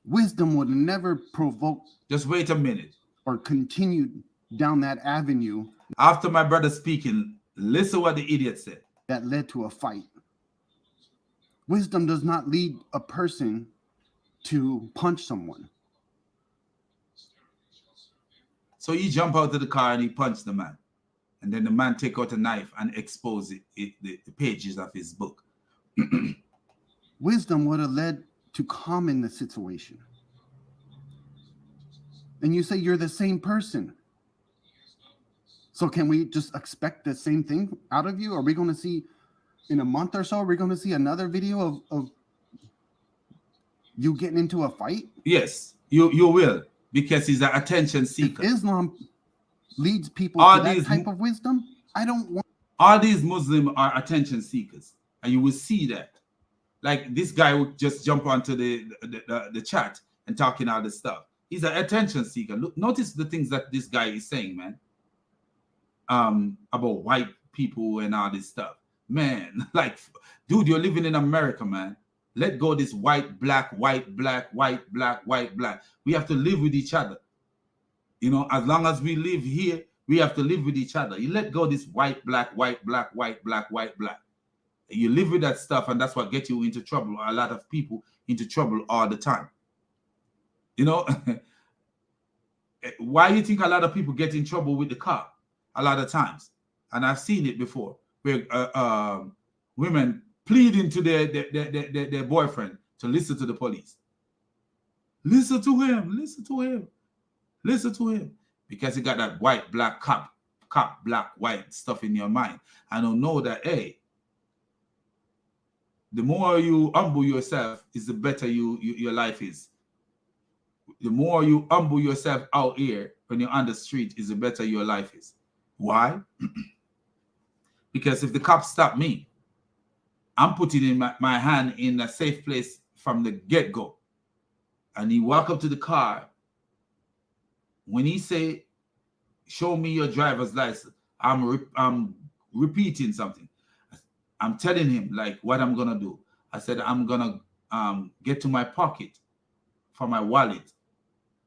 Wisdom would never provoke. Just wait a minute. Or continue down that avenue. After my brother speaking, listen what the idiot said. That led to a fight. Wisdom does not lead a person to punch someone. So he jumped out of the car and he punched the man. And then the man take out a knife and expose the pages of his book. Wisdom would have led to calming the situation. And you say you're the same person. So can we just expect the same thing out of you? Are we going to see in a month or so, are we going to see another video of you getting into a fight? Yes, you will, because he's an attention seeker. If Islam leads people to that type of wisdom, I don't want. All these Muslims are attention seekers, and you will see that. Like this guy would just jump onto the chat and talking all this stuff. He's an attention seeker. Look, notice the things that this guy is saying, man. About white people and all this stuff. Man, like, dude, you're living in America, man. Let go this white, black, white, black, white, black, white, black. We have to live with each other. You know, as long as we live here, we have to live with each other. You let go this white, black, white, black, white, black, white, black. You live with that stuff, and that's what gets you into trouble. A lot of people into trouble all the time. You know, why do you think a lot of people get in trouble with the cop? A lot of times, and I've seen it before, where women pleading to their boyfriend to listen to the police. Listen to him, listen to him, listen to him, because you got that white, black, cop, black, white stuff in your mind. I don't know that, hey, the more you humble yourself, is the better your life is. The more you humble yourself out here when you're on the street, is the better your life is. Why? Because if the cops stop me, I'm putting in my hand in a safe place from the get-go. And he walk up to the car. When he say, show me your driver's license, I'm repeating something. I'm telling him like what I'm gonna do. I said I'm gonna get to my pocket for my wallet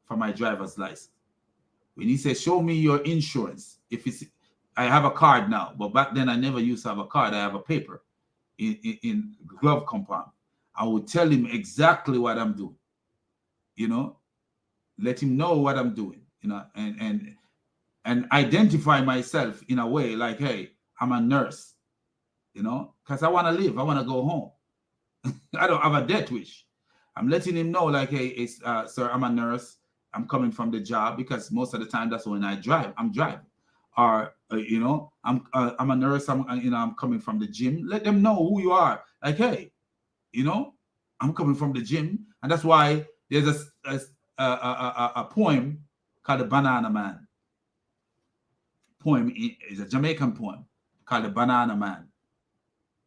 for my driver's license. When he says, show me your insurance. If it's, I have a card now, but back then I never used to have a card. I have a paper in glove compound. I would tell him exactly what I'm doing, you know, let him know what I'm doing, you know, and identify myself in a way like, hey, I'm a nurse, you know, because I want to live. I want to go home. I don't have a death wish. I'm letting him know like, hey, it's, sir, I'm a nurse. I'm coming from the job, because most of the time that's when I drive. I'm driving, or you know, I'm a nurse. I'm coming from the gym. Let them know who you are. Like, hey, you know, I'm coming from the gym, and that's why there's a poem called the Banana Man. Poem is a Jamaican poem called the Banana Man.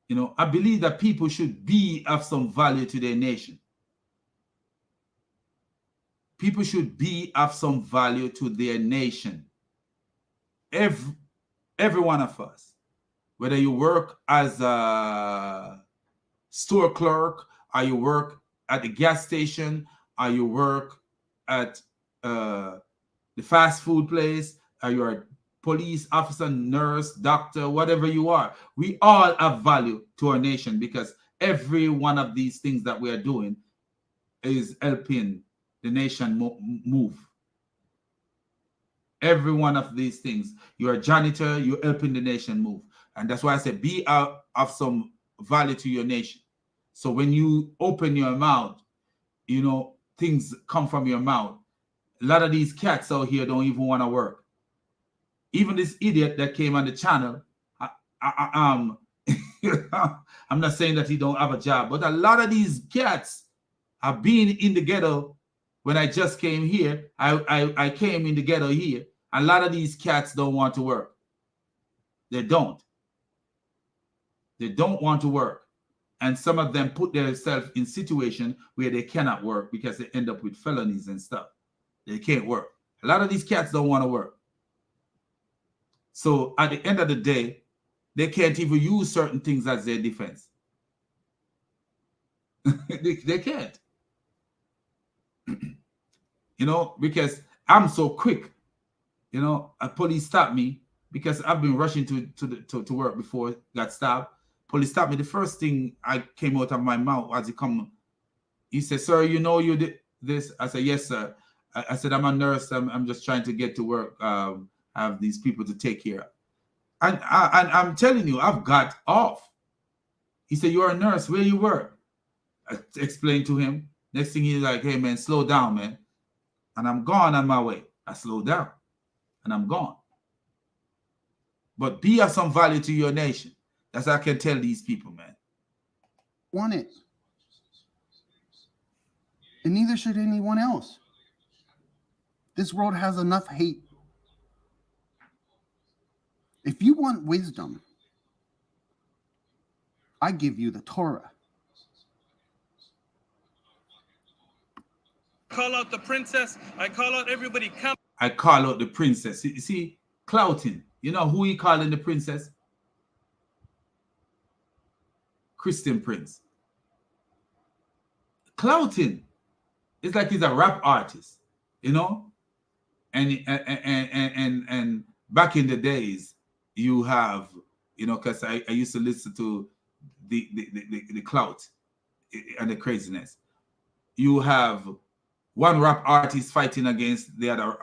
You know, I believe that people should be of some value to their nation. People should be of some value to their nation. Every one of us, whether you work as a store clerk, or you work at the gas station, or you work at the fast food place, or you're a police officer, nurse, doctor, whatever you are, we all have value to our nation, because every one of these things that we are doing is helping the nation move. Every one of these things. You're a janitor, you're helping the nation move. And that's why I said be out of some value to your nation. So when you open your mouth, you know, things come from your mouth. A lot of these cats out here don't even want to work. Even this idiot that came on the channel, I'm not saying that he don't have a job, but a lot of these cats have been in the ghetto. When I just came here, I came in the ghetto here. A lot of these cats don't want to work. They don't. They don't want to work. And some of them put themselves in situations where they cannot work because they end up with felonies and stuff. They can't work. A lot of these cats don't want to work. So at the end of the day, they can't even use certain things as their defense. they can't. You know, because I'm so quick. You know, a police stopped me because I've been rushing to work before got stopped. Police stopped me. The first thing I came out of my mouth as he said, "Sir, you know you did this?" I said, "Yes, sir." I said, "I'm a nurse. I'm just trying to get to work. I have these people to take care of." And I'm telling you, I've got off. He said, "You're a nurse. Where you work?" I explained to him. Next thing he's like, "Hey, man, slow down, man." And I'm gone on my way. I slowed down and I'm gone. But be of some value to your nation. That's what I can tell these people, man. Want it. And neither should anyone else. This world has enough hate. If you want wisdom, I give you the Torah. Call out the princess. I call out everybody. Come. I call out the princess. You see, clouting. You know who he calling the princess? Christian Prince. Clouting. It's like he's a rap artist, you know? And back in the days, you have, you know, because I used to listen to the clout and the craziness. You have one rap artist fighting against the other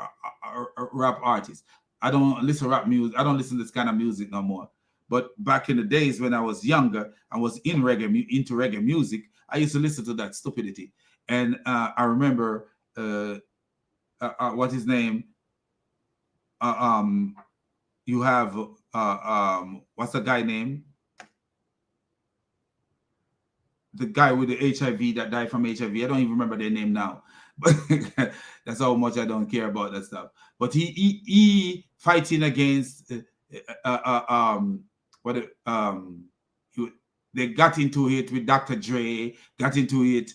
rap artist. I don't listen to rap music. I don't listen to this kind of music no more. But back in the days when I was younger, I was into reggae music. I used to listen to that stupidity. And I remember what his name? You have what's the guy name? The guy with the HIV that died from HIV. I don't even remember their name now. But that's how much I don't care about that stuff. But he fighting against they got into it with Dr. Dre, got into it.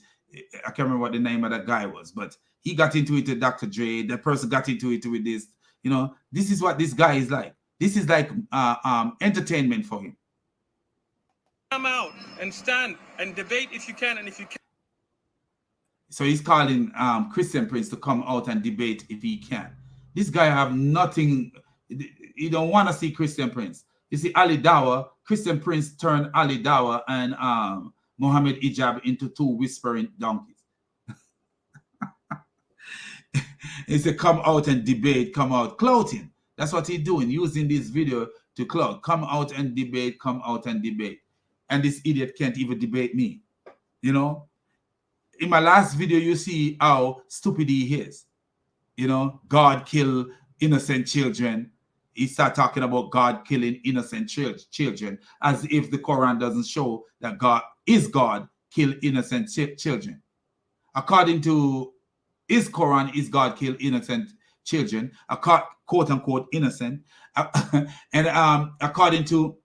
I can't remember what the name of that guy was, but he got into it with Dr. Dre. That person got into it with this. You know, this is what this guy is like. This is like entertainment for him. Come out and stand and debate if you can, and if you can. So he's calling Christian Prince to come out and debate if he can. This guy have nothing. You don't want to see Christian Prince. You see Ali Dawah, Christian Prince turned Ali Dawah and Mohammed Ijab into two whispering donkeys. He said, come out and debate, come out. Clouting. That's what he's doing, using this video to clout. Come out and debate, come out and debate. And this idiot can't even debate me. You know? In my last video, you see how stupid he is. You know, God kill innocent children. He start talking about God killing innocent children as if the Quran doesn't show that God kill innocent children. According to his Quran, is God kill innocent children, quote unquote innocent, and according to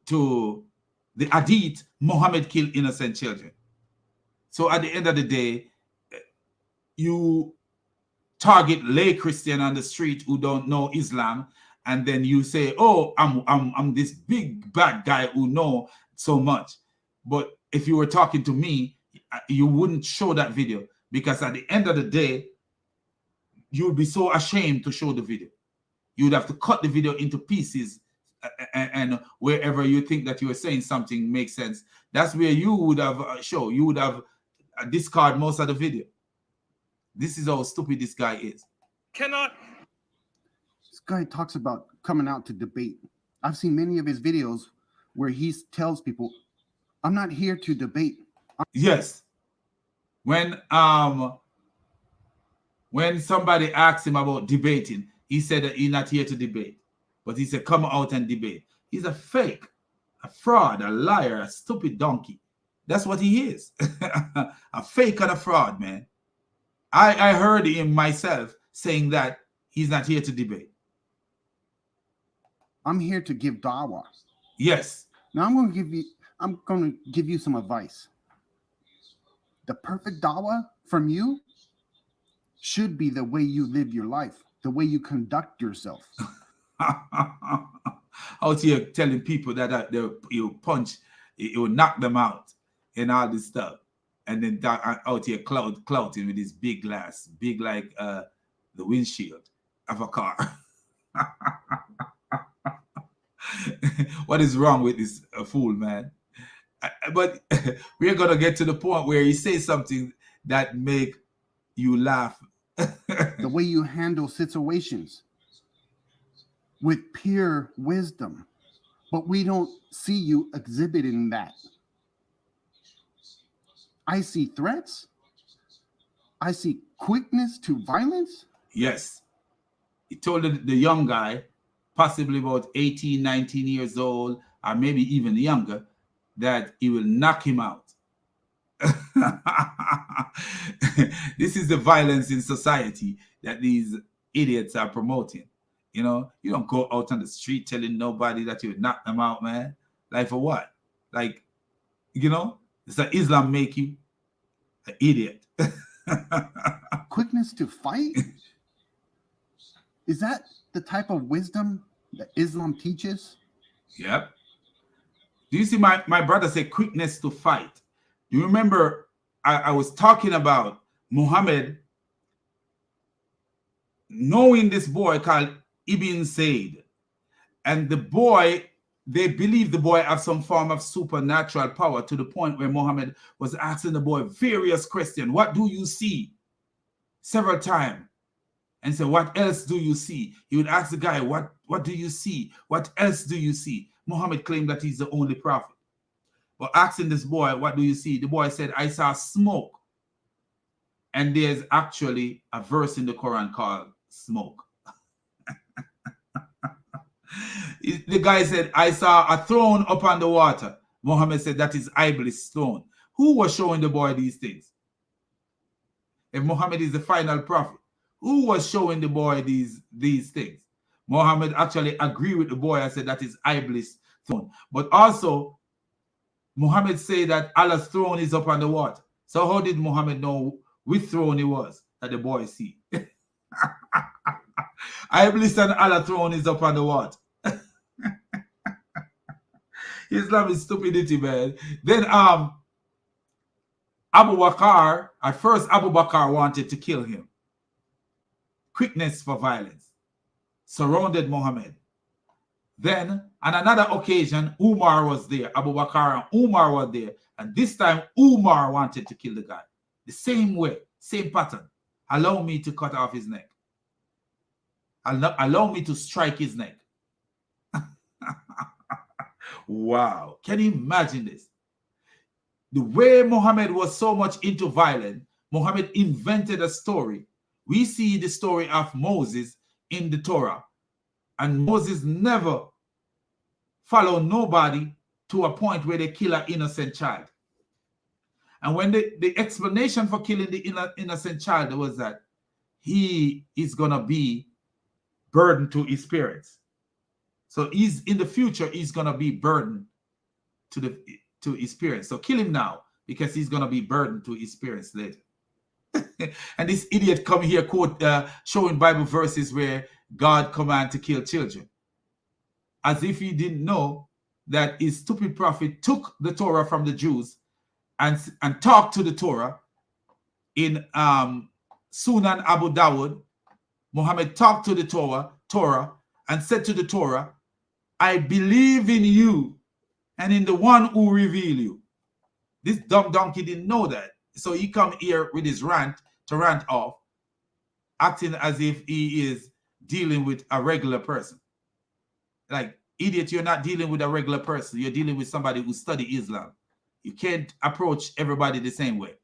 the Hadith, Muhammad killed innocent children. So at the end of the day, you target lay Christian on the street who don't know Islam, and then you say, "Oh, I'm this big bad guy who know so much." But if you were talking to me, you wouldn't show that video, because at the end of the day, you would be so ashamed to show the video. You would have to cut the video into pieces and wherever you think that you are saying something makes sense, that's where you would have you would have discard most of the video. This is how stupid this guy is. Cannot. This guy talks about coming out to debate. I've seen many of his videos where he tells people, I'm not here to debate. Yes. When somebody asked him about debating, he said that he's not here to debate. But he said, come out and debate. He's a fake, a fraud, a liar, a stupid donkey. That's what he is. A fake and a fraud, man. I heard him myself saying that he's not here to debate. I'm here to give dawah. Yes. Now I'm going to give you some advice. The perfect dawah from you should be the way you live your life, the way you conduct yourself. Out here telling people that you punch, you knock them out and all this stuff. And then out here clouting with this big glass, big like the windshield of a car. What is wrong with this fool, man? But we're going to get to the point where he says something that make you laugh. The way you handle situations with pure wisdom. But we don't see you exhibiting that. I see threats. I see quickness to violence. Yes. He told the young guy, possibly about 18, 19 years old, or maybe even younger, that he will knock him out. This is the violence in society that these idiots are promoting. You know, you don't go out on the street telling nobody that you knock them out, man. Like for what? Like, you know, it's that Islam make you an idiot. Quickness to fight? Is that the type of wisdom that Islam teaches? Yep. Do you see my brother said quickness to fight? Do you remember I was talking about Muhammad knowing this boy called Ibn Said, and the boy, they believe the boy have some form of supernatural power to the point where Muhammad was asking the boy various questions. What do you see? Several times. And so, what else do you see? He would ask the guy, what do you see? What else do you see? Muhammad claimed that he's the only prophet. But asking this boy, what do you see? The boy said, I saw smoke. And there's actually a verse in the Quran called smoke. The guy said, I saw a throne upon the water. Muhammad said, that is Iblis' throne. Who was showing the boy these things? If Muhammad is the final prophet, who was showing the boy these things? Muhammad actually agreed with the boy and said that is Iblis' throne. But also, Muhammad said that Allah's throne is upon the water. So how did Muhammad know which throne it was that the boy see? Iblis and Allah's throne is upon the water. Islam is stupidity, man. Then Abu Bakr, at first Abu Bakr wanted to kill him. Quickness for violence. Surrounded Muhammad. Then, on another occasion, Umar was there. Abu Bakr and Umar were there. And this time, Umar wanted to kill the guy. The same way, same pattern. Allow me to cut off his neck. Allow me to strike his neck. Wow. Can you imagine this? The way Muhammad was so much into violence, Muhammad invented a story. We see the story of Moses in the Torah. And Moses never followed nobody to a point where they kill an innocent child. And when the explanation for killing the innocent child was that he is going to be burdened to his parents. So he's in the future, he's going to be burdened to his parents. So kill him now because he's going to be burdened to his parents later. And this idiot come here quote showing Bible verses where God command to kill children. As if he didn't know that his stupid prophet took the Torah from the Jews and talked to the Torah in Sunan Abu Dawud. Muhammad talked to the Torah and said to the Torah, I believe in you and in the one who reveal you. This dumb donkey didn't know that. So he come here with his rant to rant off, acting as if he is dealing with a regular person. Like, idiot, you're not dealing with a regular person. You're dealing with somebody who study Islam. You can't approach everybody the same way.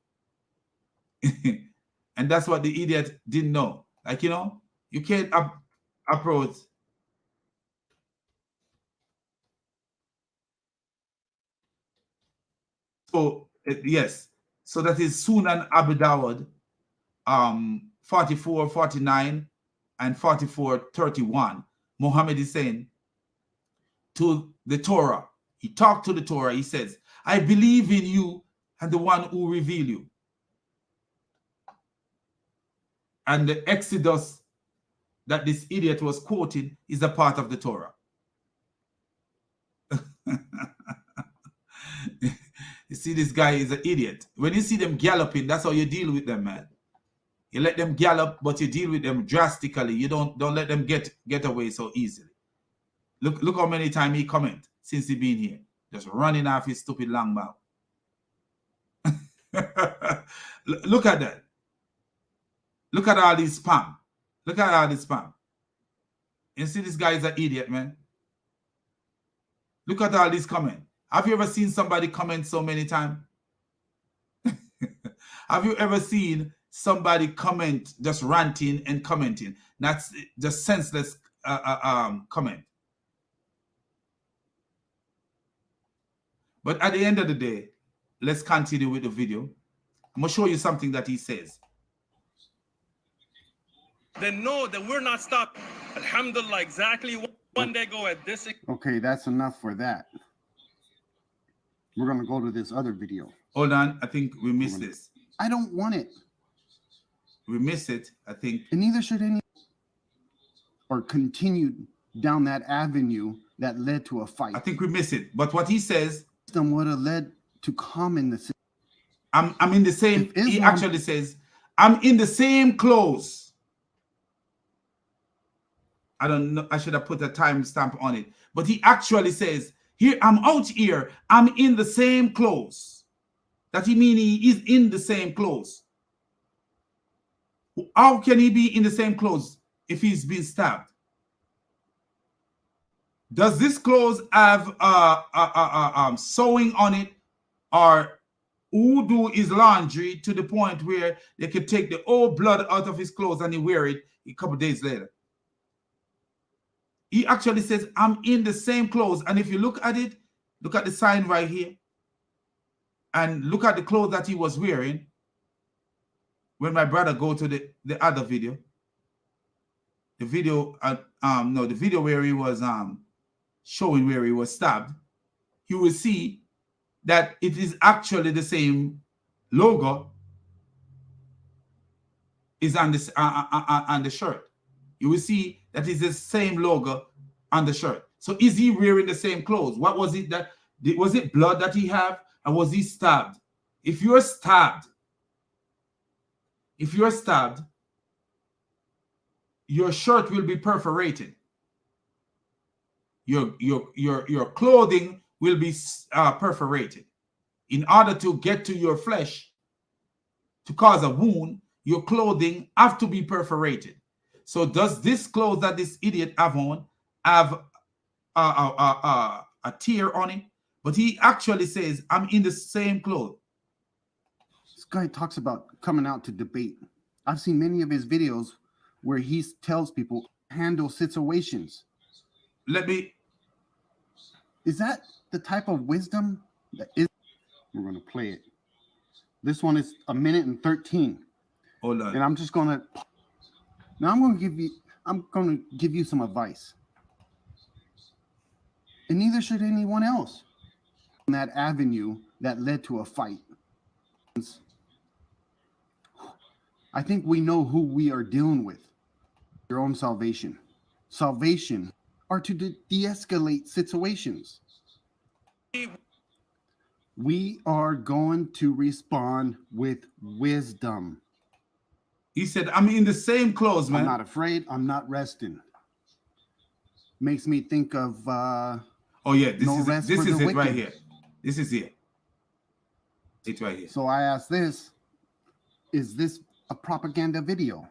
And that's what the idiot didn't know. Like, you know, you can't approach. So, yes. So that is Sunan Abu Dawud, 44, 49, and 44, 31. Muhammad is saying to the Torah, he talked to the Torah, he says, I believe in you and the one who reveal you. And the Exodus that this idiot was quoting is a part of the Torah. You see, this guy is an idiot. When you see them galloping, that's how you deal with them, man. You let them gallop, but you deal with them drastically. You don't let them get away so easily. Look how many times he comment since he been here. Just running off his stupid long mouth. Look at that. Look at all this spam. Look at all this spam. You see, this guy is an idiot, man. Look at all these comments. Have you ever seen somebody comment so many times? Have you ever seen somebody comment just ranting and commenting? That's just senseless comment. But at the end of the day, let's continue with the video. I'm going to show you something that he says. Then know that we're not stopping. Alhamdulillah, exactly one day go at this. Okay, that's enough for that. We're going to go to this other video. Hold on. I think we missed this. I don't want it. We missed it, I think. And neither should any. Or continue down that avenue that led to a fight. I think we missed it. But what he says. Them would have led to calm in the. I'm in the same. He actually says, I'm in the same clothes. I don't know. I should have put a timestamp on it. But he actually says, here, I'm out here. I'm in the same clothes. That he mean he is in the same clothes. How can he be in the same clothes if he's been stabbed? Does this clothes have sewing on it, or who do his laundry to the point where they could take the old blood out of his clothes and he wear it a couple of days later? He actually says, I'm in the same clothes. And if you look at it, look at the sign right here, and look at the clothes that he was wearing when my brother go to the other video. The video, the video where he was showing where he was stabbed, you will see that it is actually the same logo is on this on the shirt. You will see that is the same logo on the shirt. So is he wearing the same clothes? What was it that was it blood that he had, and was he stabbed? If you're stabbed, your shirt will be perforated. Your clothing will be perforated. In order to get to your flesh, to cause a wound, your clothing have to be perforated. So does this clothes that this idiot have on have a tear on it? But he actually says, I'm in the same clothes. This guy talks about coming out to debate. I've seen many of his videos where he tells people handle situations. Is that the type of wisdom that is? We're going to play it. This one is 1 minute and 13. Hold on. And I'm just going to. Now I'm going to give you some advice. And neither should anyone else. On that avenue that led to a fight. I think we know who we are dealing with. Your own salvation. Salvation are to de-escalate situations. We are going to respond with wisdom. He said, I'm in the same clothes, man. I'm not afraid. I'm not resting. makes me think of oh yeah, this no is rest this for is the it right wicked. here. This is it. It's right here. So I ask this, is this a propaganda video?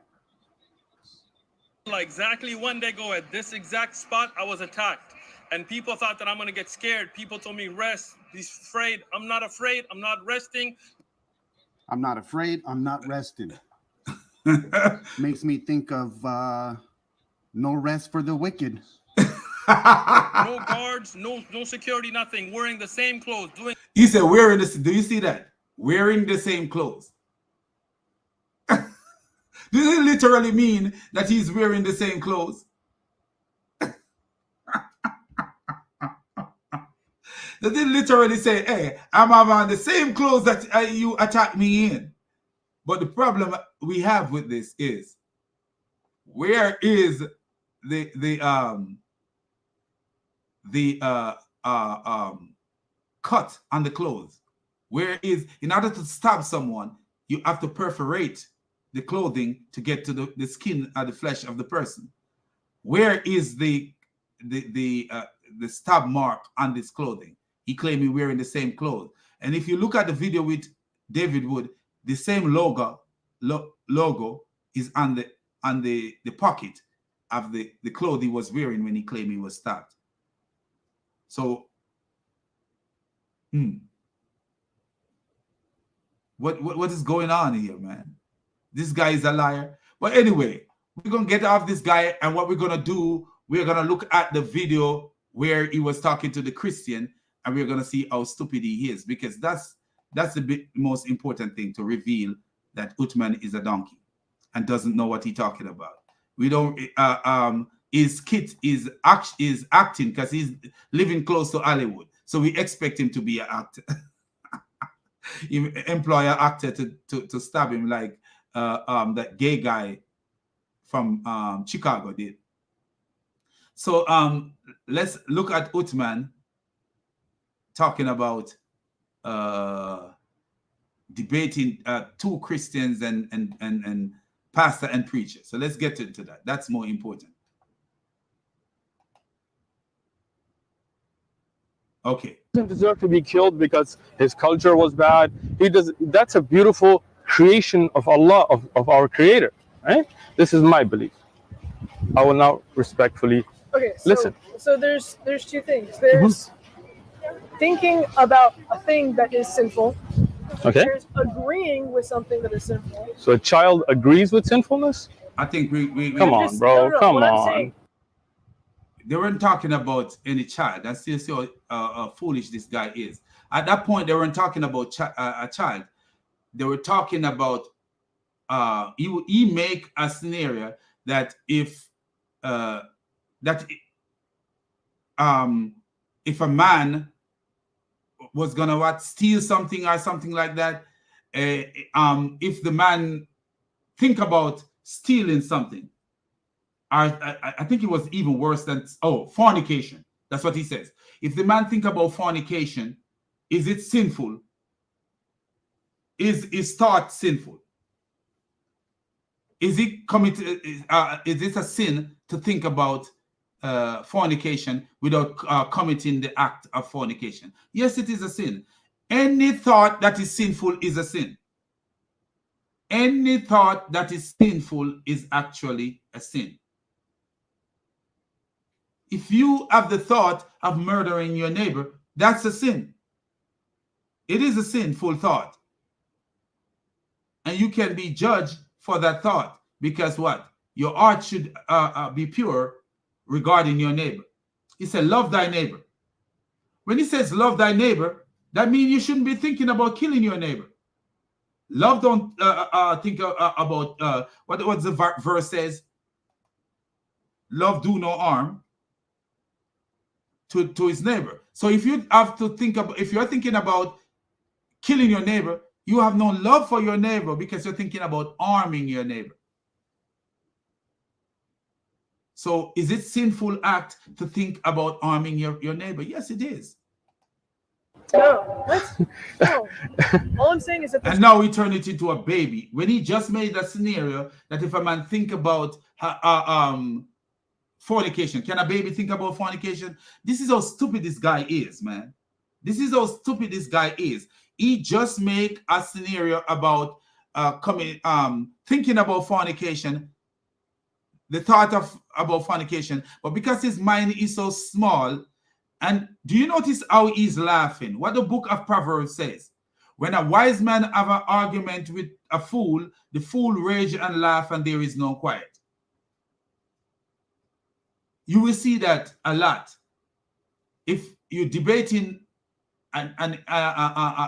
Like exactly 1 day ago at this exact spot, I was attacked. And people thought that I'm going to get scared. People told me, rest. He's afraid. I'm not afraid. I'm not resting. I'm not afraid. I'm not resting. Makes me think of no rest for the wicked. No guards, no security, nothing. Wearing the same clothes. Doing. He said, wearing this. Do you see that? Wearing the same clothes. Does it literally mean that he's wearing the same clothes? Does it literally say, hey, I'm on the same clothes that you attacked me in? But the problem we have with this is, where is the cut on the clothes? Where is, in order to stab someone, you have to perforate the clothing to get to the skin or the flesh of the person. Where is the stab mark on this clothing? He claimed he wearing the same clothes. And if you look at the video with David Wood, the same logo is on the pocket of the clothes he was wearing when he claimed he was stabbed. So, what is going on here, man? This guy is a liar. But anyway, we're going to get off this guy, and what we're going to do, we're going to look at the video where he was talking to the Christian, and we're going to see how stupid he is, because that's the most important thing, to reveal that Uthman is a donkey and doesn't know what he's talking about. We don't, his kid is acting because he's living close to Hollywood. So we expect him to be an actor. You employ an actor to stab him like that gay guy from Chicago did. So let's look at Uthman talking about debating two Christians and pastor and preacher. So let's get into that. That's more important. Okay. He doesn't deserve to be killed because his culture was bad. That's a beautiful creation of Allah, of our Creator, right? This is my belief. I will now respectfully listen. So there's two things. There's thinking about a thing that is sinful. Okay. There's agreeing with something that is sinful. So a child agrees with sinfulness? I think we come on, bro. No, come on. They weren't talking about any child. That's just how foolish this guy is. At that point, they weren't talking about a child. They were talking about he make a scenario that if a man was gonna steal something or something like that, if the man think about stealing something, I think it was even worse than fornication. That's what he says. If the man think about fornication, is it sinful? Is thought sinful? Is it committed? Is it a sin to think about fornication without committing the act of fornication? Yes, it is a sin. Any thought that is sinful is a sin. Any thought that is sinful is actually a sin. If you have the thought of murdering your neighbor, that's a sin. It is a sinful thought. And you can be judged for that thought, because what? Your heart should be pure regarding your neighbor. He said, love thy neighbor. When he says love thy neighbor, that means you shouldn't be thinking about killing your neighbor. Love don't think about what the verse says. Love do no harm to his neighbor. So if you have to think about, if you're thinking about killing your neighbor, you have no love for your neighbor because you're thinking about harming your neighbor. So is it sinful act to think about harming your neighbor? Yes, it is. No, no. All I'm saying is that. And now we turn it into a baby. When he just made a scenario that if a man think about fornication. Can a baby think about fornication? This is how stupid this guy is, man. This is how stupid this guy is. He just make a scenario about thinking about fornication, the thought of about fornication, but because his mind is so small. And do you notice how he's laughing? What the book of Proverbs says: when a wise man have an argument with a fool, the fool rage and laugh, and there is no quiet. You will see that a lot. If you're debating an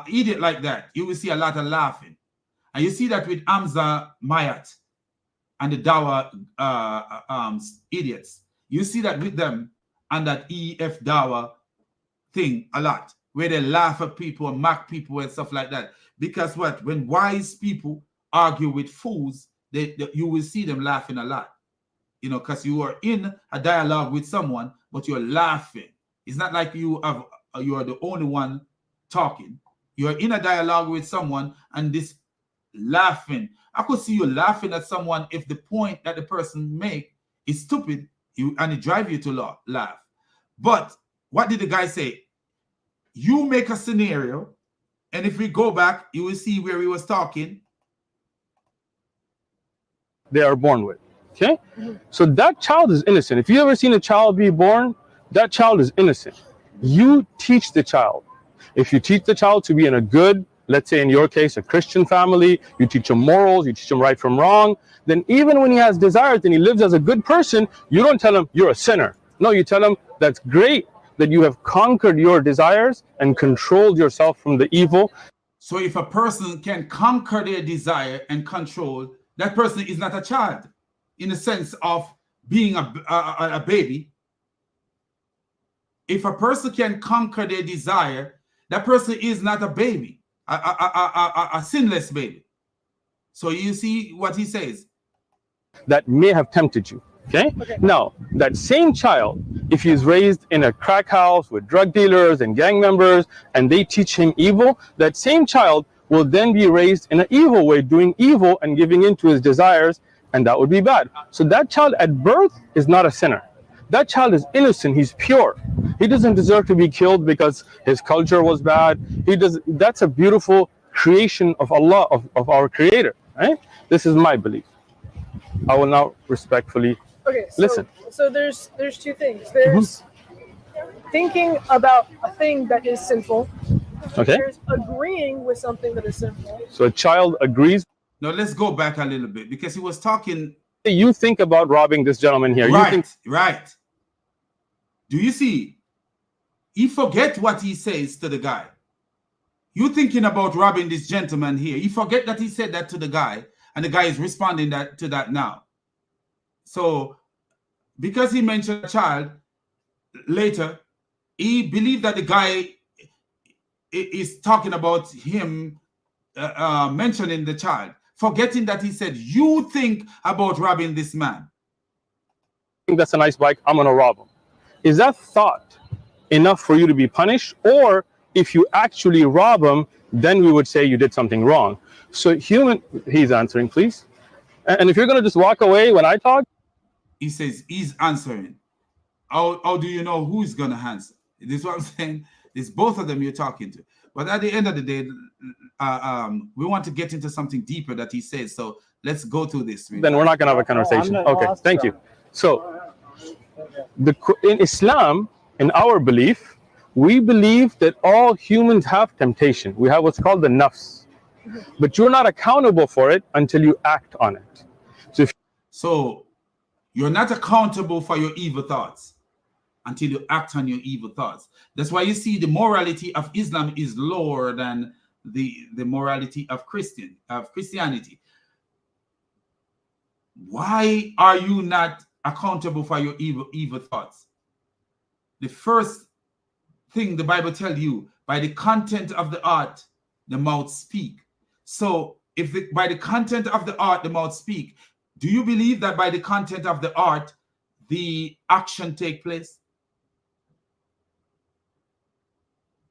idiot like that, you will see a lot of laughing. And you see that with Hamza Mayat and the Dawa idiots. You see that with them and that EF Dawa thing a lot, where they laugh at people and mock people and stuff like that. Because what? When wise people argue with fools, you will see them laughing a lot. You know, because you are in a dialogue with someone, but you're laughing. It's not like you are the only one talking. You're in a dialogue with someone and this laughing. I could see you laughing at someone if the point that the person make is stupid and it drives you to laugh. But what did the guy say? You make a scenario, and if we go back, you will see where he was talking. They are born with. Okay? So that child is innocent. If you ever seen a child be born, that child is innocent. You teach the child. If you teach the child to be in a good, let's say in your case, a Christian family, you teach him morals, you teach him right from wrong, then even when he has desires and he lives as a good person, you don't tell him you're a sinner. No, you tell him that's great that you have conquered your desires and controlled yourself from the evil. So if a person can conquer their desire and control, that person is not a child in the sense of being a baby. If a person can conquer their desire, that person is not a baby, a sinless baby. So you see what he says. That may have tempted you. Okay? Now, that same child, if he's raised in a crack house with drug dealers and gang members, and they teach him evil, that same child will then be raised in an evil way, doing evil and giving in to his desires, and that would be bad. So that child at birth is not a sinner. That child is innocent. He's pure. He doesn't deserve to be killed because his culture was bad. That's a beautiful creation of Allah, of our Creator. Right? This is my belief. I will now respectfully listen. So there's two things. There's thinking about a thing that is sinful. Okay. There's agreeing with something that is sinful. So a child agrees. Now let's go back a little bit because he was talking. You think about robbing this gentleman here. Right, you think, right. Do you see? He forget what he says to the guy. You thinking about robbing this gentleman here. You forget that he said that to the guy, and the guy is responding to that now. So because he mentioned a child later, he believed that the guy is talking about him mentioning the child, forgetting that he said, you think about robbing this man. I think that's a nice bike, I'm gonna rob him. Is that thought enough for you to be punished? Or if you actually rob him, then we would say you did something wrong. So he's answering, please. And if you're gonna just walk away when I talk. He says he's answering. How do you know who's gonna answer? This is what I'm saying. It's both of them you're talking to. But at the end of the day, we want to get into something deeper that he says. So let's go through this. Then we're not gonna have a conversation. Okay, thank you. So in Islam, in our belief, we believe that all humans have temptation. We have what's called the nafs. But you're not accountable for it until you act on it. So you're not accountable for your evil thoughts until you act on your evil thoughts. That's why you see the morality of Islam is lower than the morality of Christianity. Why are you not accountable for your evil thoughts? The first thing the Bible tells you, by the content of the heart, the mouth speak. So if by the content of the heart, the mouth speak, do you believe that by the content of the heart, the action take place?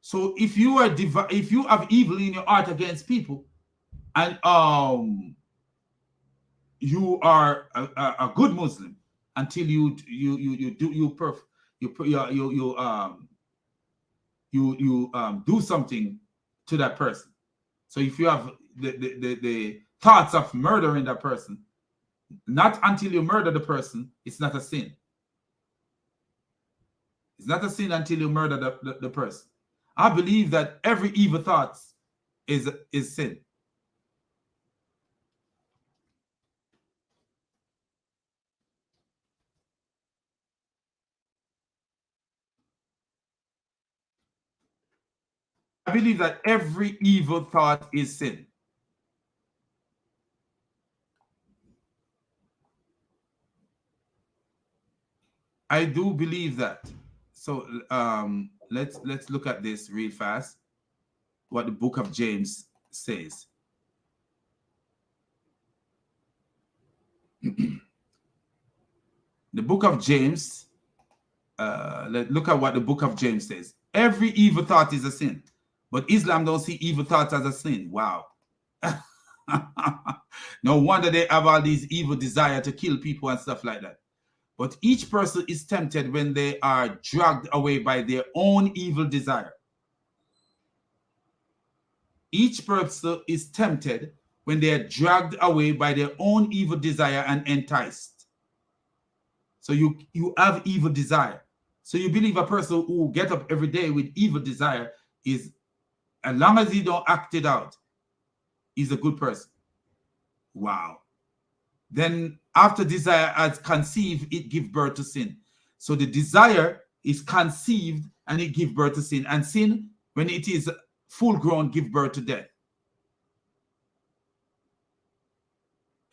So if you have evil in your heart against people, and you are a good Muslim, until you do something to that person. So if you have the thoughts of murdering that person, not until you murder the person, it's not a sin. It's not a sin until you murder the person. I believe that every evil thought is sin. I believe that every evil thought is sin. I do believe that. So let's look at this real fast. What the book of James says. The book of James. Let's look at what the book of James says. Every evil thought is a sin, but Islam don't see evil thoughts as a sin. Wow. No wonder they have all these evil desire to kill people and stuff like that. But each person is tempted when they are dragged away by their own evil desire. Each person is tempted when they are dragged away by their own evil desire and enticed. So you have evil desire. So you believe a person who get up every day with evil desire is, as long as he don't act it out, is a good person. Wow. Then after desire has conceived, it gives birth to sin. So the desire is conceived and it gives birth to sin. And sin, when it is full grown, gives birth to death.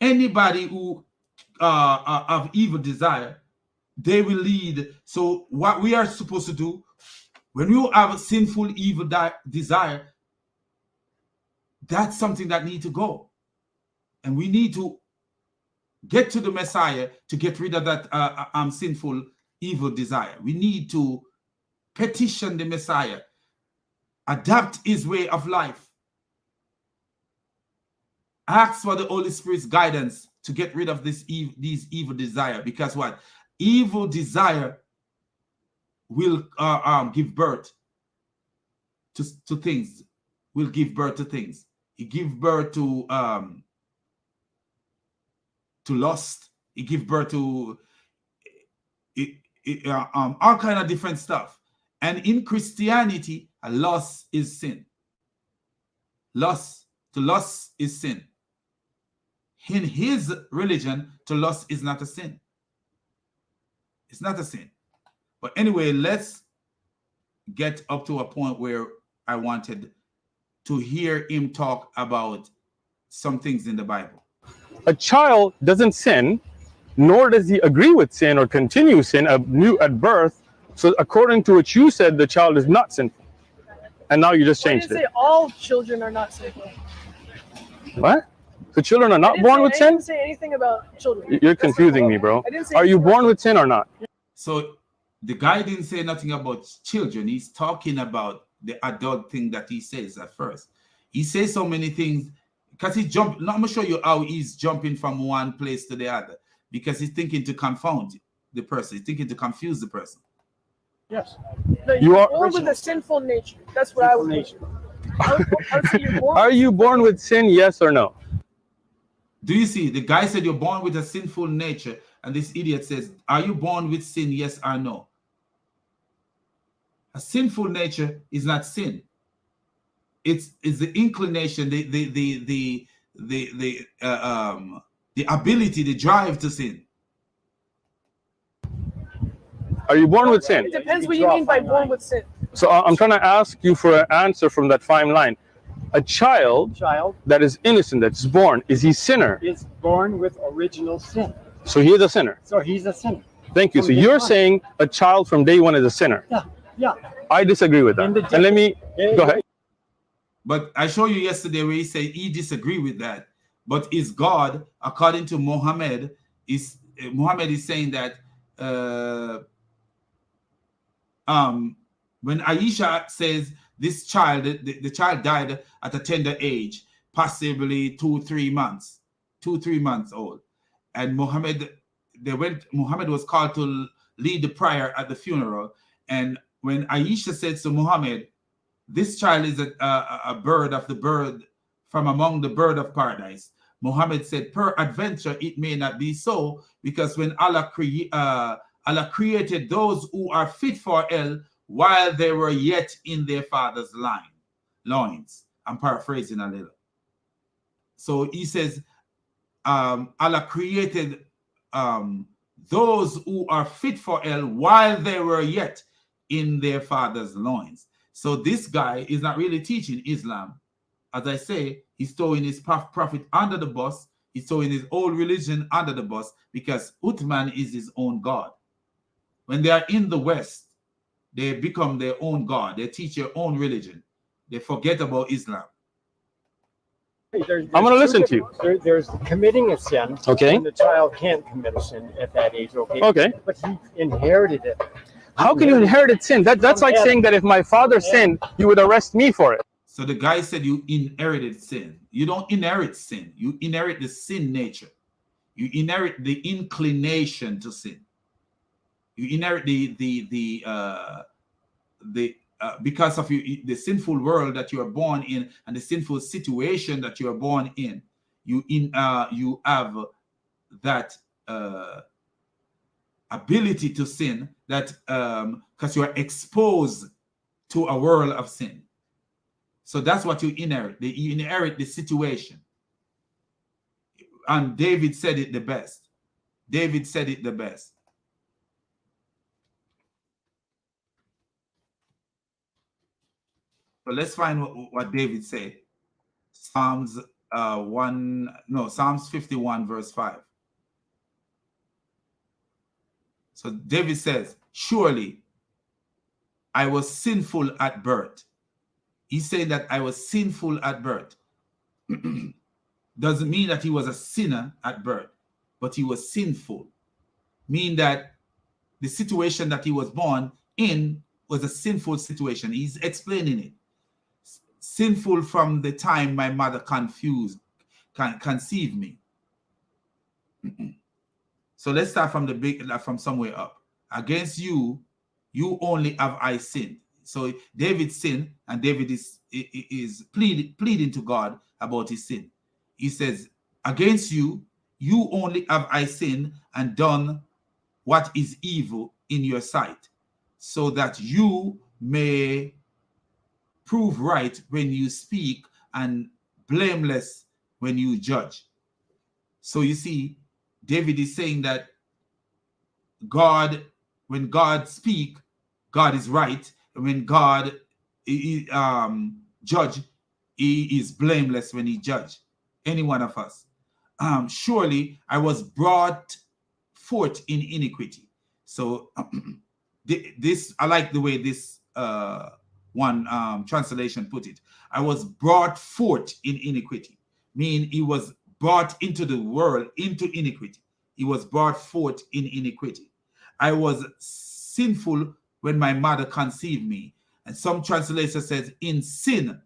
Anybody who have evil desire, they will lead. So what we are supposed to do, when you have a sinful evil desire, that's something that needs to go. And we need to get to the Messiah to get rid of that sinful evil desire. We need to petition the Messiah, adapt his way of life, ask for the Holy Spirit's guidance to get rid of these evil desire. Because what? Evil desire will give birth to things, will give birth to things. It gives birth to lust. It gives birth to all kind of different stuff. And in Christianity, lust is sin. To lust is sin. In his religion, to lust is not a sin. It's not a sin. But anyway, let's get up to a point where I wanted to hear him talk about some things in the Bible. A child doesn't sin, nor does he agree with sin or continue sin at birth. So according to what you said, the child is not sinful. And now you just changed I it. didn't say all children are not sinful. What? So children are not born with sin? I didn't say anything about children. You're confusing me, bro. Are you born with sin or not? So the guy didn't say nothing about children. He's talking about the adult thing that he says at first. He says so many things because he jumped. Now I'm going to show you how he's jumping from one place to the other because he's thinking to confound the person. He's thinking to confuse the person. Yes. No, you are born with a sinful nature. That's what I would nature. Are you born with sin, yes or no? Do you see? The guy said you're born with a sinful nature, and this idiot says, are you born with sin, yes or no? A sinful nature is not sin. It's the inclination, the ability, the drive to sin. Are you born with sin? It depends what you mean by born with sin. So I'm trying to ask you for an answer from that fine line. A child that is innocent, that's born, is he sinner? Is born with original sin. So he is a sinner. So he's a sinner. Thank you. So you're saying a child from day one is a sinner. Yeah. I disagree with that. And let me go ahead. But I showed you yesterday where he said he disagreed with that. But is God, according to Muhammad is saying that when Aisha says this child, the child died at a tender age, possibly 2-3 months old, and Muhammad Muhammad was called to lead the prayer at the funeral. And when Aisha said to Muhammad, this child is a bird of the bird from among the bird of paradise, Muhammad said, per adventure, it may not be so, because when Allah created those who are fit for hell while they were yet in their father's loins. I'm paraphrasing a little. So he says, Allah created those who are fit for hell while they were yet in their father's loins. So this guy is not really teaching Islam. As I say, he's throwing his prophet under the bus. He's throwing his old religion under the bus, because Uthman is his own God. When they are in the West, they become their own God. They teach their own religion. They forget about Islam. I'm going to listen to you. There's committing a sin. Okay. And the child can't commit a sin at that age. Okay. Okay. But he inherited it. How can you inherit sin? That's like saying that if my father sinned, you would arrest me for it. So the guy said you inherited sin. You don't inherit sin. You inherit the sin nature. You inherit the inclination to sin. You inherit because of the sinful world that you are born in and the sinful situation that you are born in. You have that ability to sin, that because you are exposed to a world of sin. So that's what you inherit. You inherit the situation. And David said it the best. David said it the best. So let's find what David said. Psalms 51 verse 5. So David says, surely I was sinful at birth. He said that I was sinful at birth. Doesn't mean that he was a sinner at birth, but he was sinful. Meaning that the situation that he was born in was a sinful situation. He's explaining it. Sinful from the time my mother conceived me. So let's start from from somewhere up. Against you only have I sinned. So David sinned, and David is pleading to God about his sin. He says, against you only have I sinned and done what is evil in your sight, so that you may prove right when you speak and blameless when you judge. So you see, David is saying that when God speaks, God is right. And when God judge, he is blameless when he judge. Any one of us. Surely I was brought forth in iniquity. So this, I like the way this one translation put it. I was brought forth in iniquity. Meaning he was brought into the world into iniquity. He was brought forth in iniquity. I was sinful when my mother conceived me. And some translator says, in sin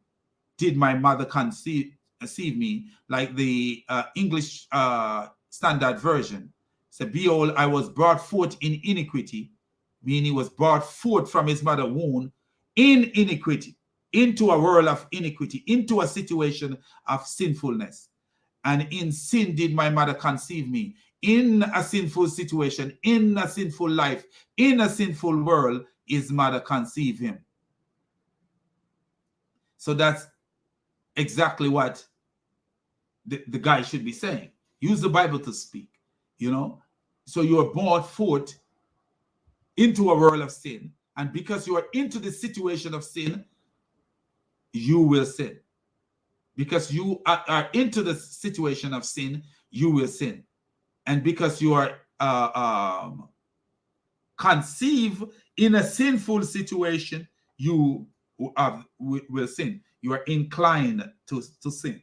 did my mother conceive me, like the English Standard Version. So behold, I was brought forth in iniquity, meaning he was brought forth from his mother's womb in iniquity, into a world of iniquity, into a situation of sinfulness. And in sin did my mother conceive me. In a sinful situation, in a sinful life, in a sinful world, his mother conceived him. So that's exactly what the guy should be saying. Use the Bible to speak, you know. So you are brought forth into a world of sin. And because you are into the situation of sin, you will sin. Because you are into the situation of sin, you will sin. And because you are conceived in a sinful situation, you will sin. You are inclined to sin.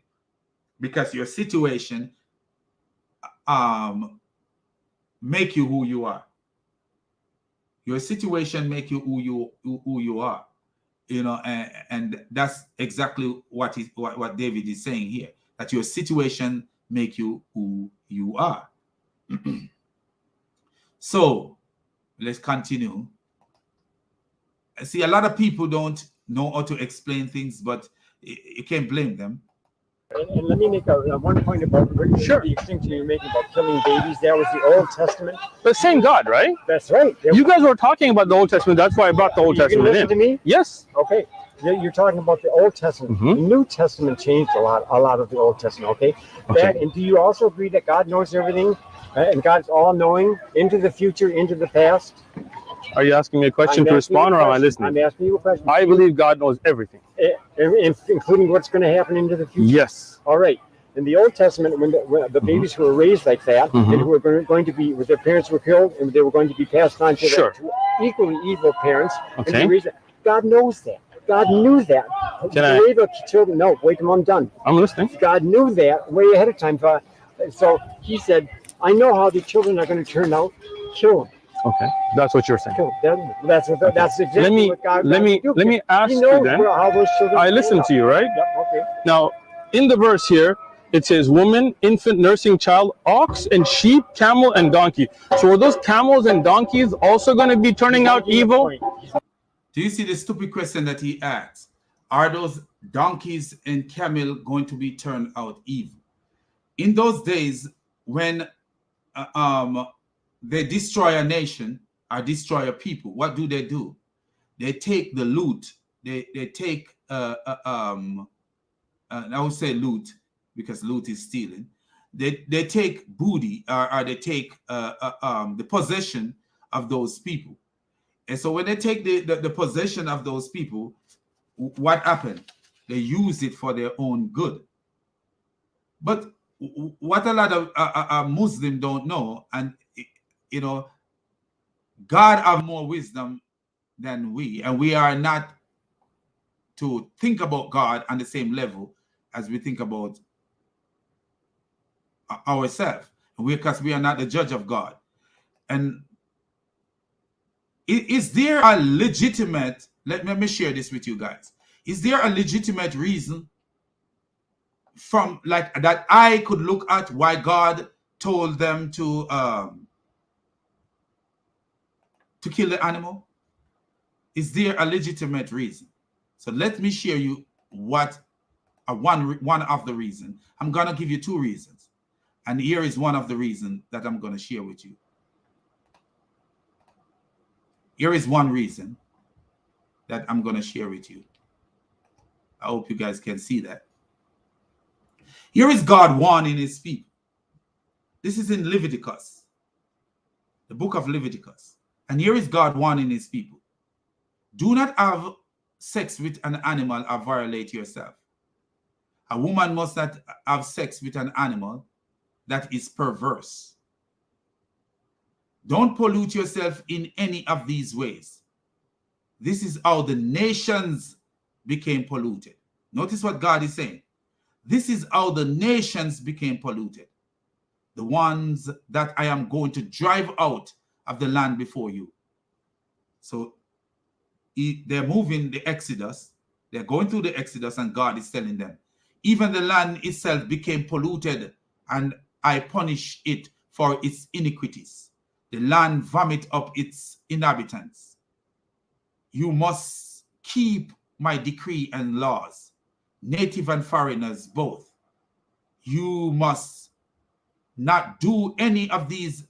Because your situation make you who you are. Your situation make you who you are. You know, and that's exactly what David is saying here. That your situation make you who you are. So let's continue. I see a lot of people don't know how to explain things, but you can't blame them. And let me make a one point about the extinction you're making about killing babies. That was the Old Testament. The same God, right? That's right. You guys were talking about the Old Testament. That's why I brought the Old Testament listen in. to me? Yes. Okay. You're talking about the Old Testament. The New Testament changed a lot of the Old Testament. Okay. And do you also agree that God knows everything, and God's all-knowing into the future, into the past? Are you asking me a question to respond, or am I listening? I'm asking you a question. I believe God knows everything, including what's going to happen into the future. Yes. All right. In the Old Testament, when the babies who were raised like that, and who were going to be, their parents were killed, and they were going to be passed on to, to equally evil parents, and they raised, God knows that. God knew that. The children, no, wait till I'm done. I'm listening. God knew that way ahead of time. So he said, I know how the children are going to turn out. Kill them. Okay, that's what you're saying. That's exactly what God. Let me ask you then. How those children I listen to you, right? Yeah, okay. Now, in the verse here, it says woman, infant, nursing child, ox and sheep, camel and donkey. So are those camels and donkeys also going to be turning out evil? Do you see the stupid question that he asks? Are those donkeys and camel going to be turned out evil? In those days, when they destroy a nation or destroy a people, what do? They take the loot. They take I would say loot, because loot is stealing. They take booty, or they take the possession of those people. And so when they take the possession of those people, what happened? They use it for their own good. But what a lot of Muslims don't know, and you know, God have more wisdom than we, and we are not to think about God on the same level as we think about ourselves, because we are not the judge of God. And is there a legitimate, let me share this with you guys, is there a legitimate reason from like that I could look at why God told them to kill the animal? Is there a legitimate reason? So let me share you what one of the reasons. I'm gonna give you two reasons, and here is one of the reasons that I'm gonna share with you. Here is one reason that I'm gonna share with you. I hope you guys can see that. Here is God warning his people. This is in Leviticus, the book of Leviticus. And here is God warning his people. Do not have sex with an animal or violate yourself. A woman must not have sex with an animal that is perverse. Don't pollute yourself in any of these ways. This is how the nations became polluted. Notice what God is saying. This is how the nations became polluted. The ones that I am going to drive out of the land before you. So they're moving the Exodus. They're going through the Exodus, and God is telling them, even the land itself became polluted, and I punish it for its iniquities. The land vomit up its inhabitants. You must keep my decree and laws, native and foreigners both. You must not do any of these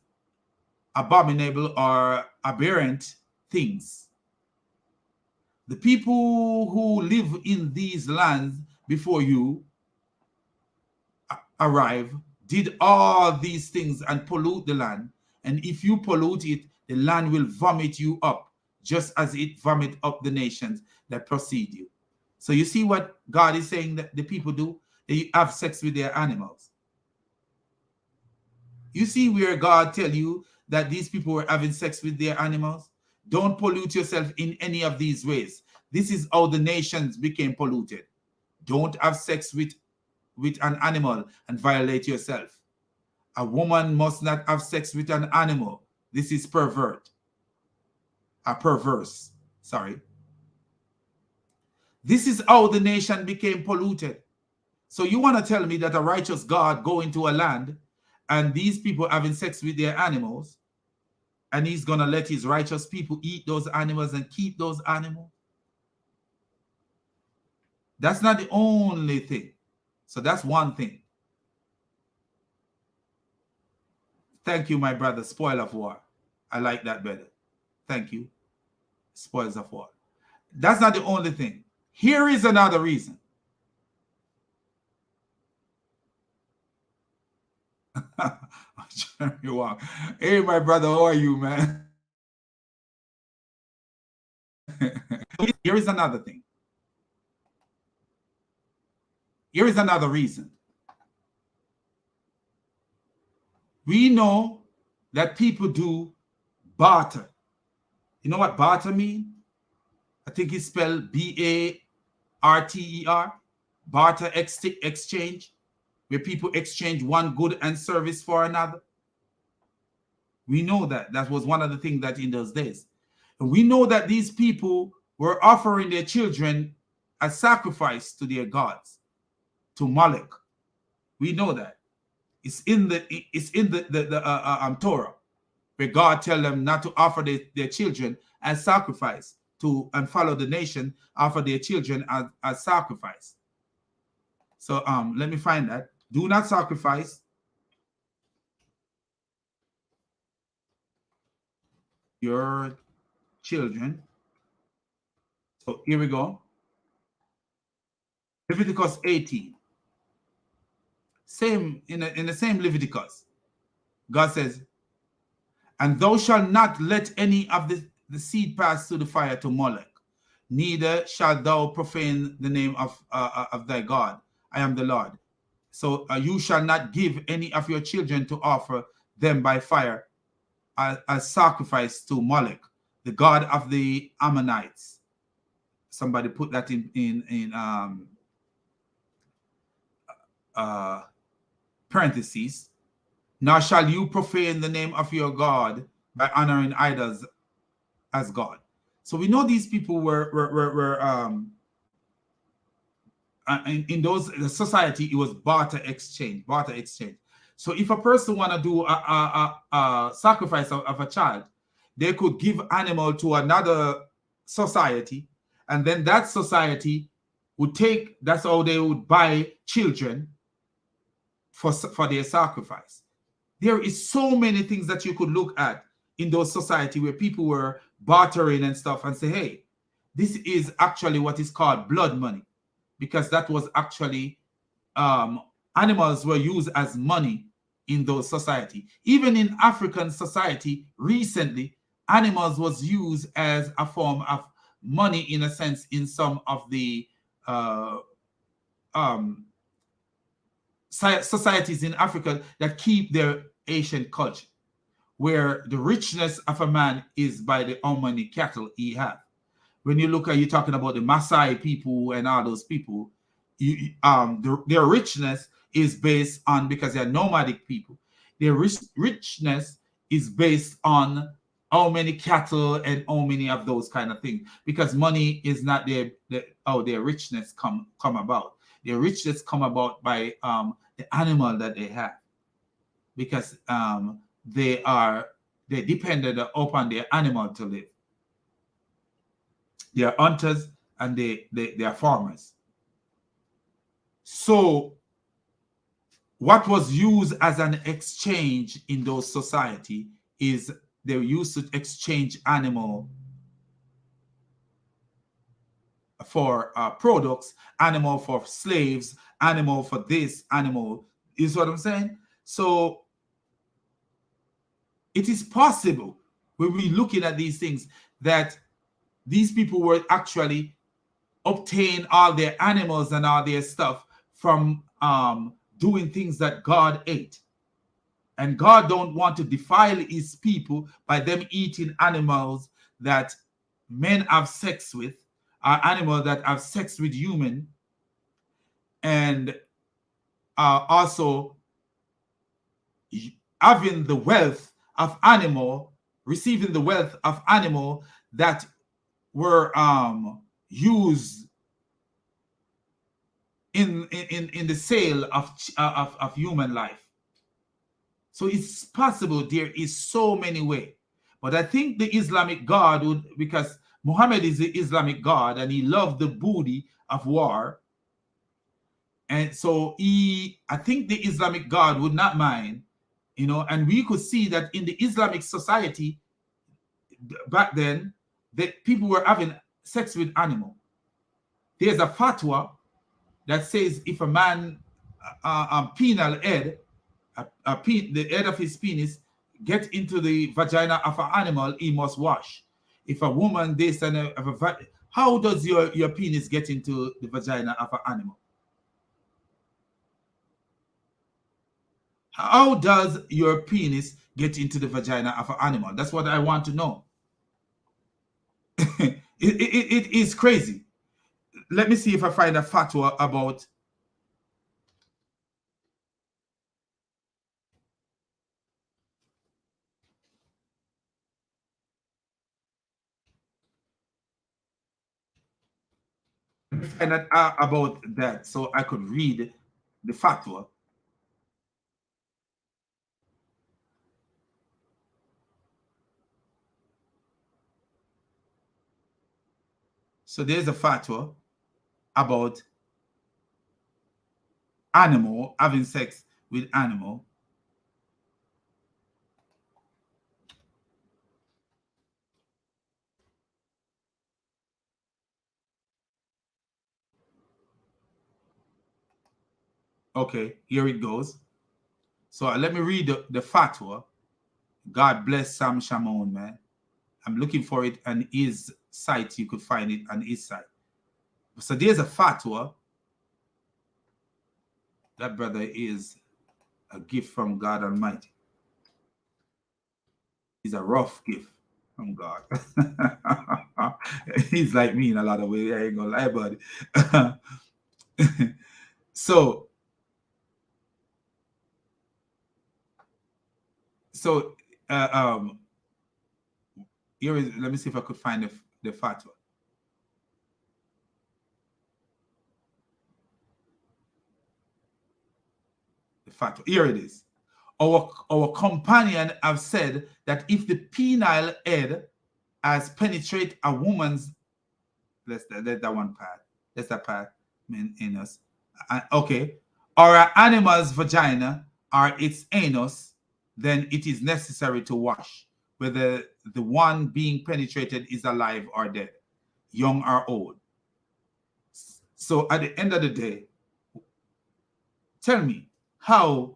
abominable or aberrant things. The people who live in these lands before you arrive did all these things and pollute the land. And if you pollute it, the land will vomit you up, just as it vomit up the nations that precede you. So you see what God is saying that the people do? They have sex with their animals. You see where God tell you that these people were having sex with their animals? Don't pollute yourself in any of these ways. This is how the nations became polluted. Don't have sex with an animal and violate yourself. A woman must not have sex with an animal. This is perverse. Sorry. This is how the nation became polluted. So you want to tell me that a righteous God go into a land and these people having sex with their animals, and he's going to let his righteous people eat those animals and keep those animals? That's not the only thing. So that's one thing. Thank you, my brother. Spoil of war. I like that better. Thank you. Spoils of war. That's not the only thing. Here is another reason. Hey, my brother, how are you, man? Here is another thing. Here is another reason. We know that people do barter. You know what barter means? I think it's spelled B-A-R-T-E-R. Barter exchange, where people exchange one good and service for another. We know that. That was one of the things that in those days. And we know that these people were offering their children as sacrifice to their gods, to Moloch. We know that. It's in the Torah, where God tell them not to offer their children as sacrifice to and follow the nation, offer their children as sacrifice. So let me find that. Do not sacrifice your children. So here we go. Leviticus 18. Same in the same Leviticus. God says, and thou shalt not let any of the seed pass through the fire to Moloch, neither shalt thou profane the name of thy God. I am the Lord. So you shall not give any of your children to offer them by fire as sacrifice to Moloch, the god of the Ammonites. Somebody put that in parentheses. Nor shall you profane the name of your God by honoring idols as God. So we know these people were in those society, it was barter exchange. So if a person want to do a sacrifice of a child, they could give animal to another society, and then that society would take, that's how they would buy children for their sacrifice. There is so many things that you could look at in those society where people were bartering and stuff and say, hey, this is actually what is called blood money, because that was actually animals were used as money in those society. Even in African society recently, animals was used as a form of money in a sense in some of the societies in Africa that keep their ancient culture, where the richness of a man is by how many cattle he has. When you look at, you're talking about the Maasai people and all those people, their richness is based on, because they're nomadic people, their richness is based on how many cattle and how many of those kind of things, because money is not how their richness come about. Their richness come about by the animal that they have, because they depended upon their animal to live. They are hunters and they are farmers. So what was used as an exchange in those society is they used to exchange animal for products, animal for slaves, animal for this, animal, is what I'm saying? So it is possible when we're looking at these things that these people were actually obtain all their animals and all their stuff from doing things that God ate. And God don't want to defile his people by them eating animals that men have sex with, or animals that have sex with human, and also having the wealth of animal, receiving the wealth of animal that were used in the sale of human life. So it's possible there is so many ways. But I think the Islamic God would, because Muhammad is the Islamic God and he loved the booty of war. And so I think the Islamic God would not mind, you know, and we could see that in the Islamic society back then, that people were having sex with animal. There's a fatwa that says if a man penal head, the head of his penis get into the vagina of an animal, he must wash. If a woman this and how does your penis get into the vagina of an animal? How does your penis get into the vagina of an animal? That's what I want to know. It is crazy. Let me see if I find a fatwa about about that so I could read the fatwa. So there's a fatwa about animal having sex with animal. Okay, here it goes. So let me read the fatwa. God bless Sam Shamoun, man. I'm looking for it on his site. You could find it on his site. So there's a fatwa. That brother is a gift from God Almighty. He's a rough gift from God. He's like me in a lot of ways. I ain't gonna lie about it. So here is, let me see if I could find the fatwa. The fatwa. Here it is. Our companion have said that if the penile head has penetrate a woman's, let that one part. That's that part in us. Okay. Or an animal's vagina or its anus, then it is necessary to wash, whether the one being penetrated is alive or dead, young or old. So at the end of the day, tell me how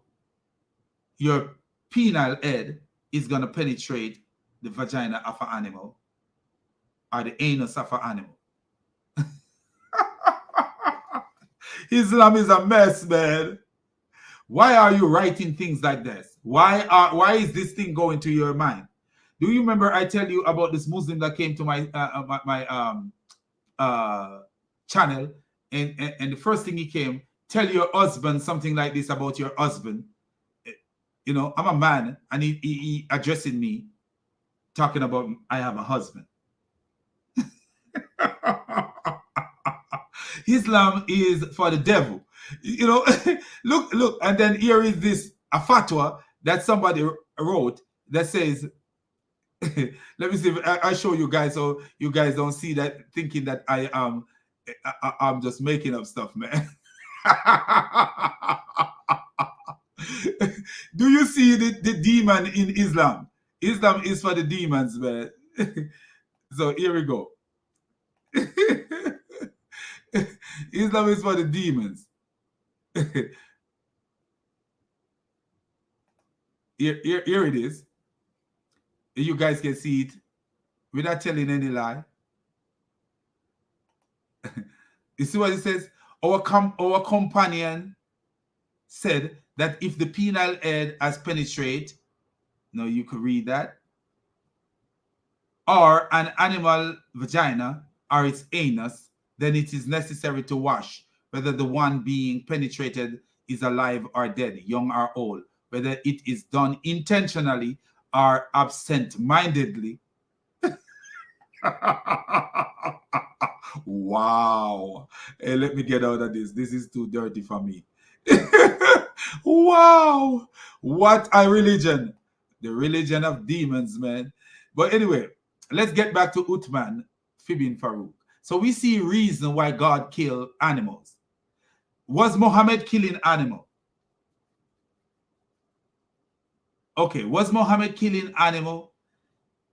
your penile head is going to penetrate the vagina of an animal or the anus of an animal. Islam is a mess, man. Why are you writing things like this? Why is this thing going to your mind? Do you remember I tell you about this Muslim that came to my channel, and the first thing he came, tell your husband something like this about your husband. You know, I'm a man, and he addressing me, talking about I have a husband. Islam is for the devil. You know, look, and then here is this a fatwa that somebody wrote that says, let me see if I show you guys so you guys don't see that, thinking that I'm just making up stuff, man. Do you see the demon in Islam? Islam is for the demons, man. So here we go. Islam is for the demons. Here it is. You guys can see it without telling any lie. You see what it says? Our companion said that if the penile head has penetrated, no, you could read that, or an animal vagina or its anus, then it is necessary to wash, whether the one being penetrated is alive or dead, young or old, whether it is done intentionally or absent-mindedly. Wow. Hey, let me get out of this. This is too dirty for me. Wow. What a religion. The religion of demons, man. But anyway, let's get back to Uthman Fibin Farouk. So we see reason why God killed animals. Was Muhammad killing animal? Okay, was Muhammad killing animal?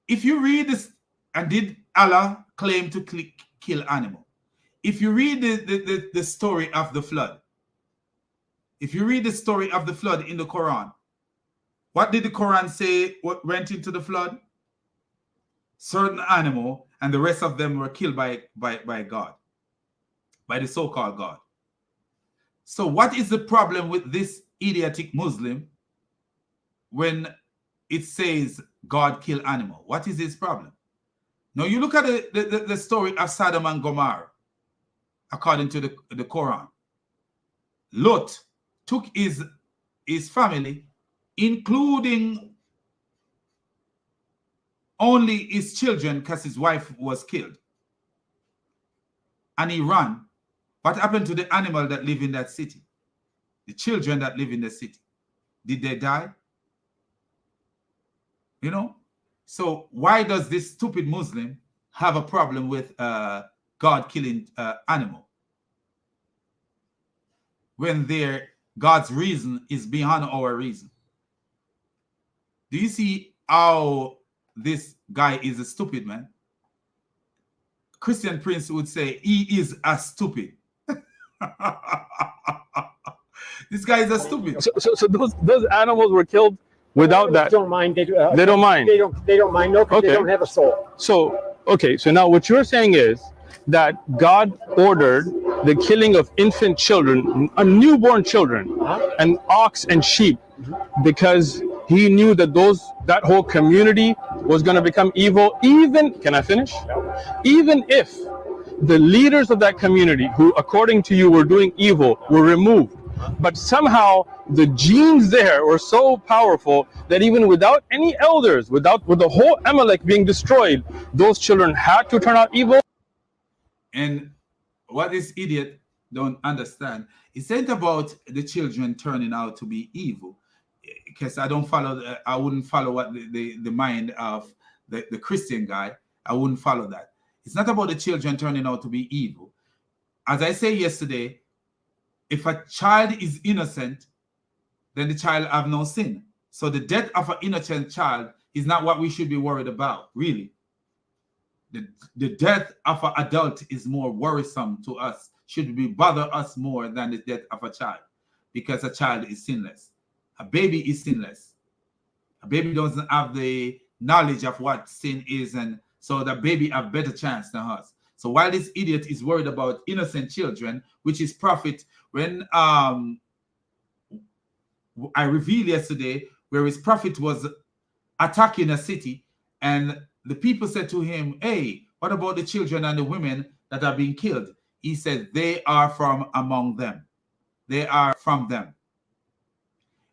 If you read this, and did Allah claim to kill animal? If you read the story of the flood, if you read the story of the flood in the Quran, what did the Quran say what went into the flood? Certain animal, and the rest of them were killed by God, by the so-called God. So what is the problem with this idiotic Muslim when it says God killed animal? What is his problem? Now you look at the story of Sodom and Gomorrah, according to the Quran. Lot took his family, including only his children, because his wife was killed, and he ran. What happened to the animal that live in that city? The children that live in the city, did they die? You know? So why does this stupid Muslim have a problem with God killing animal when God's reason is beyond our reason? Do you see how this guy is a stupid man? Christian Prince would say he is a stupid. This guy is a stupid. So those animals were killed without that. Don't mind. They don't mind. They don't mind. No, because they don't have a soul. So okay. So now what you're saying is that God ordered the killing of infant children, newborn children, and ox and sheep, because he knew that that whole community was going to become evil. Can I finish? Even if the leaders of that community, who according to you were doing evil, were removed, but somehow the genes there were so powerful that even without any elders, with the whole Amalek being destroyed, those children had to turn out evil. And what this idiot don't understand, it's not about the children turning out to be evil, because I wouldn't follow what the mind of the Christian guy. I wouldn't follow that. It's not about the children turning out to be evil. As I said yesterday, if a child is innocent, then the child have no sin. So the death of an innocent child is not what we should be worried about, really. The death of an adult is more worrisome to us, should be bother us more than the death of a child, because a child is sinless. A baby is sinless. A baby doesn't have the knowledge of what sin is, and so the baby have better chance than us. So while this idiot is worried about innocent children, which is prophet, when I revealed yesterday where his prophet was attacking a city, and the people said to him, hey, what about the children and the women that are being killed? He said, they are from among them. They are from them.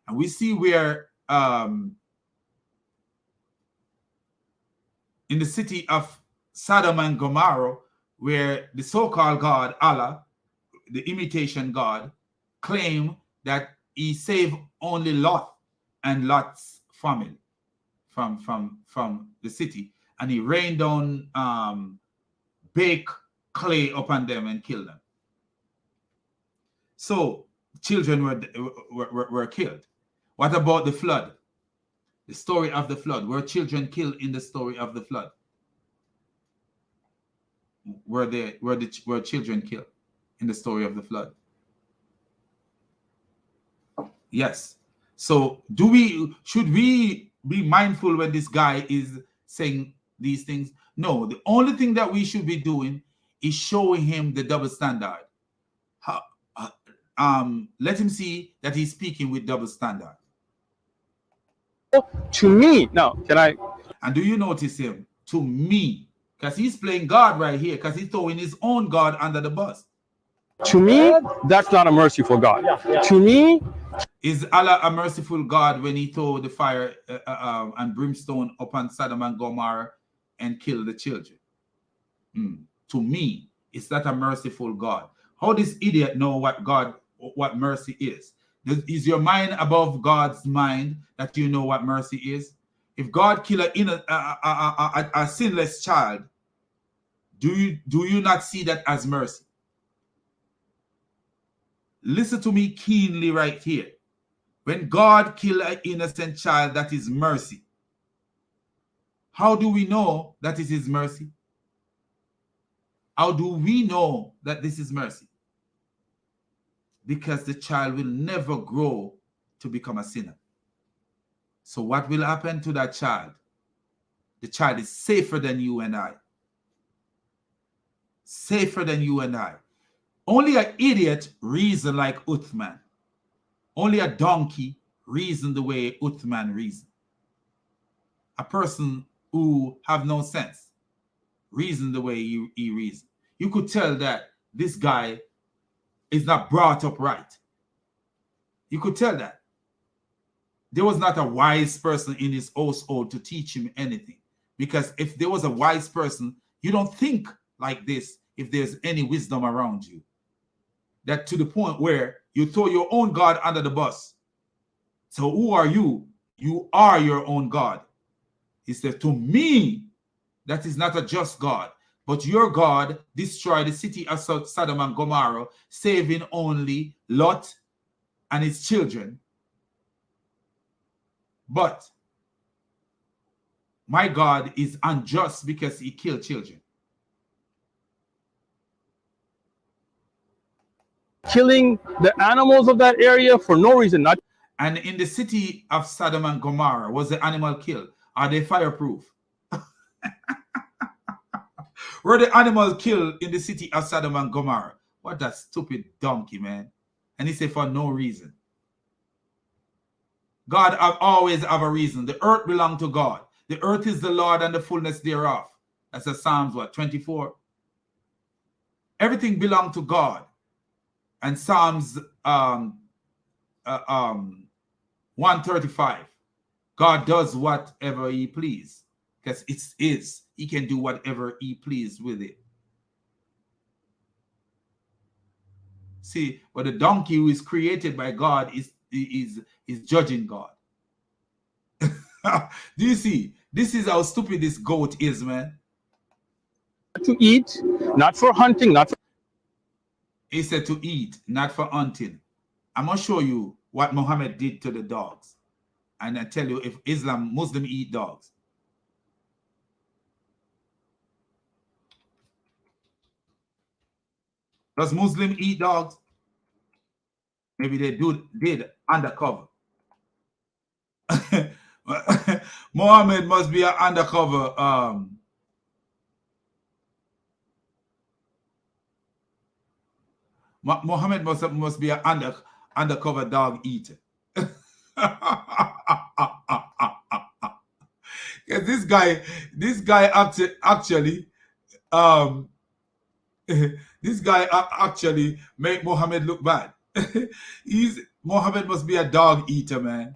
And we see where in the city of Sodom and Gomorrah, where the so-called God, Allah, the imitation God, claimed that he saved only Lot and Lot's family from the city, and he rained down baked clay upon them and killed them. So children were killed. What about the flood? The story of the flood. Were children killed in the story of the flood? Were children killed in the story of the flood? Yes. So should we be mindful when this guy is saying these things? No, the only thing that we should be doing is showing him the double standard. Let him see that he's speaking with double standard. To me, now, can I? And do you notice him? To me, because he's playing God right here, because he's throwing his own God under the bus. To me, that's not a merciful God. To me, is Allah a merciful God when he threw the fire and brimstone upon Sodom and Gomorrah and killed the children? To me, it's not a merciful God. How does idiot know what mercy is? Is your mind above God's mind that you know what mercy is? If God kill a sinless child, do you not see that as mercy? Listen to me keenly right here. When God kill an innocent child, that is mercy. How do we know that it is mercy? How do we know that this is mercy? Because the child will never grow to become a sinner. So what will happen to that child? The child is safer than you and I. Safer than you and I. Only an idiot reason like Uthman. Only a donkey reason the way Uthman reasoned. A person who have no sense reason the way he reasoned. You could tell that this guy is not brought up right. You could tell that. There was not a wise person in his household to teach him anything. Because if there was a wise person, you don't think like this if there's any wisdom around you. That to the point where you throw your own God under the bus. So who are you? You are your own God. He said, to me, that is not a just God. But your God destroyed the city of Sodom and Gomorrah, saving only Lot and his children. But my God is unjust because he killed children. Killing the animals of that area for no reason. And in the city of Sodom and Gomorrah, was the animal killed? Are they fireproof? Were the animal killed in the city of Sodom and Gomorrah? What a stupid donkey, man. And he said for no reason. God always have a reason. The earth belongs to God. The earth is the Lord and the fullness thereof. That's a Psalms, what, 24? Everything belongs to God. And Psalms 135. God does whatever he please. Because it's his. He can do whatever he please with it. See, but the donkey who is created by God is judging God. Do you see? This is how stupid this goat is, man. To eat, not for hunting, not for... He said to eat, not for hunting. I'm going to show you what Muhammad did to the dogs. And I tell you, if Muslim eat dogs. Does Muslim eat dogs? Maybe they did undercover. Muhammad must be an undercover. Muhammad must be an undercover dog eater. This guy actually this guy actually make Muhammad look bad. Muhammad must be a dog eater, man.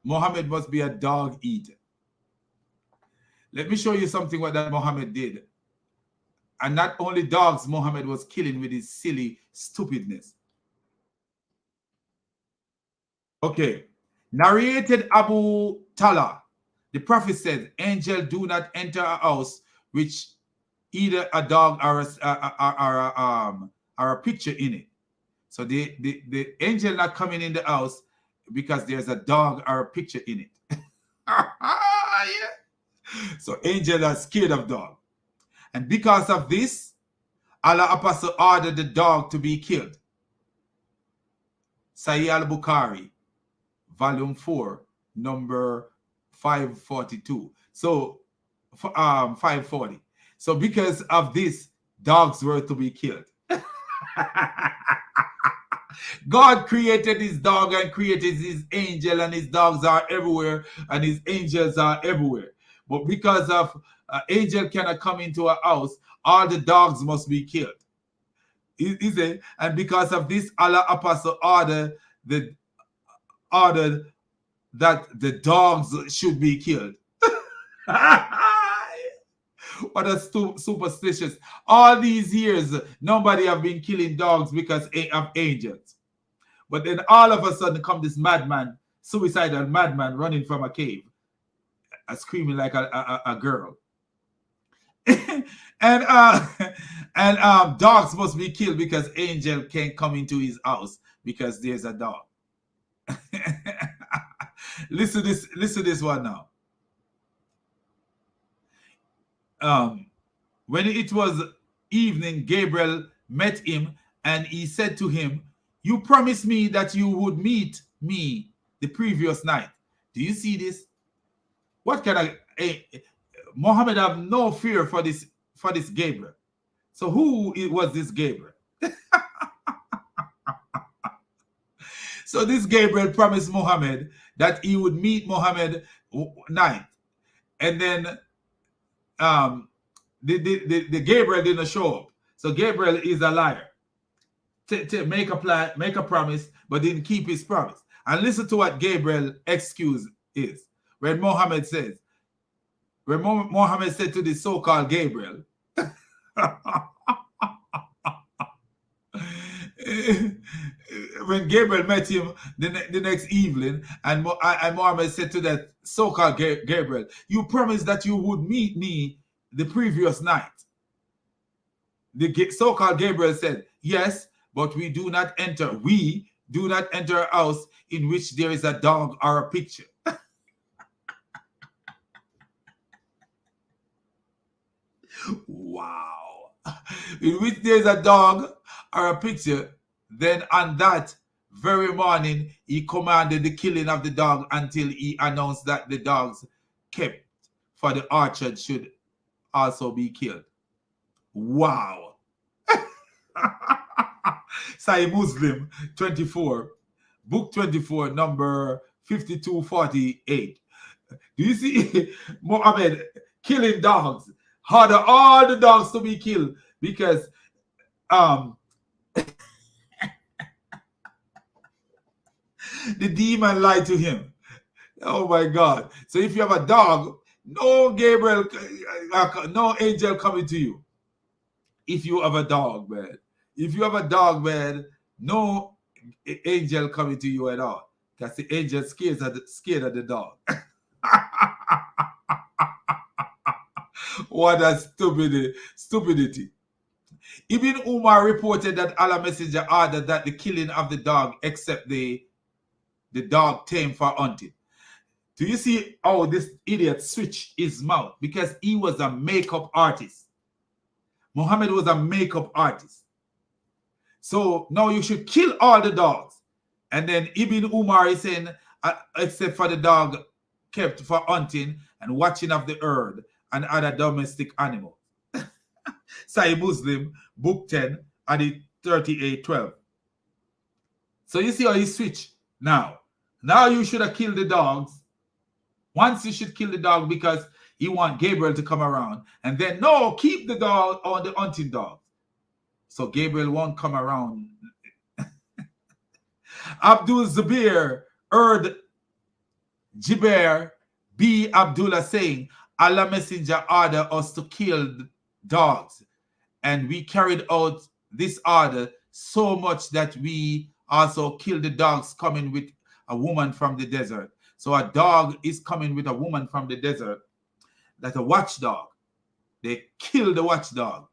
Muhammad must be a dog eater. Let me show you something what that Muhammad did. And not only dogs Muhammad was killing with his silly stupidness. Okay. Narrated Abu Talha. The prophet said, angel do not enter a house which either a dog or a picture in it. So the angel not coming in the house because there's a dog or a picture in it. Yeah. So angels are scared of dog. And because of this, Allah Apostle ordered the dog to be killed. Sahih al-Bukhari, volume 4, number 542. So 540. So because of this, dogs were to be killed. God created his dog and created his angel, and his dogs are everywhere and his angels are everywhere. But because of angel cannot come into a house, all the dogs must be killed. And because of this, Allah Apostle ordered that the dogs should be killed. What a superstitious. All these years, nobody have been killing dogs because of angels. But then all of a sudden come this madman suicidal madman running from a cave, screaming like a girl. and dogs must be killed because angel can't come into his house because there's a dog. Listen to this one now. When it was evening, Gabriel met him, and he said to him, "You promised me that you would meet me the previous night." Do you see this? What kind of Muhammad have no fear for this Gabriel. So who was this Gabriel? So this Gabriel promised Muhammad that he would meet Muhammad night, and then the Gabriel didn't show up. So Gabriel is a liar. To make a promise, but didn't keep his promise. And listen to what Gabriel's excuse is. When Muhammad said to the so-called Gabriel, when Gabriel met him the next evening, and Muhammad said to that so-called Gabriel, "You promised that you would meet me the previous night." The so-called Gabriel said, "Yes, but we do not enter a house in which there is a dog or a picture." Wow. In which there is a dog or a picture. Then on that very morning, he commanded the killing of the dog until he announced that the dogs kept for the orchard should also be killed. Wow. Sahih Muslim 24, book 24, number 5248. Do you see Muhammad killing dogs? Order all the dogs to be killed because the demon lied to him. Oh my God. So if you have a dog, no Gabriel, no angel coming to you. If you have a dog, man. If you have a dog, man, no angel coming to you at all. Because the angel scared of the dog. What a stupidity. Ibn Umar reported that Allah Messenger ordered that the killing of the dog except the dog tamed for hunting. Do you see how this idiot switched his mouth? Because he was a makeup artist. Muhammad was a makeup artist. So now you should kill all the dogs. And then Ibn Umar is saying, except for the dog kept for hunting and watching of the herd and other domestic animals. Sahih Muslim, book 10, and 38:12. So you see how he switched now. Now you should have killed the dogs. Once you should kill the dog because you want Gabriel to come around. And then, no, keep the dog on the hunting dog. So Gabriel won't come around. Abdul Zubair heard Jibril B. Abdullah saying, Allah Messenger ordered us to kill dogs. And we carried out this order so much that we also killed the dogs coming with a woman from the desert. So a dog is coming with a woman from the desert. That's a watchdog. They kill the watchdog.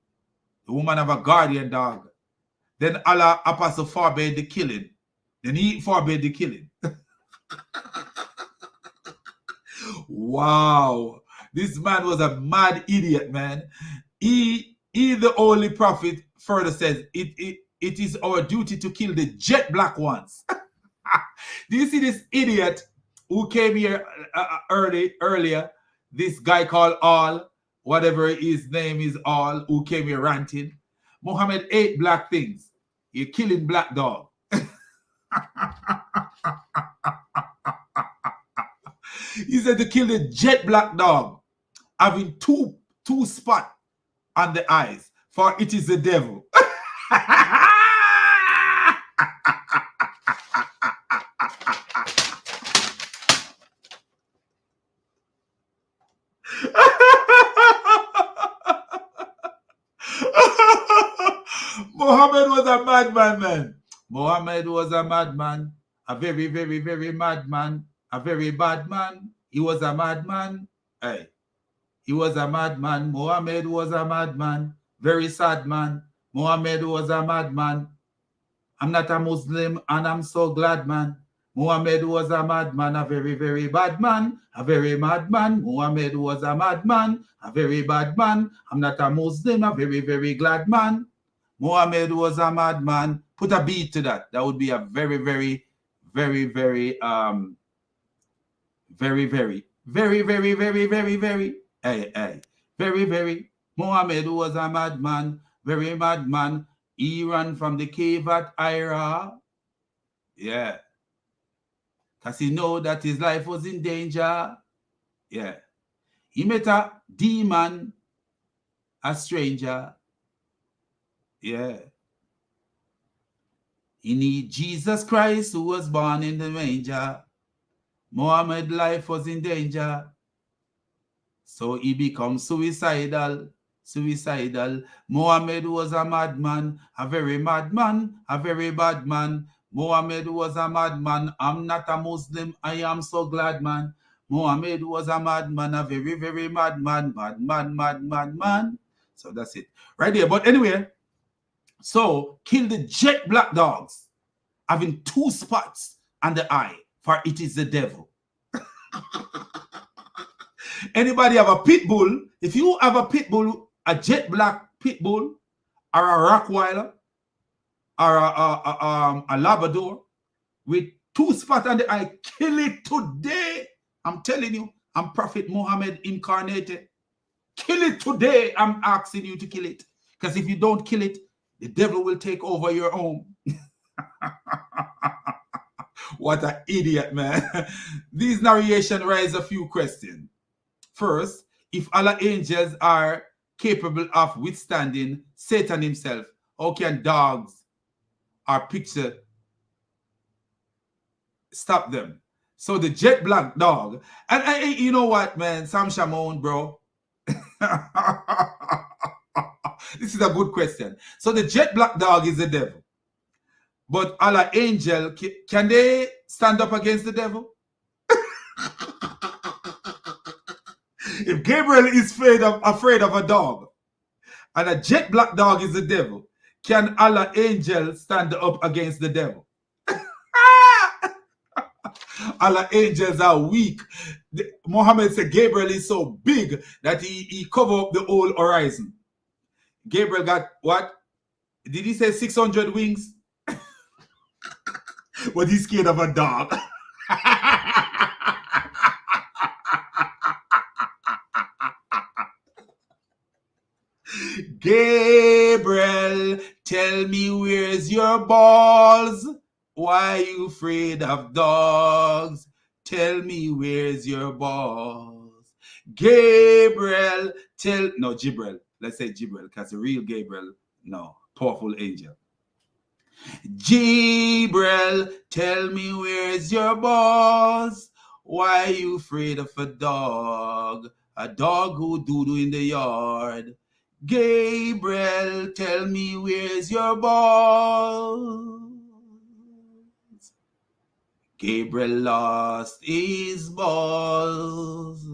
The woman have a guardian dog. Then Allah Apostle forbade the killing. Then he forbade the killing. Wow. This man was a mad idiot, man. He the only prophet further says, it is our duty to kill the jet black ones. Do you see this idiot who came here earlier? This guy called All, whatever his name is, All, who came here ranting. Muhammad ate black things. You're killing black dog. He said to kill the jet black dog, having two spots on the eyes, for it is the devil. Muhammad was a madman, man. Muhammad was a madman. a very, very, very madman, a very bad man. He was a madman. Hey, he was a madman. Muhammad was a madman. Very sad man. Muhammad was a madman. I'm not a Muslim and I'm so glad, man. Muhammad was a madman, a very, very bad man. A very mad man. Muhammad was a madman, a very bad man. I'm not a Muslim, a very, very glad man. Muhammad was a madman. Put a beat to that. That would be a very, very, very, very, very, very, very, very, very, very, very, hey, very, very. Muhammad was a madman, very madman. He ran from the cave at Hira. Yeah. Because he know that his life was in danger. Yeah. He met a demon, a stranger. Yeah. He need Jesus Christ who was born in the manger. Muhammad's life was in danger. So he become suicidal. Muhammad was a madman, a very madman, a very bad man. Muhammad was a madman. I'm not a Muslim. I am so glad, man. Muhammad was a madman, a very, very madman, madman. So that's it. Right there. But anyway, so kill the jet black dogs, having 2 spots on the eye, for it is the devil. Anybody have a pit bull? If you have a pit bull, a jet black pit bull, or a Rottweiler, or a Labrador with 2 spots on the eye, kill it today. I'm telling you, I'm Prophet Muhammad incarnated. Kill it today. I'm asking you to kill it. Because if you don't kill it, the devil will take over your home. What an idiot, man. These narrations raise a few questions. First, if Allah angels are capable of withstanding Satan himself, how can dogs or picture stop them? So the jet black dog, and you know what, man, Sam Shamoun, bro. This is a good question. So the jet black dog is the devil. But Allah angel, can they stand up against the devil? If Gabriel is afraid of a dog, and a jet black dog is the devil, can Allah angel stand up against the devil? Allah angels are weak. Muhammad said Gabriel is so big that he cover up the whole horizon. Gabriel got what? Did he say 600 wings? But he's scared of a dog. Gabriel, tell me where's your balls? Why you afraid of dogs? Tell me where's your balls? Gabriel, Jibril. Let's say Jibril, because the real Gabriel, no, powerful angel. Jibril, tell me where's your balls? Why you afraid of a dog? A dog who doo-doo in the yard. Gabriel, tell me where's your balls? Gabriel lost his balls.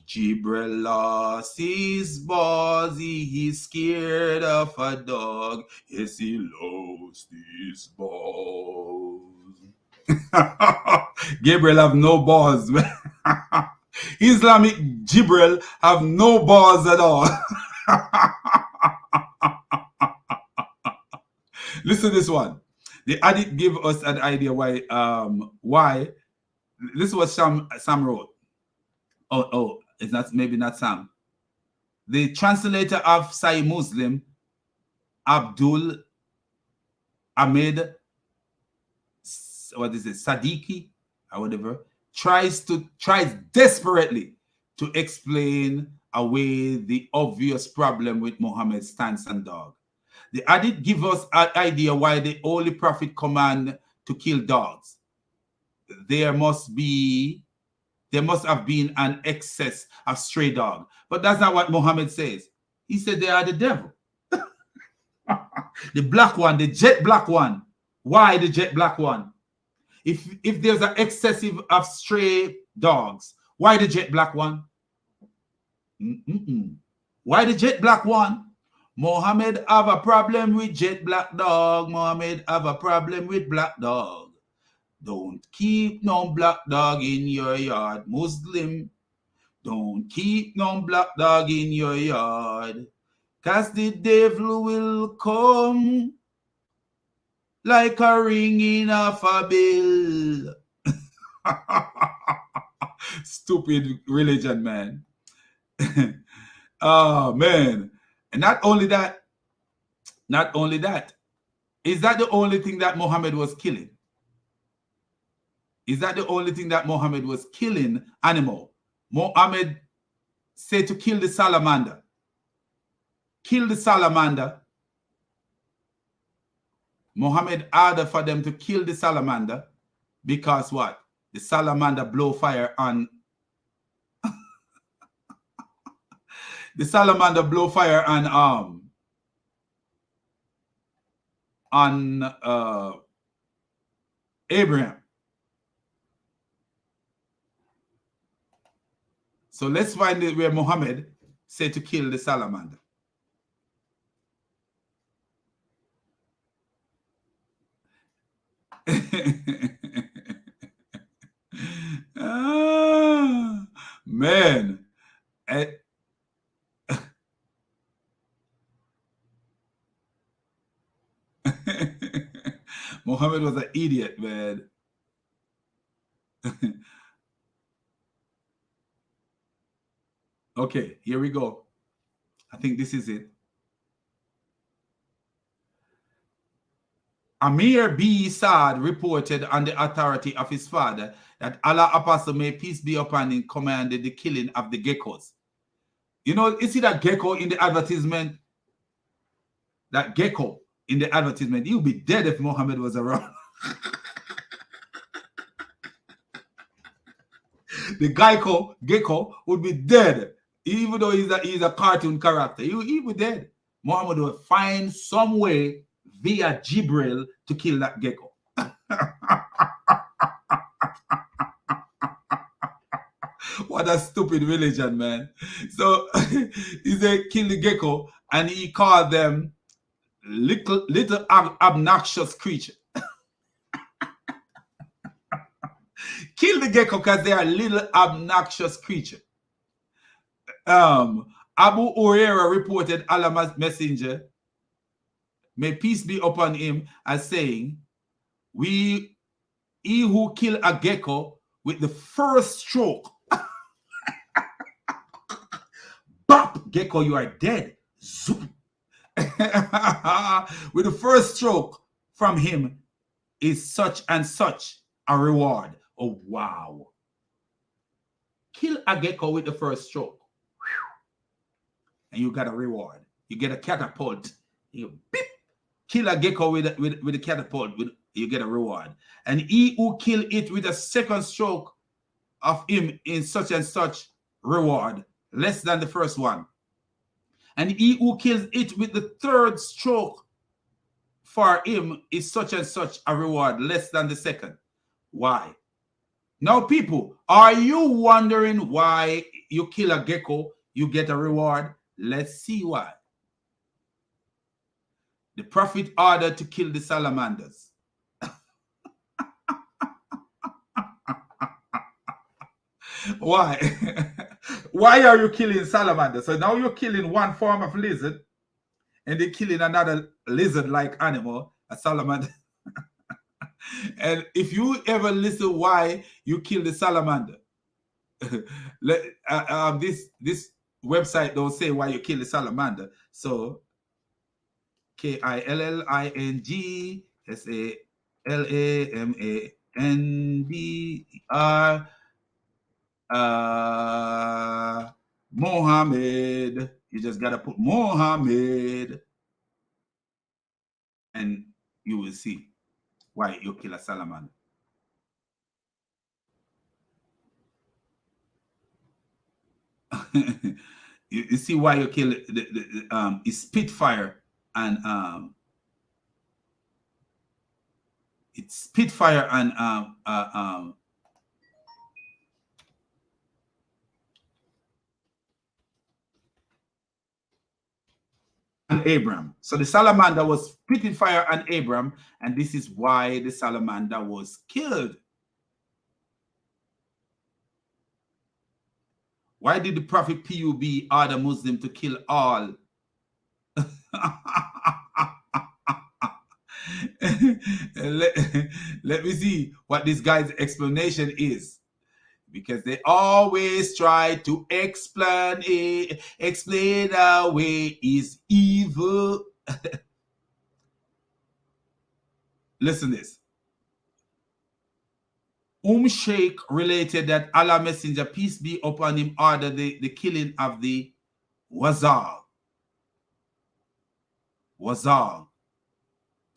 Gabriel lost his balls. He's scared of a dog. Yes, he lost his balls. Gabriel have no balls. Islamic Jibril have no balls at all. Listen to this one. The hadith give us an idea why. This is what Sam wrote. Oh, it's not, maybe not Sam. The translator of Sahih Muslim, Abdul Ahmed, Sadiki or whatever, tries desperately to explain away the obvious problem with Muhammad's stance on dog. The hadith give us an idea why the Holy Prophet command to kill dogs. There must have been an excess of stray dog. But that's not what Muhammad says. He said they are the devil. The black one, the jet black one. Why the jet black one? If there's an excessive of stray dogs, why the jet black one? Why the jet black one? Mohammed have a problem with jet black dog. Mohammed have a problem with black dog. Don't keep no black dog in your yard, Muslim. Don't keep no black dog in your yard, 'cause the devil will come like a ringing of a bell. Stupid religion, man. Oh, man. And not only that, is that the only thing that Muhammad was killing? Is that the only thing that Muhammad was killing animal? Muhammad said to kill the salamander. Kill the salamander. Muhammad ordered for them to kill the salamander because what? The salamander blow fire on the salamander blow fire on Abraham. So let's find it where Muhammad said to kill the salamander. Ah, man. Muhammad was an idiot, man. Okay, here we go. I think this is it. Amir B. Saad reported on the authority of his father that Allah Apostle, may peace be upon him, commanded the killing of the geckos. You know, you see that gecko in the advertisement? That gecko in the advertisement. You'd be dead if Muhammad was around. The gecko would be dead. Even though he's a cartoon character. He would be dead. Muhammad would find some way via Jibril to kill that gecko. What a stupid religion, man. So he said kill the gecko, and he called them little obnoxious creature. Kill the gecko because they are little obnoxious creature. Abu Hurairah reported Allah's messenger, may peace be upon him, as saying, he who kill a gecko with the first stroke, bop, gecko, you are dead. Zoop. With the first stroke from him is such and such a reward. Oh, wow. Kill a gecko with the first stroke. And you got a reward. You get a catapult. You beep. Kill a gecko with a catapult. You get a reward. And he who kill it with a second stroke of him in such and such reward, less than the first one. And he who kills it with the third stroke for him is such and such a reward, less than the second. Why? Now, people, are you wondering why you kill a gecko, you get a reward? Let's see why. The Prophet ordered to kill the salamanders. Why? Why are you killing salamanders? So now you're killing one form of lizard and they're killing another lizard-like animal, a salamander. And if you ever listen why you kill the salamander, this website don't say why you kill the salamander. So KILLINGSALAMANDR Mohammed. You just gotta put Mohammed and you will see why you kill a salamander. You see why you kill the Spitfire it's Spitfire and Abram. So the salamander was spitting fire on Abram, and this is why the salamander was killed. Why did the Prophet PUB order Muslim to kill all? let me see what this guy's explanation is, because they always try to explain away is evil. Listen to this. Sheikh related that Allah Messenger, peace be upon him, ordered the killing of the Wazar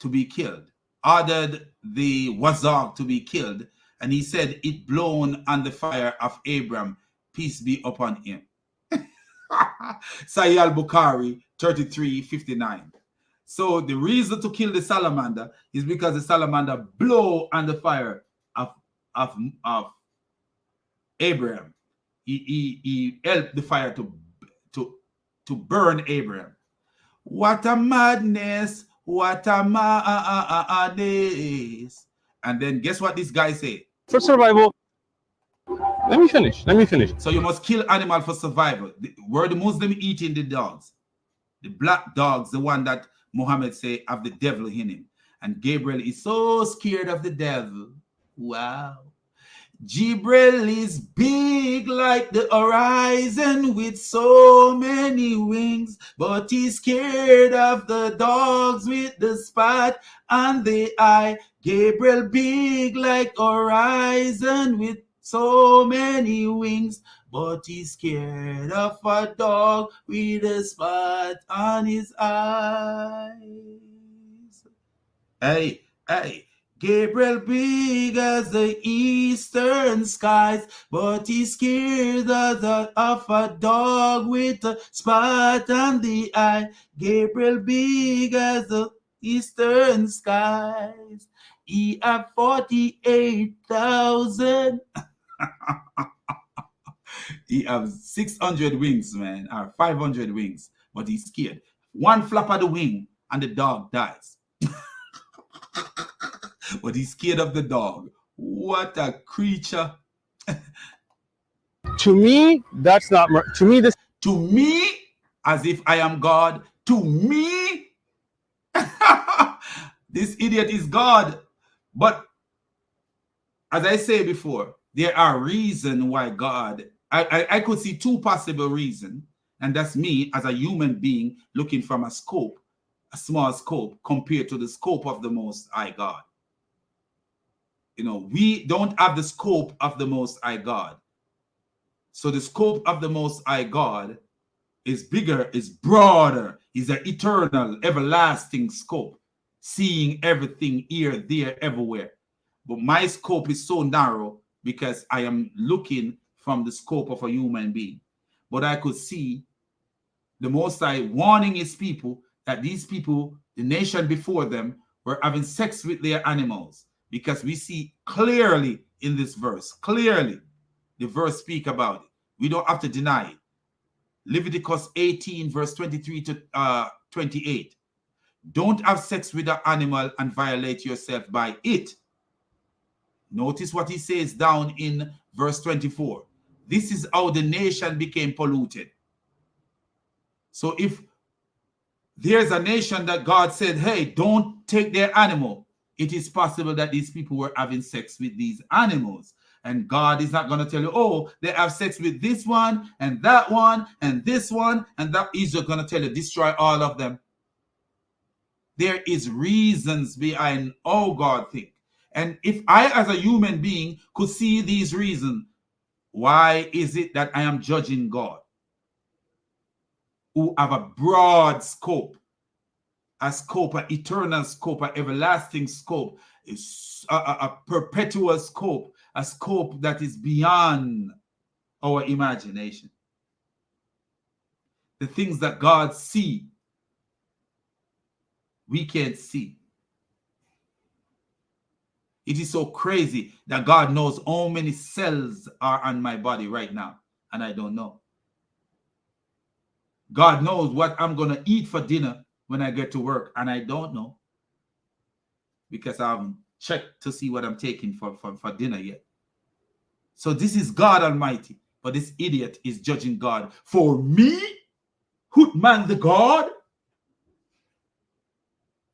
to be killed. Ordered the Wazar to be killed, and he said it blown on the fire of Abram, peace be upon him. Sahih al-Bukhari 33:59. So the reason to kill the salamander is because the salamander blow on the fire of Abraham. He helped the fire to burn Abraham. What a madness! What a madness! And then guess what this guy said? For survival. Let me finish. So you must kill animal for survival. Were the Muslim eating the dogs? The black dogs, the one that Muhammad say have the devil in him. And Gabriel is so scared of the devil. Wow. Gabriel is big like the horizon with so many wings, but he's scared of the dogs with the spot on the eye. Gabriel big like horizon with so many wings, but he's scared of a dog with a spot on his eyes. Hey. Gabriel big as the eastern skies, but he's scared of a dog with a spot on the eye. Gabriel big as the eastern skies. He have 48,000. He have 600 wings, man, or 500 wings, but he's scared. One flap of the wing and the dog dies. But he's scared of the dog. What a creature. To me, that's not to me. To me, as if I am God. To me, this idiot is God. But as I say before, there are reasons why God. I could see two possible reasons, and that's me as a human being looking from a scope, a small scope, compared to the scope of the Most High God. You know, we don't have the scope of the Most High God. So the scope of the Most High God is bigger, is broader, is an eternal, everlasting scope, seeing everything here, there, everywhere. But my scope is so narrow because I am looking from the scope of a human being. But I could see the Most High warning his people that these people, the nation before them, were having sex with their animals. Because we see clearly in this verse, clearly the verse speak about it. We don't have to deny it. Leviticus 18 verse 23 to 28. Don't have sex with an animal and violate yourself by it. Notice what he says down in verse 24. This is how the nation became polluted. So if there's a nation that God said, hey, don't take their animal, it is possible that these people were having sex with these animals. And God is not going to tell you, oh, they have sex with this one and that one and this one and that. He's just going to tell you, destroy all of them. There is reasons behind how God thinks. And if I, as a human being, could see these reasons, why is it that I am judging God, who have a broad scope? A scope, an eternal scope, an everlasting scope, is a perpetual scope, a scope that is beyond our imagination. The things that God sees we can't see. It is so crazy that God knows how many cells are on my body right now, and I don't know. God knows what I'm going to eat for dinner when I get to work, and I don't know because I haven't checked to see what I'm taking for dinner yet. So this is God Almighty, but this idiot is judging God for me? Uthman the God?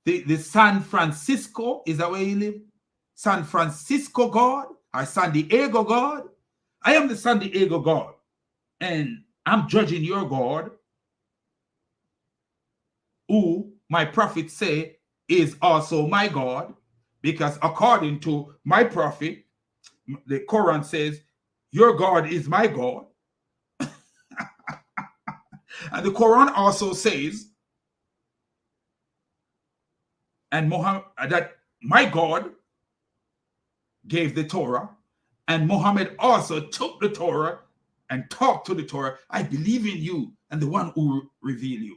The San Francisco, is that where you live? San Francisco God or San Diego God? I am the San Diego God, and I'm judging your God, who my prophets say is also my God, because according to my prophet, the Quran says, your God is my God. And the Quran also says, and Muhammad, that my God gave the Torah, and Muhammad also took the Torah and talked to the Torah. I believe in you and the one who revealed you.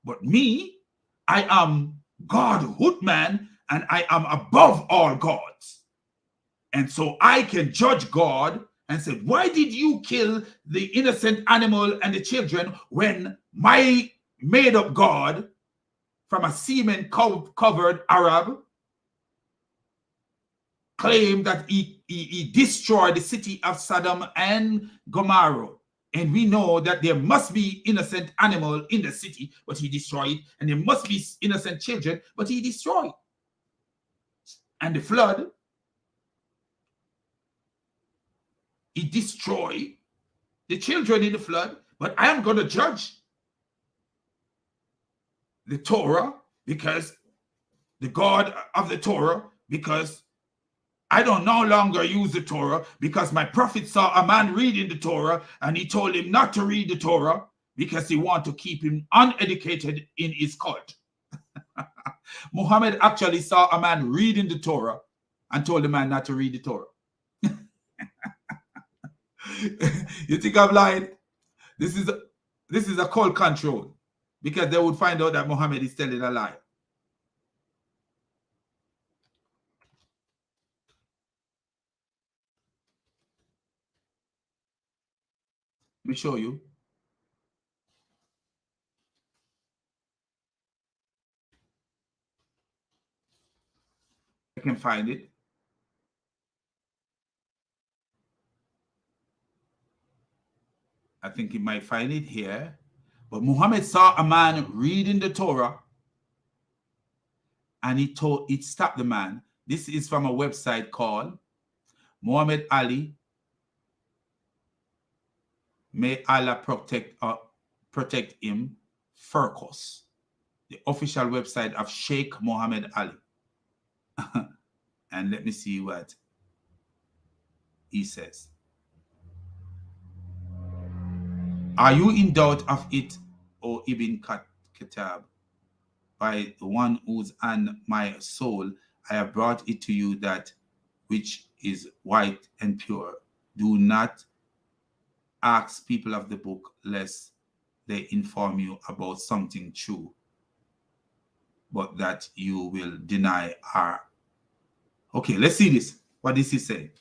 But me, I am God Uthman, and I am above all gods. And so I can judge God and say, why did you kill the innocent animal and the children when my made-up God from a semen-covered Arab claimed that he destroyed the city of Sodom and Gomorrah? And we know that there must be innocent animal in the city, but he destroyed. And there must be innocent children, but he destroyed. And the flood, he destroyed the children in the flood. But I am going to judge the Torah, because the God of the Torah, because I don't no longer use the Torah, because my prophet saw a man reading the Torah and he told him not to read the Torah because he wanted to keep him uneducated in his cult. Muhammad actually saw a man reading the Torah and told the man not to read the Torah. You think I'm lying? This is a cult control, because they would find out that Muhammad is telling a lie. Let me show you. I can find it. I think you might find it here. But Muhammad saw a man reading the Torah, and it stopped the man. This is from a website called Muhammad Ali, may Allah protect him, Furcos, the official website of Sheikh Muhammad Ali. And let me see what he says. Are you in doubt of it, O Ibn Khattab? By the one who's on my soul, I have brought it to you, that which is white and pure. Do not ask people of the book, lest they inform you about something true, but that you will deny her. Okay, let's see this. What this is saying.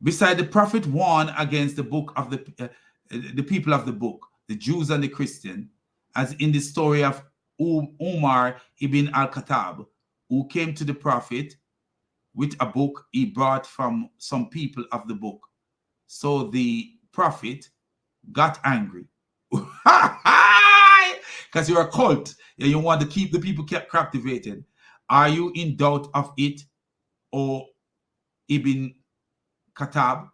Beside the prophet warned against the book of the people of the book, the Jews and the Christian, as in the story of Umar ibn al-Khattab, who came to the prophet with a book he brought from some people of the book. So the prophet got angry. Because you're a cult and you want to keep the people captivated. Are you in doubt of it, O Ibn Khattab?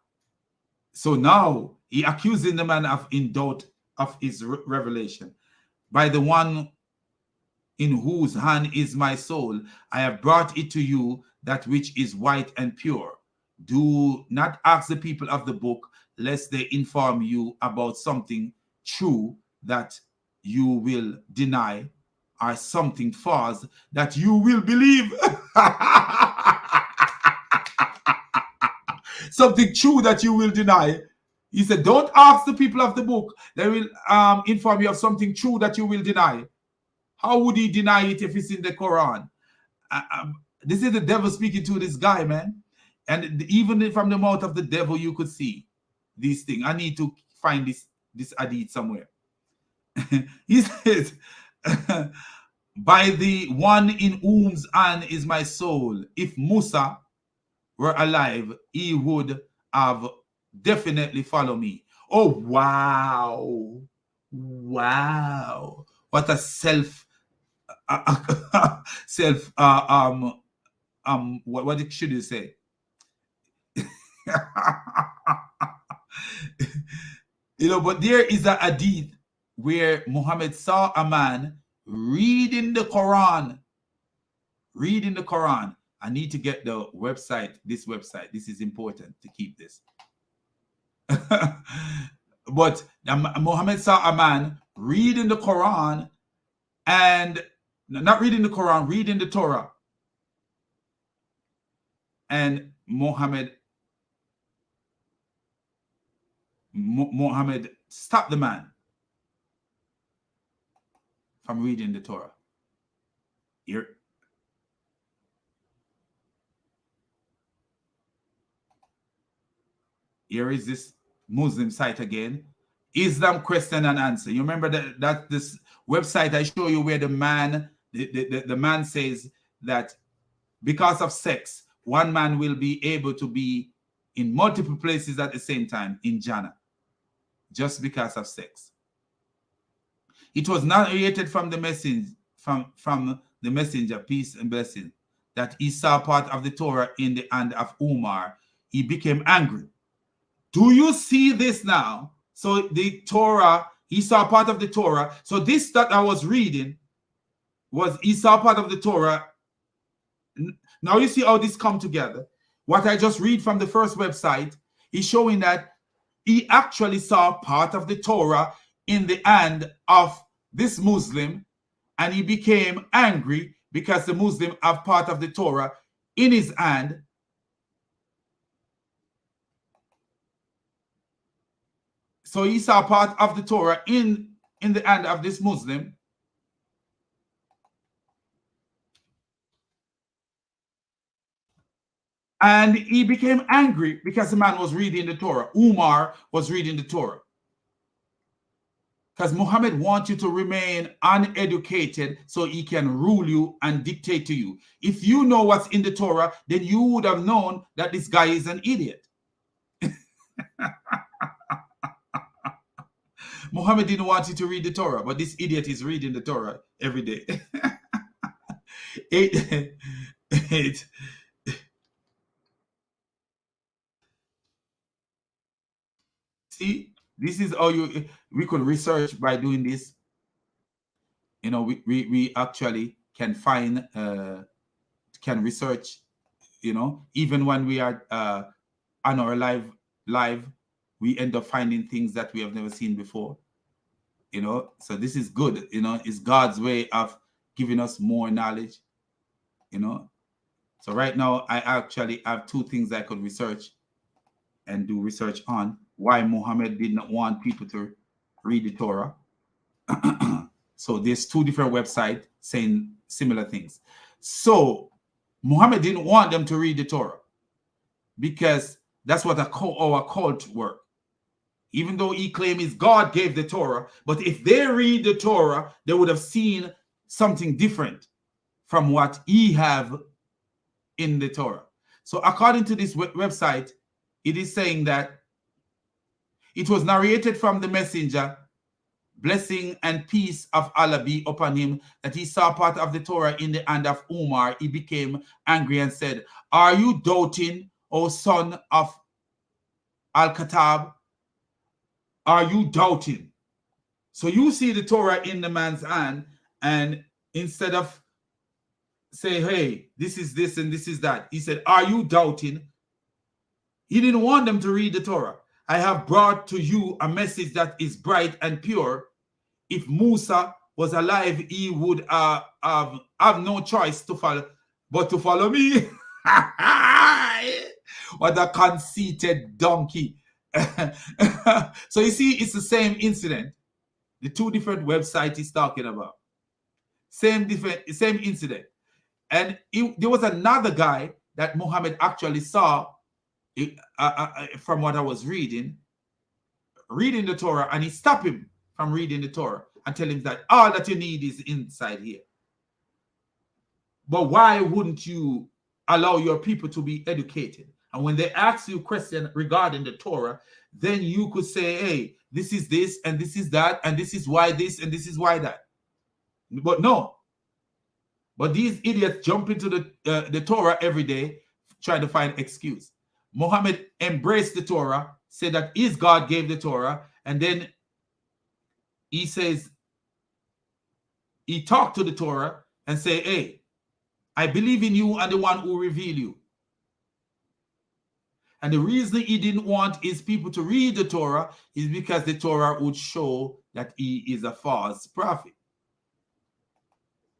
So now he accusing the man of in doubt of his revelation. By the one in whose hand is my soul, I have brought it to you, that which is white and pure. Do not ask the people of the book, lest they inform you about something true that you will deny, or something false that you will believe. Something true that you will deny. He said, don't ask the people of the book. They will inform you of something true that you will deny. How would he deny it if it's in the Quran? This is the devil speaking to this guy, man. And even from the mouth of the devil, you could see these things. I need to find this hadith somewhere. He says, by the one in whose hand is my soul, if Musa were alive, he would have definitely followed me. Oh, wow. Wow. What a what should you say? But there is a hadith where Muhammad saw a man reading the Quran. Reading the Quran. I need to get the website, this website. This is important to keep this. But Muhammad saw a man reading the Quran, and not reading the Quran, reading the Torah. And Muhammad stopped the man from reading the Torah. Here is this Muslim site again. Islam question and answer. You remember that this website I show you where the man says that because of sex, one man will be able to be in multiple places at the same time in Jannah, just because of sex. It was narrated from the messenger, from the messenger, peace and blessing, that he saw part of the Torah in the hand of Umar. He became angry. Do you see this now? So the Torah, he saw part of the Torah. So this that I was reading was he saw part of the Torah. Now you see how this come together. What I just read from the first website is showing that he actually saw part of the Torah in the hand of this Muslim, and he became angry because the Muslim have part of the Torah in his hand. So he saw part of the Torah in the hand of this Muslim. And he became angry because the man was reading the Torah. Umar was reading the Torah. Because Muhammad wants you to remain uneducated so he can rule you and dictate to you. If you know what's in the Torah, then you would have known that this guy is an idiot. Muhammad didn't want you to read the Torah, but this idiot is reading the Torah every day. See, this is how we could research by doing this. You know, we actually can find, can research, you know, even when we are on our live, we end up finding things that we have never seen before, you know. So this is good, you know. It's God's way of giving us more knowledge, you know. So right now, I actually have two things I could research and do research on. Why Muhammad did not want people to read the Torah. So there's two different websites saying similar things. So Muhammad didn't want them to read the Torah because that's what our cult work. Even though he claims God gave the Torah, but if they read the Torah, they would have seen something different from what he have in the Torah. So according to this website, it is saying that it was narrated from the messenger, blessing and peace of Allah be upon him, that he saw part of the Torah in the hand of Umar. He became angry and said, "Are you doubting, O son of Al-Khattab? Are you doubting?" So you see the Torah in the man's hand, and instead of say, "Hey, this is this and this is that," he said, "Are you doubting?" He didn't want them to read the Torah. I have brought to you a message that is bright and pure. If Musa was alive, he would have no choice to follow, but to follow me. What a conceited donkey. So you see, it's the same incident. The two different websites he's talking about. Same incident. And there was another guy that Muhammad actually saw, from what I was reading the Torah, and he stopped him from reading the Torah and tell him that all that you need is inside here. But why wouldn't you allow your people to be educated? And when they ask you a question regarding the Torah, then you could say, hey, this is this, and this is that, and this is why this, and this is why that. But no. But these idiots jump into the Torah every day, trying to find excuse. Muhammad embraced the Torah, said that his God gave the Torah, and then he says, he talked to the Torah and say, hey, I believe in you and the one who revealed you. And the reason he didn't want his people to read the Torah is because the Torah would show that he is a false prophet.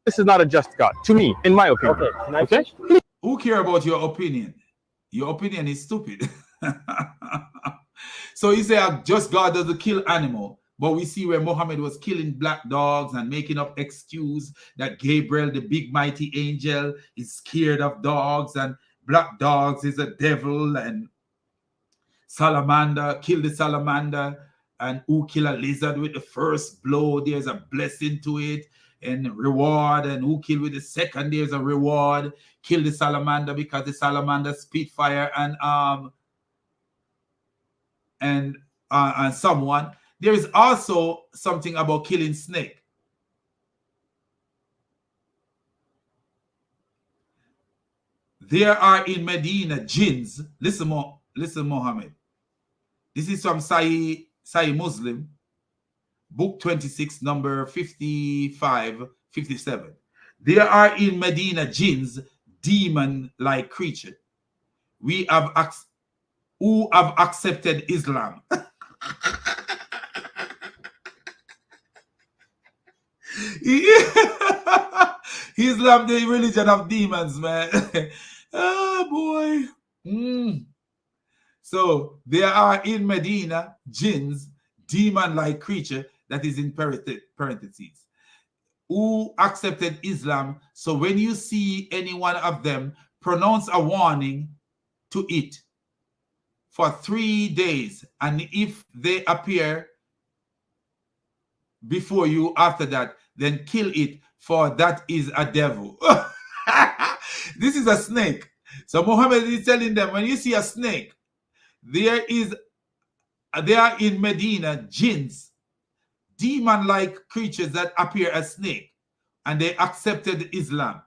This is not a just God, to me, in my opinion. Okay? Who care about your opinion? Your opinion is stupid. So he said, just God doesn't kill animal. But we see where Muhammad was killing black dogs and making up excuse that Gabriel, the big mighty angel, is scared of dogs and black dogs is a devil, and salamander, kill the salamander, and who kill a lizard with the first blow, there's a blessing to it and reward, and who kill with the second, there's a reward. Kill the salamander because the salamander spit fire and someone. There is also something about killing snake. There are in Medina jinns. Listen, Muhammad. This is from Sahih Muslim, book 26, number 55, 57. There are in Medina jinns, demon-like creatures. Who have accepted Islam. Islam, the religion of demons, man. Oh boy. So there are in Medina jinns, demon-like creature, that is in parentheses, who accepted Islam. So when you see any one of them, pronounce a warning to it for 3 days, and if they appear before you after that, then kill it, for that is a devil. This is a snake. So Muhammad is telling them, when you see a snake, there are in Medina jinns, demon-like creatures that appear as snake, and they accepted Islam.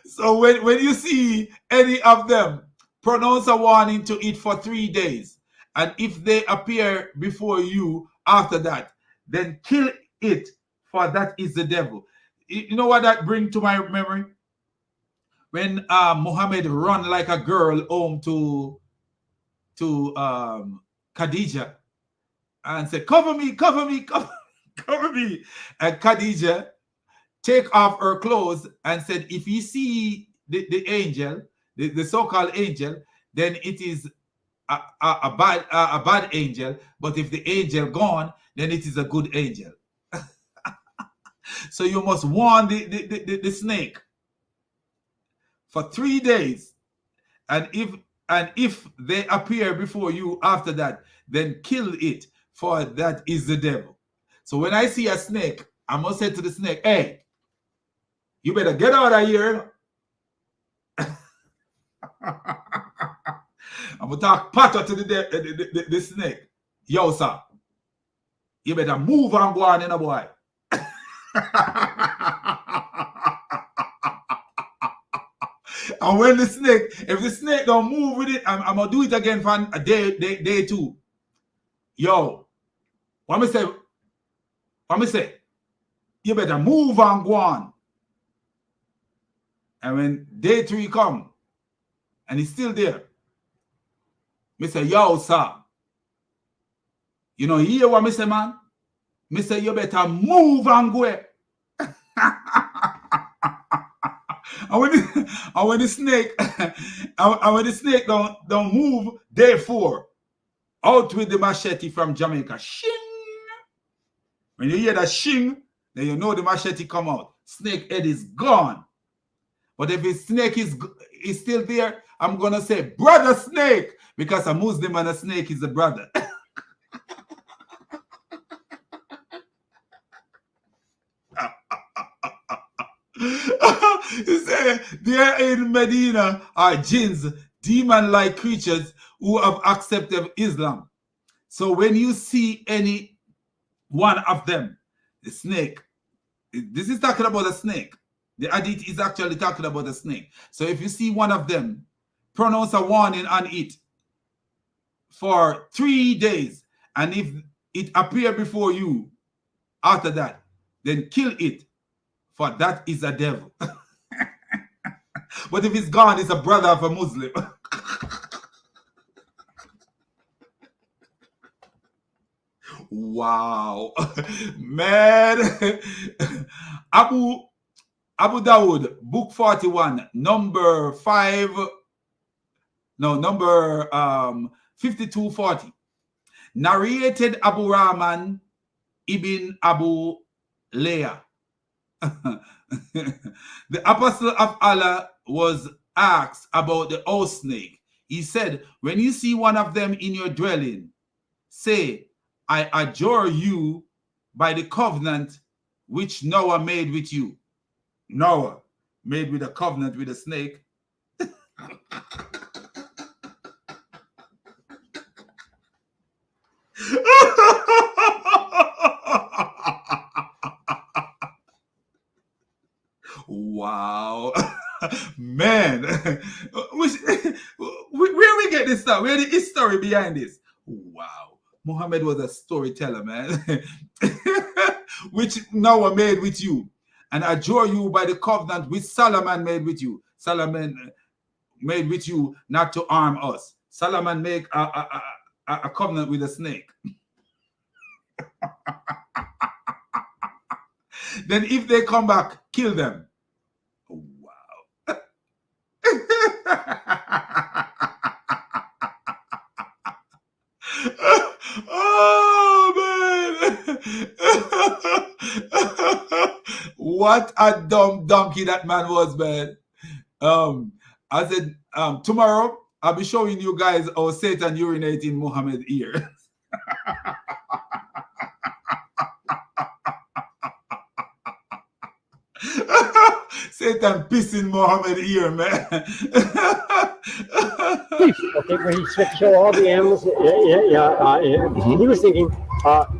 So when you see any of them, pronounce a warning to it for 3 days, and if they appear before you after that, then kill it, for that is the devil. You know what that brings to my memory? When Muhammad run like a girl home to Khadija and said, cover me, cover me, cover me. And Khadija take off her clothes and said, if you see the angel, the so-called angel, then it is a bad angel. But if the angel gone, then it is a good angel. So you must warn the snake for 3 days, and if they appear before you after that, then kill it, for that is the devil. So when I see a snake, I must say to the snake, hey, you better get out of here. I'm gonna talk patter to the snake. Yo, sir, you better move and go on in a boy. And when the snake, if the snake don't move with it, I'm gonna do it again for a day 2. Yo, what me say? You better move and go on. And when day 3 come, and he's still there, me say, yo, sir, you know, hear what me say, man? Me say, you better move and go. And when the snake don't move, day 4, Out with the machete from Jamaica. Shing! When you hear that shing, then you know the machete come out. Snake head is gone. But if his snake is still there, I'm going to say, brother snake, because a Muslim and a snake is a brother. He said, there in Medina are jinns, demon-like creatures who have accepted Islam. So when you see any one of them, the snake, this is talking about a snake. The hadith is actually talking about a snake. So if you see one of them, pronounce a warning on it for 3 days. And if it appear before you after that, then kill it, for that is a devil. But if it's gone, it's a brother of a Muslim. Wow. Man. Abu Dawud, book 41, number 5240. Narrated Abu Rahman ibn Abu Leah. The apostle of Allah was asked about the house snake. He said, when you see one of them in your dwelling, say, I adjure you by the covenant which Noah made with you. Noah made with a covenant with a snake. Wow. Man. Where we get this stuff? Where the history behind this? Wow. Muhammad was a storyteller, man. Which Noah made with you. And adjure you by the covenant which Solomon made with you. Solomon made with you not to harm us. Solomon made a covenant with a snake. Then if they come back, kill them. Wow. Oh, man. What a dumb donkey that man was, man. I said, tomorrow I'll be showing you guys how Satan urinates in Muhammad's ear. Satan pissing Muhammad's ear, man. Okay, when he said kill all the animals, he was thinking,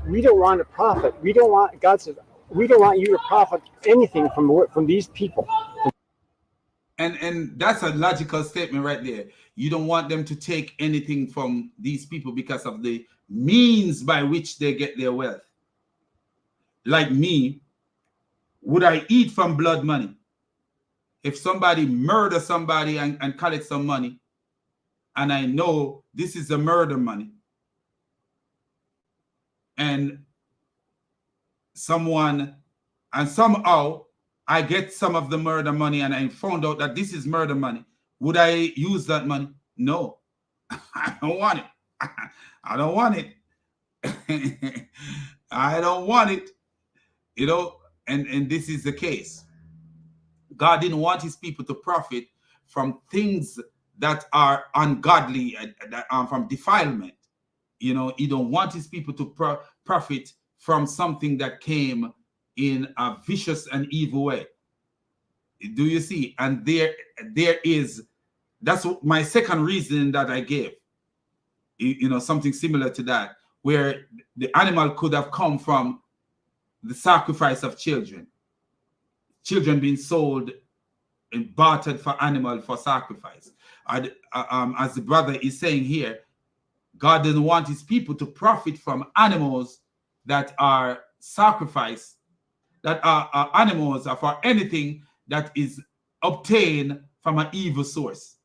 we don't want to profit. We don't want, God said, we don't want you to profit anything from these people. And that's a logical statement right there. You don't want them to take anything from these people because of the means by which they get their wealth. Like me, would I eat from blood money? If somebody murder somebody and collect some money, and I know this is the murder money, and somehow I get some of the murder money and I found out that this is murder money, would I use that money? No. I don't want it. I don't want it. I don't want it. You know, and this is the case. God didn't want his people to profit from things that are ungodly, that are from defilement. You know, he don't want his people to profit from something that came in a vicious and evil way. Do you see? And there is, that's my second reason that I gave. You know, something similar to that, where the animal could have come from the sacrifice of children. Children being sold and bartered for animal for sacrifice. As the brother is saying here, God doesn't want his people to profit from animals that are sacrificed, that are animals or for anything that is obtained from an evil source.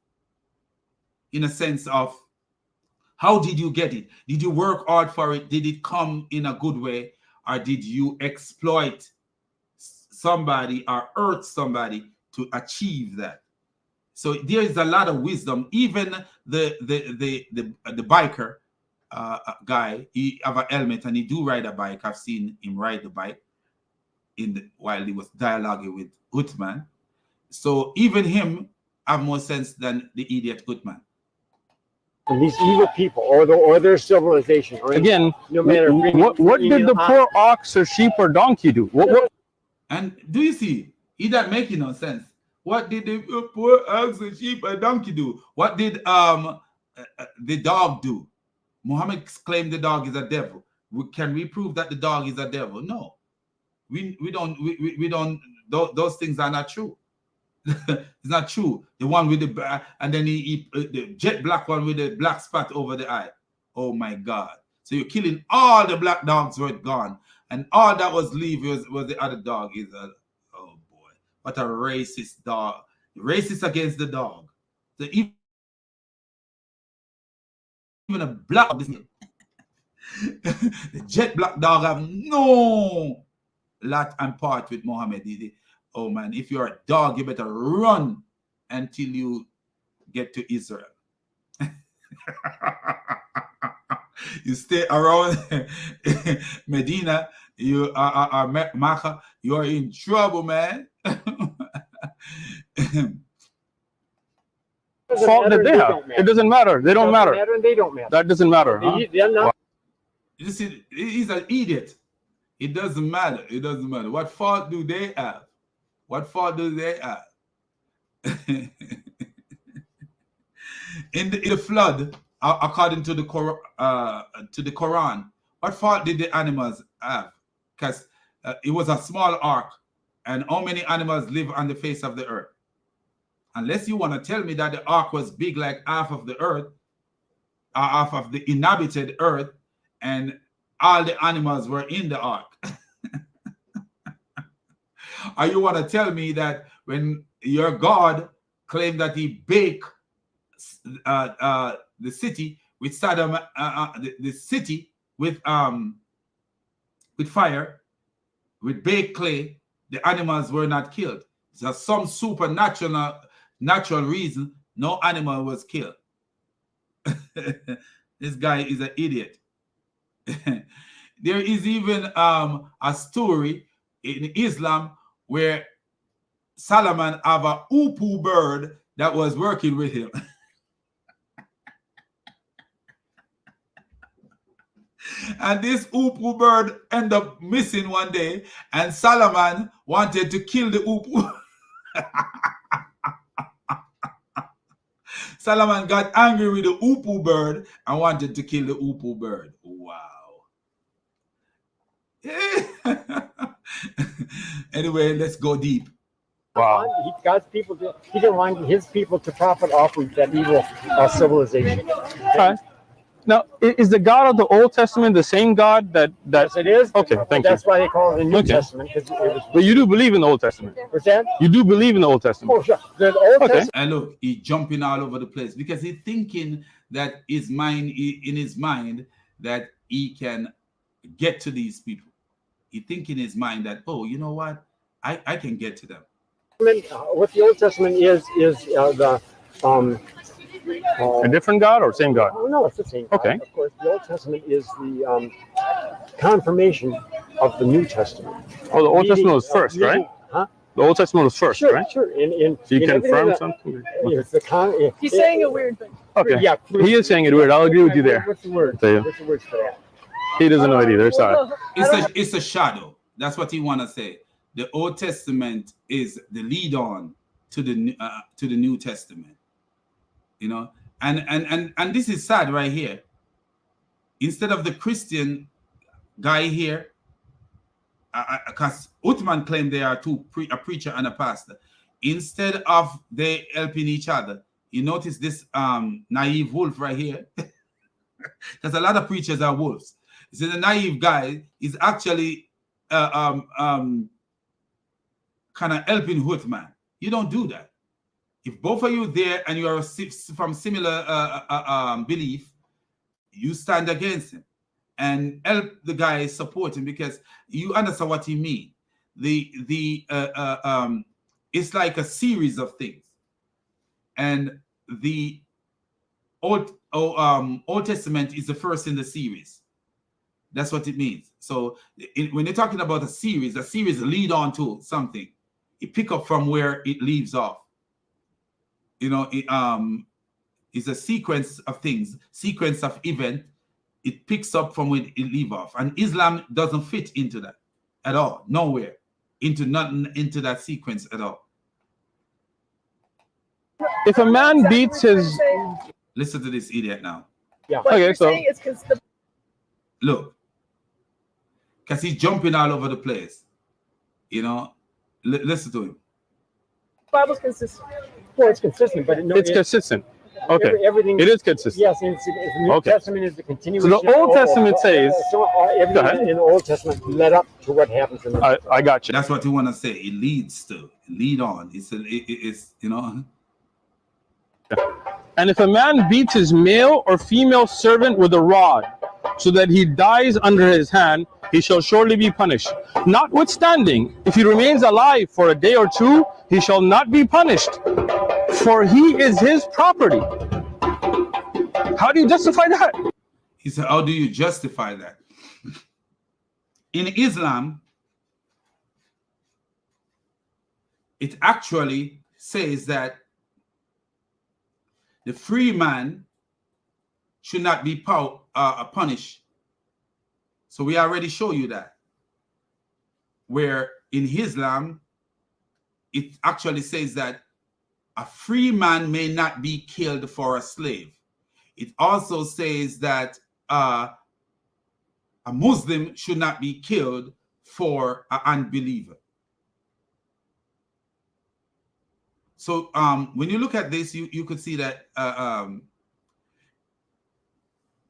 In a sense of, how did you get it? Did you work hard for it? Did it come in a good way? Or did you exploit somebody or hurt somebody to achieve that? So there is a lot of wisdom. Even the biker, guy. He have a helmet and he do ride a bike. I've seen him ride the bike while he was dialoguing with Uthman. So even him have more sense than the idiot Uthman. And these evil people, or their civilization, or Again, no matter what did the poor ox or sheep or donkey do? What? And do you see? He not making no sense. What did the poor ox and sheep and donkey do? What did the dog do? Muhammad claimed the dog is a devil. Can we prove that the dog is a devil? No. We don't. Those things are not true. It's not true. The one with the and then the jet black one with the black spot over the eye. Oh my God! So you're killing all the black dogs were gone, and all that was leave was the other dog. Is a oh boy, what a racist dog! Racist against the dog. So even a black the jet black dog have no lot and part with Muhammad. Oh man, if you're a dog, you better run until you get to Israel. You stay around Medina, you are Makkah, you are in trouble, man. Fault that they have. It doesn't matter. They don't matter. And they don't matter. That doesn't matter. Huh? You see, he's an idiot. It doesn't matter. It doesn't matter. What fault do they have? What fault do they have? in the flood, according to the Quran, what fault did the animals have? Because it was a small ark, and how many animals live on the face of the earth? Unless you want to tell me that the ark was big like half of the earth, half of the inhabited earth, and all the animals were in the ark. Or you want to tell me that when your God claimed that he baked the city with Saddam, the city with fire, with baked clay, the animals were not killed. So some natural reason, no animal was killed. This guy is an idiot. There is even a story in Islam where Solomon have a upu bird that was working with him. And this upu bird ended up missing one day, and Solomon wanted to kill the upu. Solomon got angry with the upu bird and wanted to kill the upu bird. Wow. Anyway, let's go deep. Wow. God's people, he didn't want his people to profit off of that evil civilization. Okay. Now, is the God of the Old Testament the same God that? Yes, it is. Okay, thank you. That's why they call it the New Testament. But you do believe in the Old Testament. What's that? You do believe in the Old Testament. Oh, sure. The Old Testament. And look, he's jumping all over the place because he's thinking that in his mind that he can get to these people. He think in his mind that, oh, you know what? I can get to them. What the Old Testament is a different God or same God? Oh, no, it's the same God. Okay. Of course, the Old Testament is the confirmation of the New Testament. Oh, the Old Testament was first, right? Huh? The Old Testament was first, sure, right? Sure. So you confirm something? Okay. He's saying a weird thing. Okay. Yeah. He is saying it weird. I'll agree with you there. What's the word? What's the word for that? He doesn't know it either. Sorry. It's a shadow. That's what he want to say. The Old Testament is the lead on to the New Testament. You know, and this is sad right here. Instead of the Christian guy here, because Uthman claimed they are two, a preacher and a pastor. Instead of they helping each other, you notice this naive wolf right here. Because a lot of preachers are wolves. So the naive guy is actually kind of helping Uthman. You don't do that. If both of you there and you are from similar belief, you stand against him and help the guy support him because you understand what he means. It's like a series of things, and the Old Testament is the first in the series. That's what it means. So when they're talking about a series lead on to something. It pick up from where it leaves off. You know, it's a sequence of things, sequence of event. It picks up from where it leave off. And Islam doesn't fit into that at all. Nowhere. Into that sequence at all. If a man beats his... Listen to this idiot now. Yeah. Okay, so... Look. Because he's jumping all over the place. You know? Listen to him. Bible's consistent. Well, it's consistent, but it's consistent. Okay. Everything. It is consistent. Yes, and the New Testament is the continuation. So the Old Testament says. Everything in the Old Testament led up to what happens in the. I got you. That's what you want to say. It leads to. Lead on. It's you know. And if a man beats his male or female servant with a rod, so that he dies under his hand, he shall surely be punished. Notwithstanding, if he remains alive for a day or two, he shall not be punished, for he is his property. How do you justify that? He said, how do you justify that? In Islam, it actually says that the free man should not be punished. So we already show you that. Where in Islam, it actually says that a free man may not be killed for a slave. It also says that a Muslim should not be killed for an unbeliever. So when you look at this, you could see that,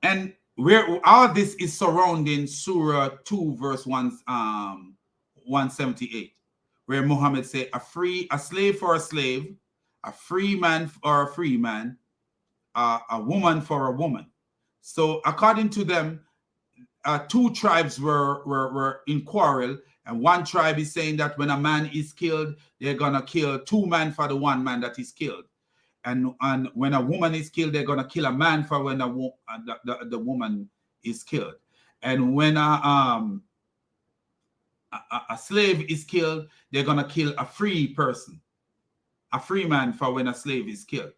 and where all this is surrounding Surah 2, verse 178, where Muhammad said, a slave for a slave, a free man for a free man, a woman for a woman. So according to them, two tribes were in quarrel, and one tribe is saying that when a man is killed, they're gonna kill two men for the one man that is killed. And when a woman is killed, they're gonna kill a man for when the woman is killed. And when a slave is killed, they're gonna kill a free person, a free man for when a slave is killed.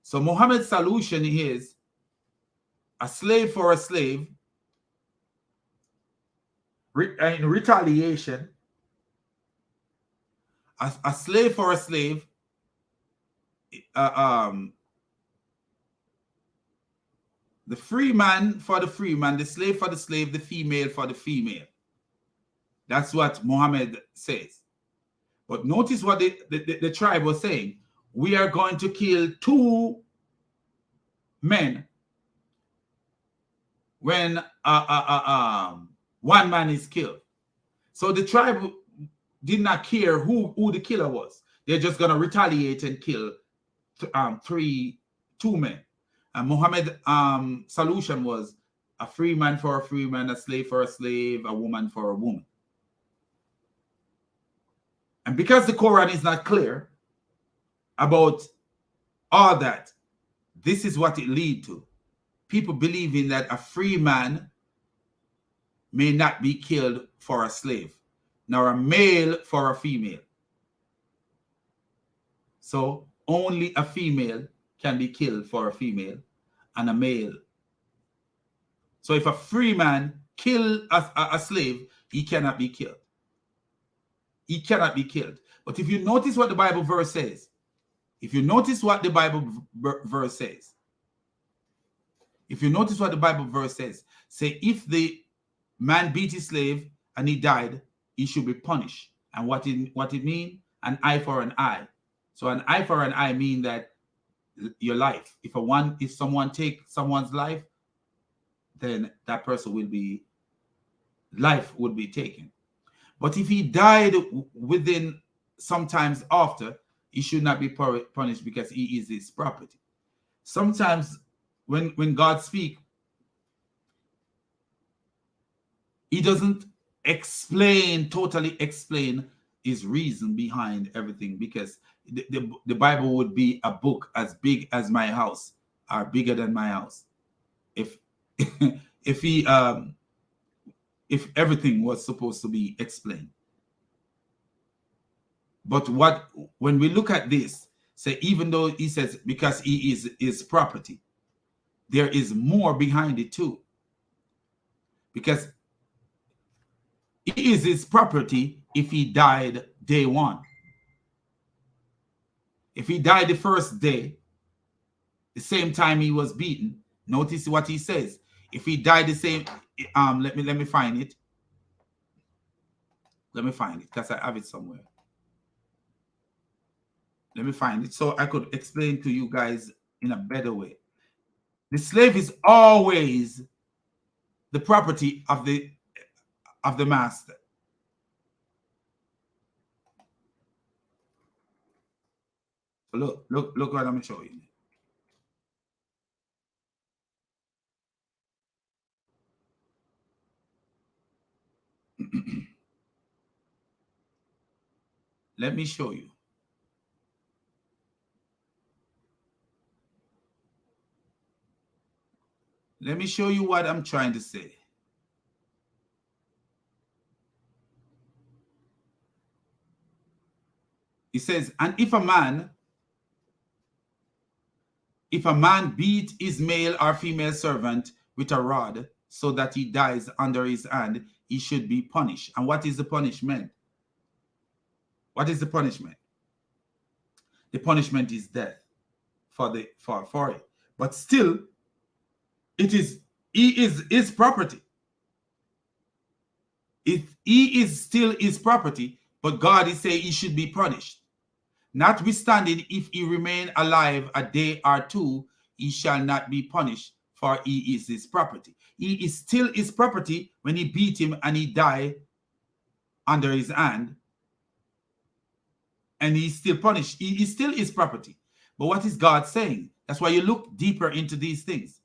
So Muhammad's solution is a slave for a slave. In retaliation, a slave for a slave, the free man for the free man, the slave for the slave, the female for the female. That's what Muhammad says. But notice what the tribe was saying. We are going to kill two men when one man is killed. So the tribe did not care who the killer was. They're just going to retaliate and kill two men. And Muhammad's solution was a free man for a free man, a slave for a slave, a woman for a woman. And because the Quran is not clear about all that, this is what it leads to. People believing that a free man may not be killed for a slave, nor a male for a female. So only a female can be killed for a female and a male. So if a free man kill a slave, he cannot be killed. He cannot be killed. But if you notice what the Bible verse says, if you notice what the Bible verse says, say if the man beat his slave and he died, he should be punished. And what it mean? An eye for an eye. So an eye for an eye mean that your life. If someone take someone's life, then that person life would be taken. But if he died within sometimes after, he should not be punished because he is his property. Sometimes when God speaks, he doesn't totally explain his reason behind everything, because the Bible would be a book as big as my house, are bigger than my house. If if everything was supposed to be explained. But when we look at this, say, even though he says because he is his property, there is more behind it too. Because he is his property if he died day one. If he died the first day, the same time he was beaten, notice what he says. If he died the same, let me find it. Let me find it because I have it somewhere. Let me find it so I could explain to you guys in a better way. The slave is always the property of the master. Look what I'm showing you. Let me show you. Let me show you what I'm trying to say. It says, and if a man beat his male or female servant with a rod so that he dies under his hand, he should be punished. And what is the punishment? What is the punishment? The punishment is death for it. But still, he is his property. He is still his property, but God is saying he should be punished. Notwithstanding, if he remain alive a day or two, he shall not be punished, for he is his property. He is still his property when he beat him and he died under his hand, and he's still punished. He is still his property. But what is God saying? That's why you look deeper into these things.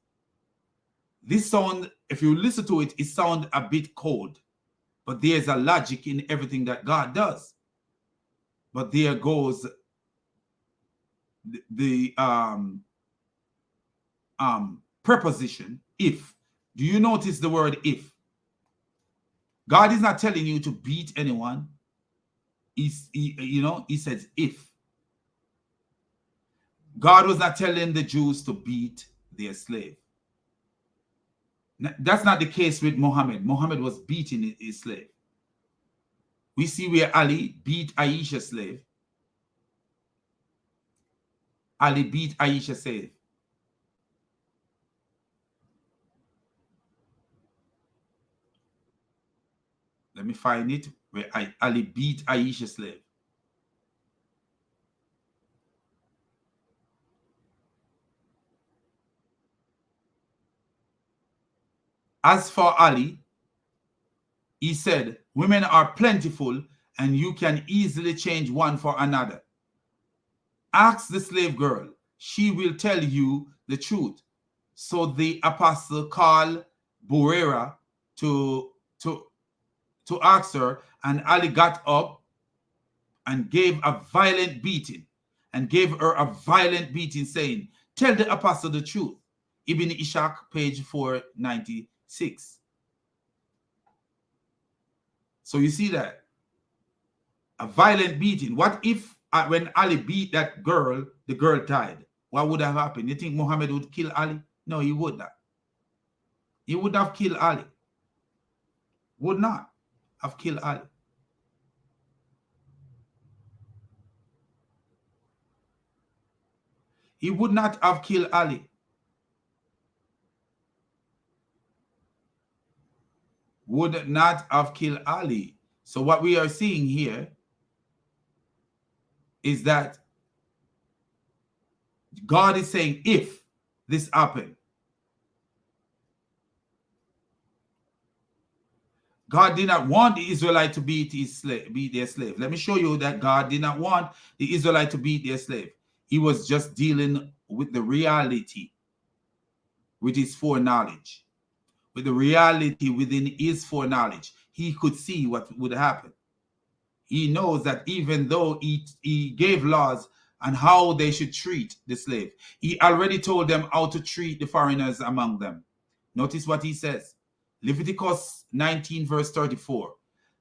This sound, if you listen to it, it sounds a bit cold, but there's a logic in everything that God does. But there goes the preposition if. Do you notice the word if? God is not telling you to beat anyone. He says if. God was not telling the Jews to beat their slave. That's not the case with Muhammad. Muhammad was beating his slave. We see where Ali beat Aisha's slave. Ali beat Aisha's slave. Let me find it where Ali beat Aisha's slave. As for Ali, he said, women are plentiful and you can easily change one for another. Ask the slave girl, she will tell you the truth. So the apostle called Burera to ask her, and Ali got up and gave a violent beating, saying, tell the apostle the truth. Ibn Ishaq, page 496. So you see that? A violent beating. What if when Ali beat that girl, the girl died? What would have happened? You think Muhammad would kill Ali? No, he would not. He would have killed Ali. Would not have killed Ali. He would not have killed Ali. Would not have killed Ali. So what we are seeing here is that God is saying if this happened, God did not want the Israelite to beat their slave. Let me show you that God did not want the Israelite to beat their slave. He was just dealing with the reality, with his foreknowledge. With the reality within his foreknowledge, he could see what would happen. He knows that even though he gave laws and how they should treat the slave. He already told them how to treat the foreigners among them. Notice what he says. Leviticus 19 verse 34.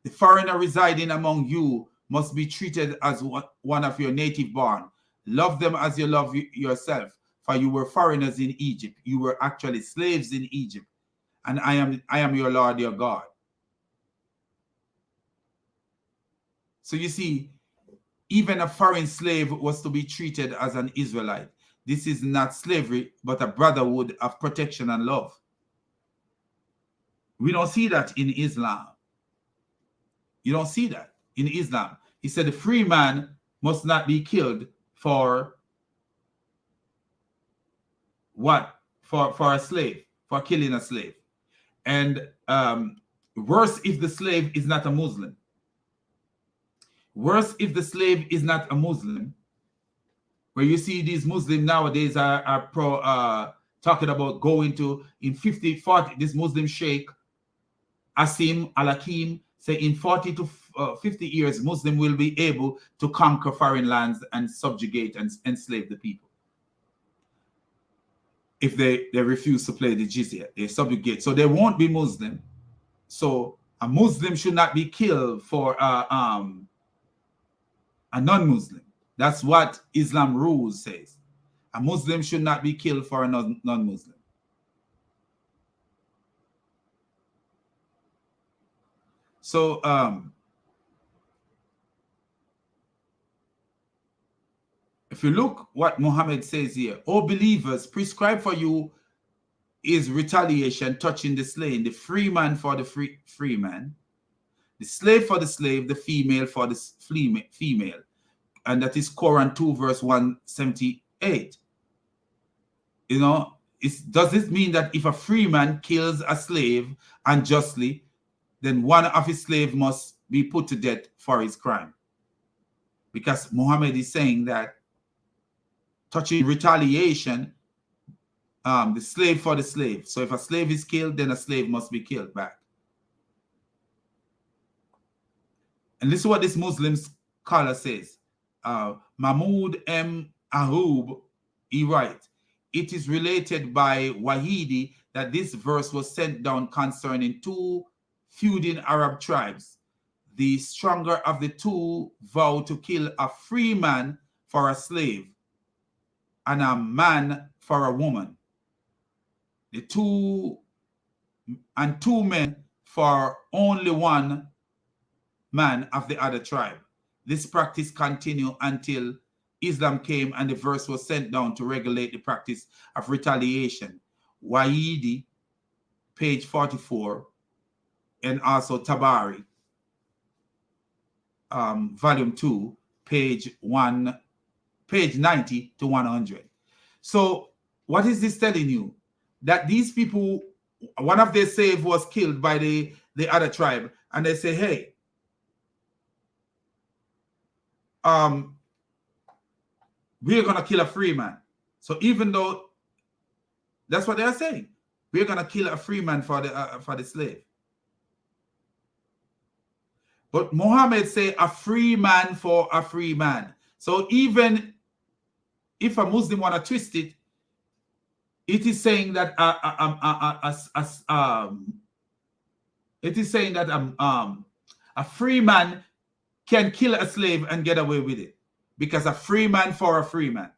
The foreigner residing among you must be treated as one of your native born. Love them as you love yourself, for you were foreigners in Egypt. You were actually slaves in Egypt, and I am your Lord, your God. So you see, even a foreign slave was to be treated as an Israelite. This is not slavery, but a brotherhood of protection and love. We don't see that in Islam. You don't see that in Islam. He said the free man must not be killed for what? For a slave, for killing a slave. And worse if the slave is not a Muslim. Worse if the slave is not a Muslim. Where you see these Muslims nowadays are talking about going to, in 50, 40, this Muslim Sheikh Asim Al-Hakim say in 40 to 50 years, Muslim will be able to conquer foreign lands and subjugate and enslave the people. If they refuse to pay the jizya, they subjugate. So they won't be Muslim. So a Muslim should not be killed for a non-Muslim. That's what Islam rules says. A Muslim should not be killed for a non-Muslim. So if you look what Muhammad says here, O believers, prescribed for you is retaliation touching the slain, the free man for the free man, the slave for the slave, the female for the female. And that is Quran 2 verse 178. You know, does this mean that if a free man kills a slave unjustly, then one of his slaves must be put to death for his crime? Because Muhammad is saying that touching retaliation, the slave for the slave. So if a slave is killed, then a slave must be killed back. And this is what this Muslim scholar says. Mahmoud M. Ahub, he writes, it is related by Wahidi that this verse was sent down concerning two feuding Arab tribes. The stronger of the two vowed to kill a free man for a slave and a man for a woman. Two men for only one man of the other tribe. This practice continued until Islam came and the verse was sent down to regulate the practice of retaliation. Wahidi, page 44, and also Tabari, volume 2, page 90 to 100. So what is this telling you? That these people, one of their slaves was killed by the other tribe, and they say, hey, we're gonna kill a free man. So even though that's what they are saying, we're gonna kill a free man for the slave. But Muhammad say a free man for a free man. So even if a Muslim want to twist it, it is saying that a free man can kill a slave and get away with it, because a free man for a free man.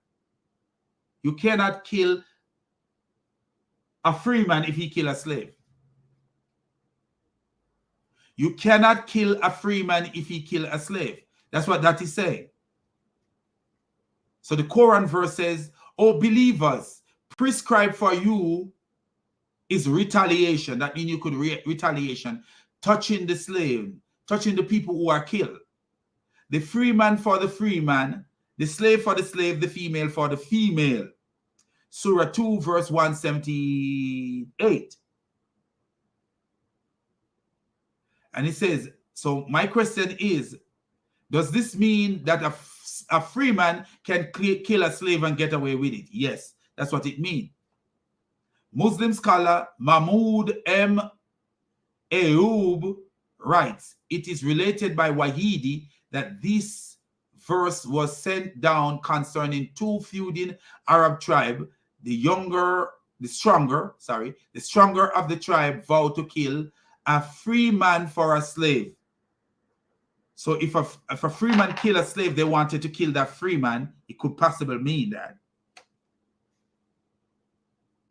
You cannot kill a free man if he kill a slave. You cannot kill a free man if he kill a slave. That's what that is saying. So the Quran verse says, "O believers, prescribed for you is retaliation." That means you could retaliation, touching the slave, touching the people who are killed. The free man for the free man, the slave for the slave, the female for the female. Surah 2 verse 178. And it says, so my question is, does this mean that a free man can kill a slave and get away with it? Yes, that's what it means. Muslim scholar Mahmoud M. Ayoub writes, it is related by Wahidi that this verse was sent down concerning two feuding Arab tribes. The stronger of the tribe vowed to kill a free man for a slave. So if a free man kill a slave, they wanted to kill that free man. It could possibly mean that.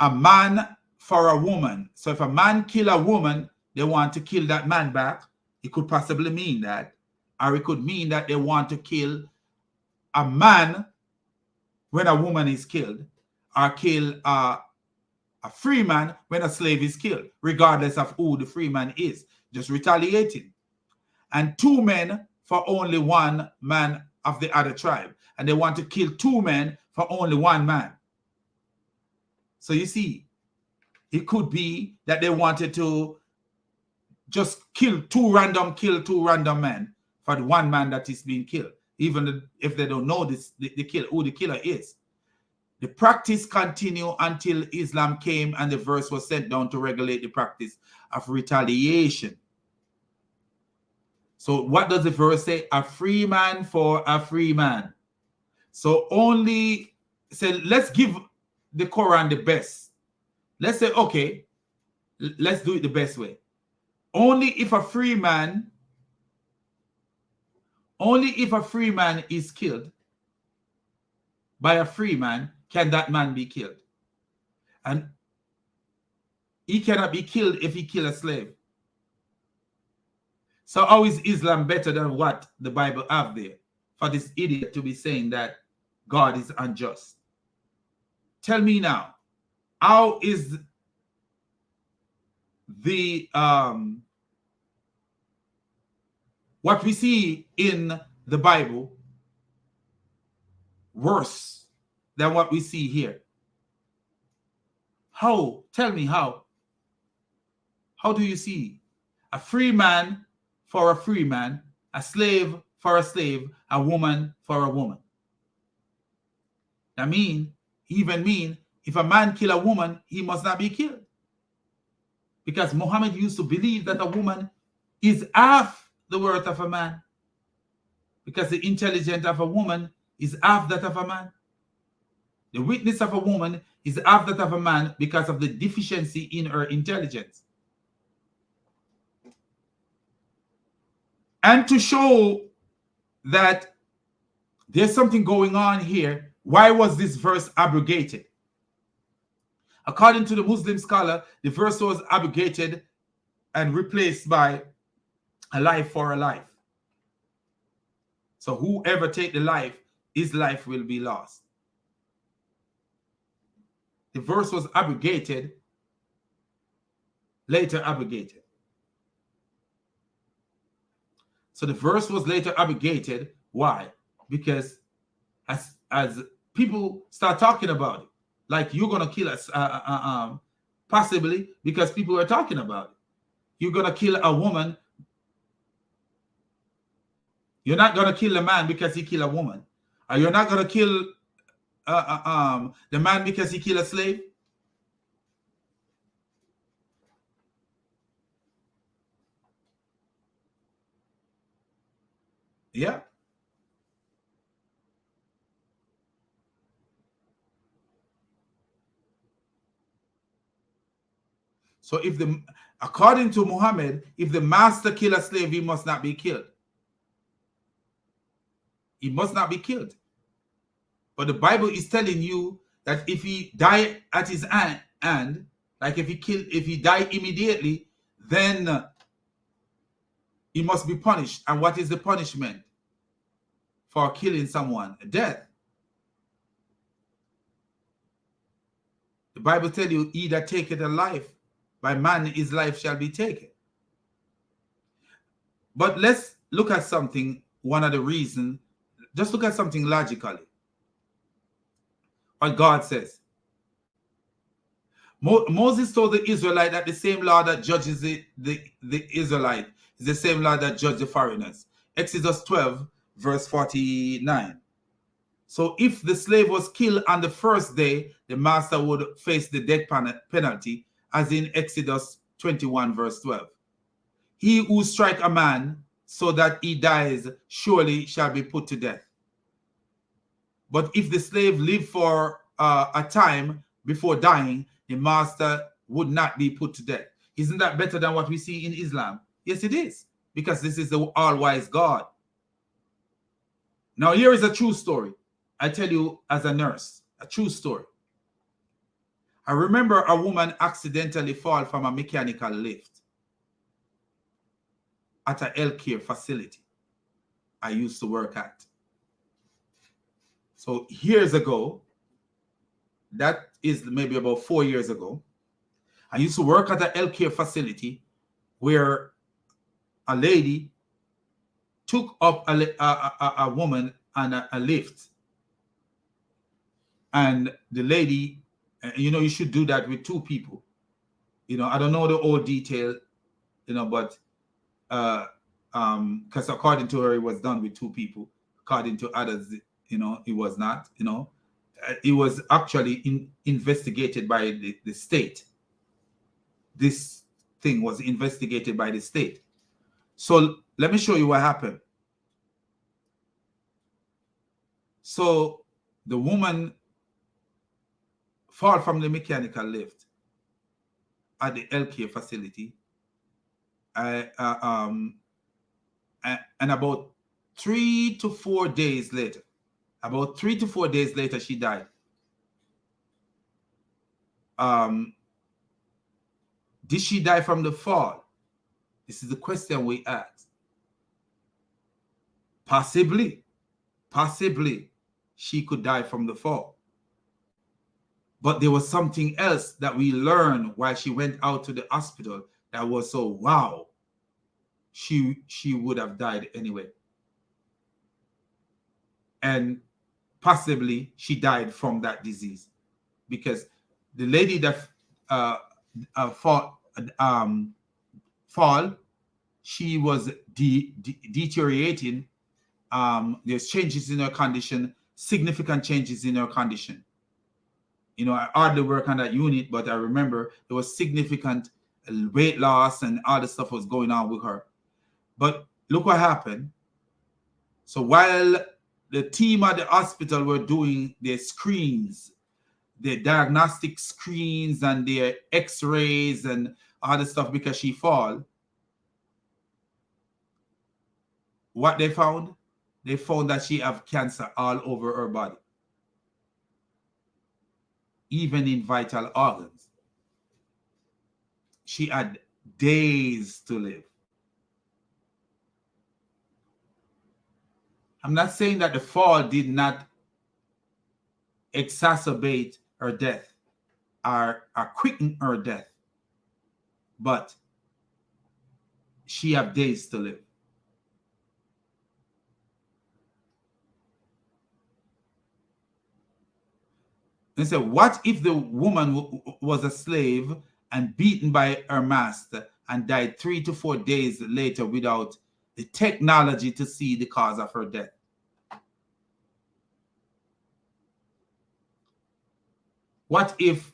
A man for a woman. So if a man kill a woman, they want to kill that man back. It could possibly mean that. Or it could mean that they want to kill a man when a woman is killed, or kill a free man when a slave is killed, regardless of who the free man is, just retaliating. And two men for only one man of the other tribe. And they want to kill two men for only one man. So you see, it could be that they wanted to just kill two random men for the one man that is being killed, even if they don't know who the killer is. The practice continued until Islam came and the verse was sent down to regulate the practice of retaliation. So what does the verse say? A free man for a free man. So only say, let's give the Quran the best. Let's say, okay, let's do it the best way. Only if a free man is killed by a free man can that man be killed. And he cannot be killed if he kill a slave. So how is Islam better than what the Bible have there for this idiot to be saying that God is unjust? Tell me now, how is the what we see in the Bible worse than what we see here? How? Tell me how. How do you see a free man for a free man, a slave for a slave, a woman for a woman? That mean if a man kill a woman, he must not be killed. Because Muhammad used to believe that a woman is half the worth of a man. Because the intelligence of a woman is half that of a man. The witness of a woman is half that of a man because of the deficiency in her intelligence. And to show that there's something going on here, why was this verse abrogated? According to the Muslim scholar, the verse was abrogated and replaced by a life for a life. So whoever take the life, his life will be lost. The verse was abrogated, later abrogated. So the verse was later abrogated. Why? Because as people start talking about it, like you're going to kill us, possibly because people are talking about it. You're going to kill a woman. You're not going to kill a man because he killed a woman. Or you're not going to kill the man because he killed a slave. Yeah. So according to Muhammad, if the master kill a slave, he must not be killed. He must not be killed. But the Bible is telling you that if he die at his hand, like if he die immediately, then he must be punished. And what is the punishment for killing someone? Death. The Bible tells you, he that taketh a life, by man his life shall be taken. But let's look at something, one of the reasons, just look at something logically. What God says. Moses told the Israelite that the same law that judges the Israelite is the same law that judges the foreigners. Exodus 12, verse 49. So if the slave was killed on the first day, the master would face the death penalty, as in Exodus 21, verse 12. He who strike a man so that he dies surely shall be put to death. But if the slave lived for a time before dying, the master would not be put to death. Isn't that better than what we see in Islam? Yes, it is, because this is the all-wise God. Now, here is a true story. I tell you as a nurse, a true story. I remember a woman accidentally fall from a mechanical lift at a healthcare facility I used to work at. So years ago, that is maybe about 4 years ago, I used to work at a healthcare facility where a lady took up a woman on a lift. And the lady, you know, you should do that with two people. You know, I don't know the whole detail, you know, but because according to her, it was done with two people. According to others, you know, it was not, you know. It was actually investigated by the state. This thing was investigated by the state. So let me show you what happened. So the woman fall from the mechanical lift at the healthcare facility, and about 3 to 4 days later, she died. Did she die from the fall? This is the question we ask. Possibly she could die from the fall. But there was something else that we learned while she went out to the hospital that was so wow. She would have died anyway. And possibly she died from that disease, because the lady that fall, she was deteriorating. There's changes in her condition, significant changes in her condition. You know, I hardly work on that unit, but I remember there was significant weight loss and all the stuff was going on with her. But look what happened. So while the team at the hospital were doing their screens, their diagnostic screens and their x-rays and all the stuff because she fall, what they found? They found that she have cancer all over her body, even in vital organs. She had days to live. I'm not saying that the fall did not exacerbate her death or quicken her death, but she had days to live. And so what if the woman was a slave and beaten by her master and died 3 to 4 days later without the technology to see the cause of her death? What if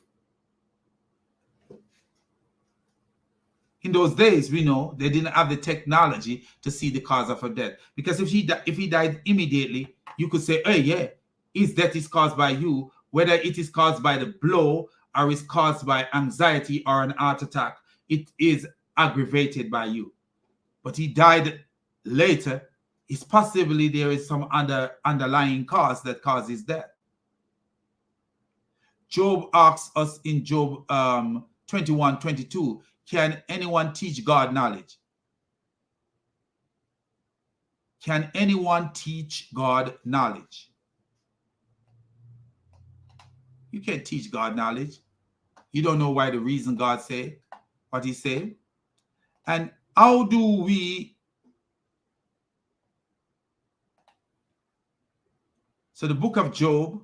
in those days, we know they didn't have the technology to see the cause of her death? Because if he died immediately, you could say, hey, yeah, his death is caused by you, whether it is caused by the blow or is caused by anxiety or an heart attack, it is aggravated by you. But he died later, it's possibly there is some underlying cause that causes death. Job asks us in Job 21:22, can anyone teach God knowledge? Can anyone teach God knowledge? You can't teach God knowledge. You don't know why the reason God said what he said. And how do we? So the book of Job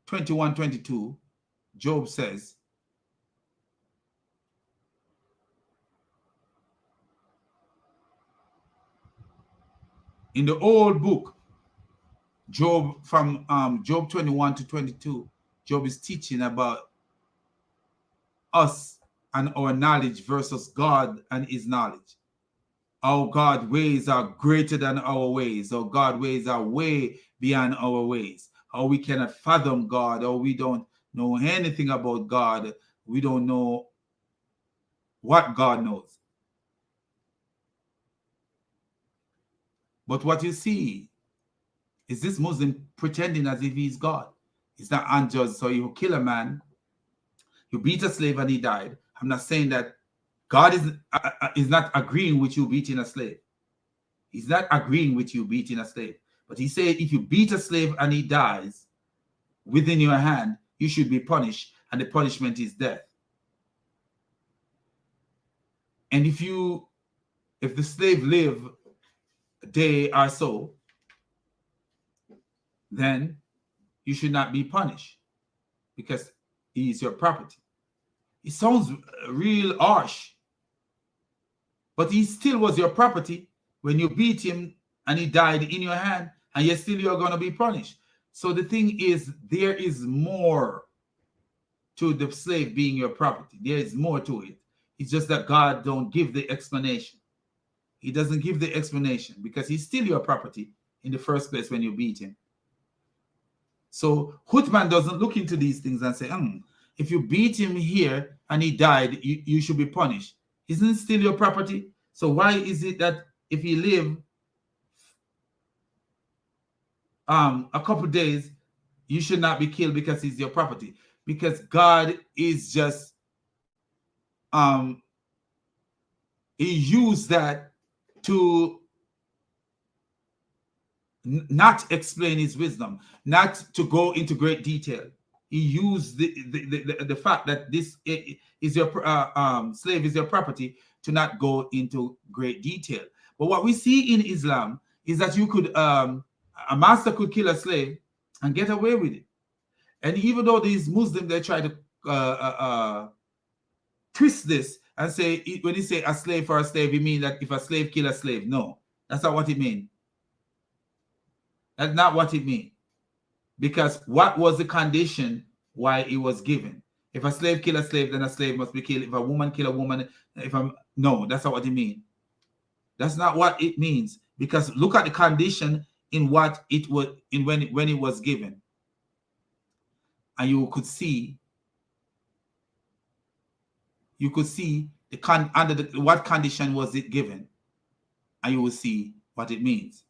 21:22, Job says, in the old book, Job, from Job 21 to 22, Job is teaching about us and our knowledge versus God and his knowledge. Our God ways are greater than our ways. Our God ways are way beyond our ways. How we cannot fathom God, or we don't know anything about God. We don't know what God knows. But what you see is this Muslim pretending as if he's God. He's not unjust. So you kill a man, you beat a slave and he died. I'm not saying that God is not agreeing with you beating a slave. He's not agreeing with you beating a slave. But he said if you beat a slave and he dies within your hand, you should be punished, and the punishment is death. And if the slave live a day or so, then you should not be punished because he is your property. It sounds real harsh, but he still was your property when you beat him and he died in your hand, and yet still you're going to be punished. So the thing is, there is more to the slave being your property. There is more to it. It's just that God don't give the explanation. He doesn't give the explanation because he's still your property in the first place when you beat him. So Uthman doesn't look into these things and say, if you beat him here and he died, you should be punished. Isn't it still your property? So why is it that if he live a couple of days, you should not be killed because he's your property? Because God is just he used that to not explain his wisdom, not to go into great detail. He used the fact that this is your slave is your property to not go into great detail. But what we see in Islam is that you could a master could kill a slave and get away with it. And even though these Muslims, they try to twist this and say, when you say a slave for a slave, you mean that if a slave kill a slave. No, that's not what it means. That's not what it means. Because what was the condition why it was given? If a slave kill a slave, then a slave must be killed. If a woman kill a woman, no, that's not what it means. That's not what it means. Because look at the condition in what it was in when it was given. And you could see what condition was it given, and you will see what it means.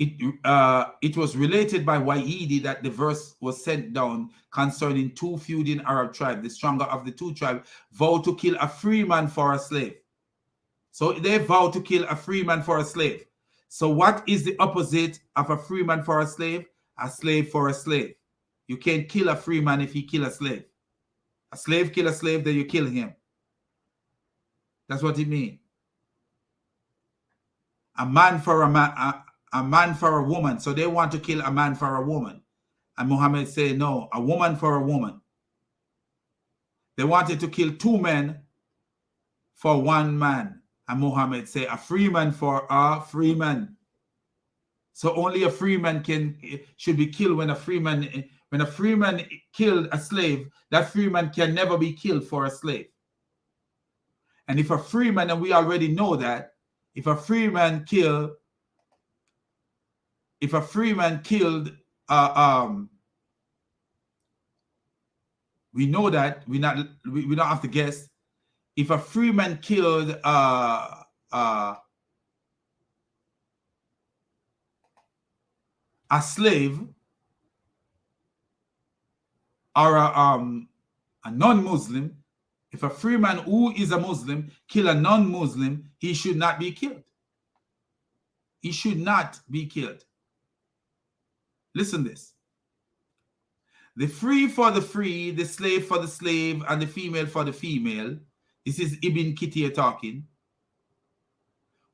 It was related by Wa'idi that the verse was sent down concerning two feuding Arab tribes. The stronger of the two tribes vowed to kill a free man for a slave. So they vowed to kill a free man for a slave. So what is the opposite of a free man for a slave? A slave for a slave. You can't kill a free man if he kill a slave. A slave kill a slave, then you kill him. That's what it means. A man for a man, a man for a woman. So they want to kill a man for a woman. And Muhammad said, no, a woman for a woman. They wanted to kill two men for one man. And Muhammad said, a free man for a free man. So only a free man should be killed when a free man killed a slave, that free man can never be killed for a slave. And if a free man, and we already know that, if a free man killed, we know that we don't have to guess. If a free man killed a slave or a non-Muslim, if a free man who is a Muslim kill a non-Muslim, he should not be killed. He should not be killed. Listen this. The free for the free, the slave for the slave, and the female for the female, this is Ibn Kathir talking,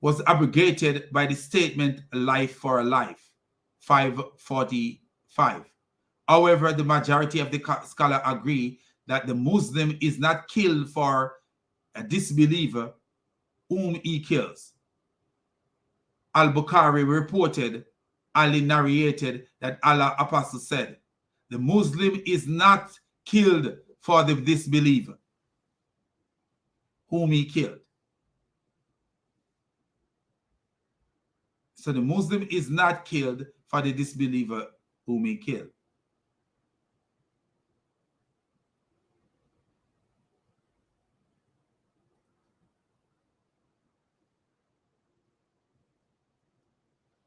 was abrogated by the statement life for a life, 545. However, the majority of the scholars agree that the Muslim is not killed for a disbeliever whom he kills. Al-Bukhari reported, Ali narrated that Allah Apostle said, the Muslim is not killed for the disbeliever whom he killed. So the Muslim is not killed for the disbeliever whom he killed.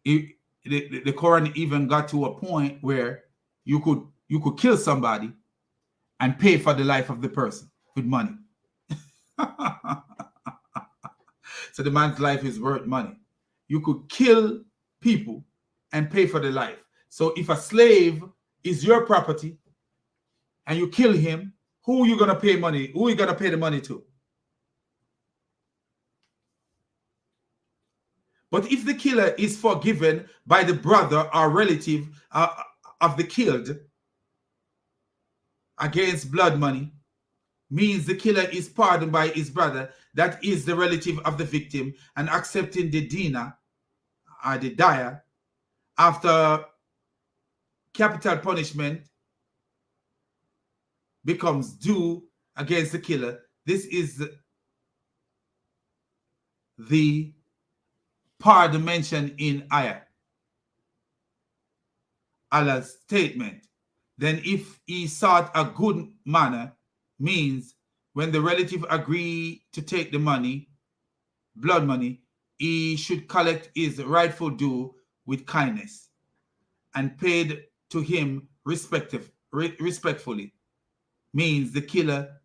The Quran even got to a point where you could kill somebody and pay for the life of the person with money. So the man's life is worth money. You could kill people and pay for the life. So if a slave is your property and you kill him, who are you gonna pay money? Who are you gonna pay the money to? But if the killer is forgiven by the brother or relative of the killed against blood money, means the killer is pardoned by his brother, that is the relative of the victim, and accepting the dinar or the diya after capital punishment becomes due against the killer. This is the pardon mentioned in ayah. Allah's statement. Then if he sought a good manner, means when the relative agree to take the money, blood money, he should collect his rightful due with kindness and paid to him respectfully. Means the killer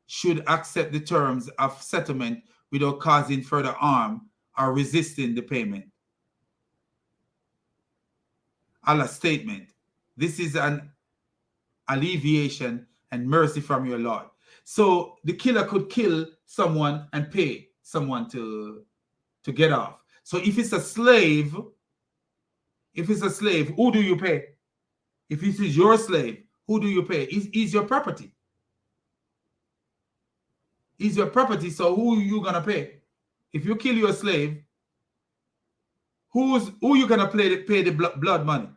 should accept the terms of settlement without causing further harm or resisting the payment. Allah's statement. This is an alleviation and mercy from your Lord. So the killer could kill someone and pay someone to get off. So if it's a slave, who do you pay? If it is your slave, who do you pay? He's your property. He's your property, so who are you gonna pay? If you kill your slave, who you gonna pay the blood money?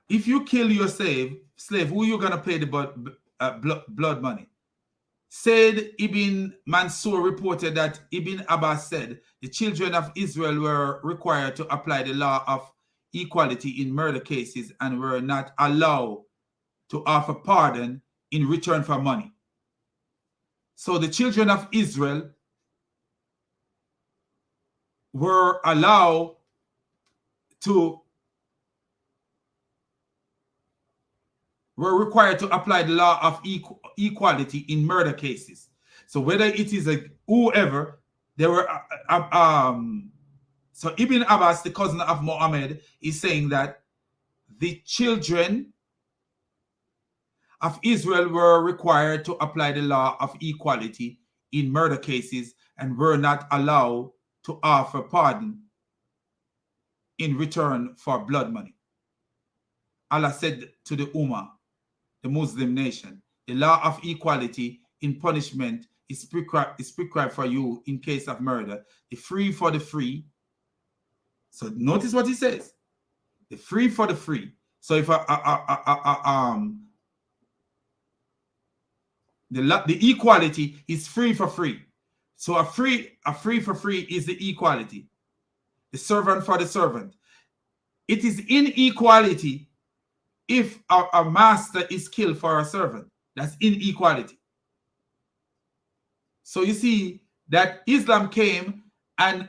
If you kill your slave, who you gonna pay the blood money? Said Ibn Mansur reported that Ibn Abbas said the children of Israel were required to apply the law of equality in murder cases and were not allowed to offer pardon in return for money. So the children of Israel were allowed to required to apply the law of equality in murder cases. So whether it is whoever, they were so Ibn Abbas, the cousin of Muhammad, is saying that the children of Israel were required to apply the law of equality in murder cases and were not allowed to offer pardon in return for blood money. Allah said to the Ummah, the Muslim nation, the law of equality in punishment is prescribed for you in case of murder. The free for the free. So notice what he says. The free for the free. So if the equality is free for free. So a free for free is the equality. The servant for the servant. It is inequality if a master is killed for a servant. That's inequality. So you see that Islam came and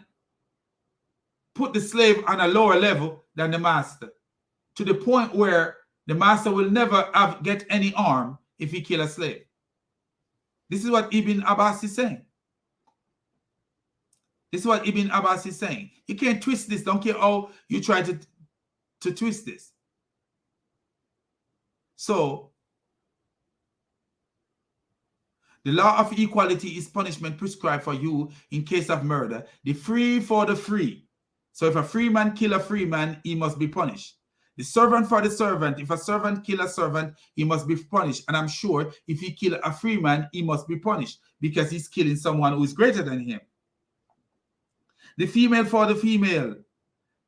put the slave on a lower level than the master, to the point where the master will never get any harm if he kill a slave. This is what Ibn Abbas is saying. This is what Ibn Abbas is saying. You can't twist this. Don't care how you try to twist this. So, the law of equality is punishment prescribed for you in case of murder. The free for the free. So if a free man kill a free man, he must be punished. The servant for the servant. If a servant kill a servant, he must be punished. And I'm sure if he kill a free man, he must be punished because he's killing someone who is greater than him. The female for the female.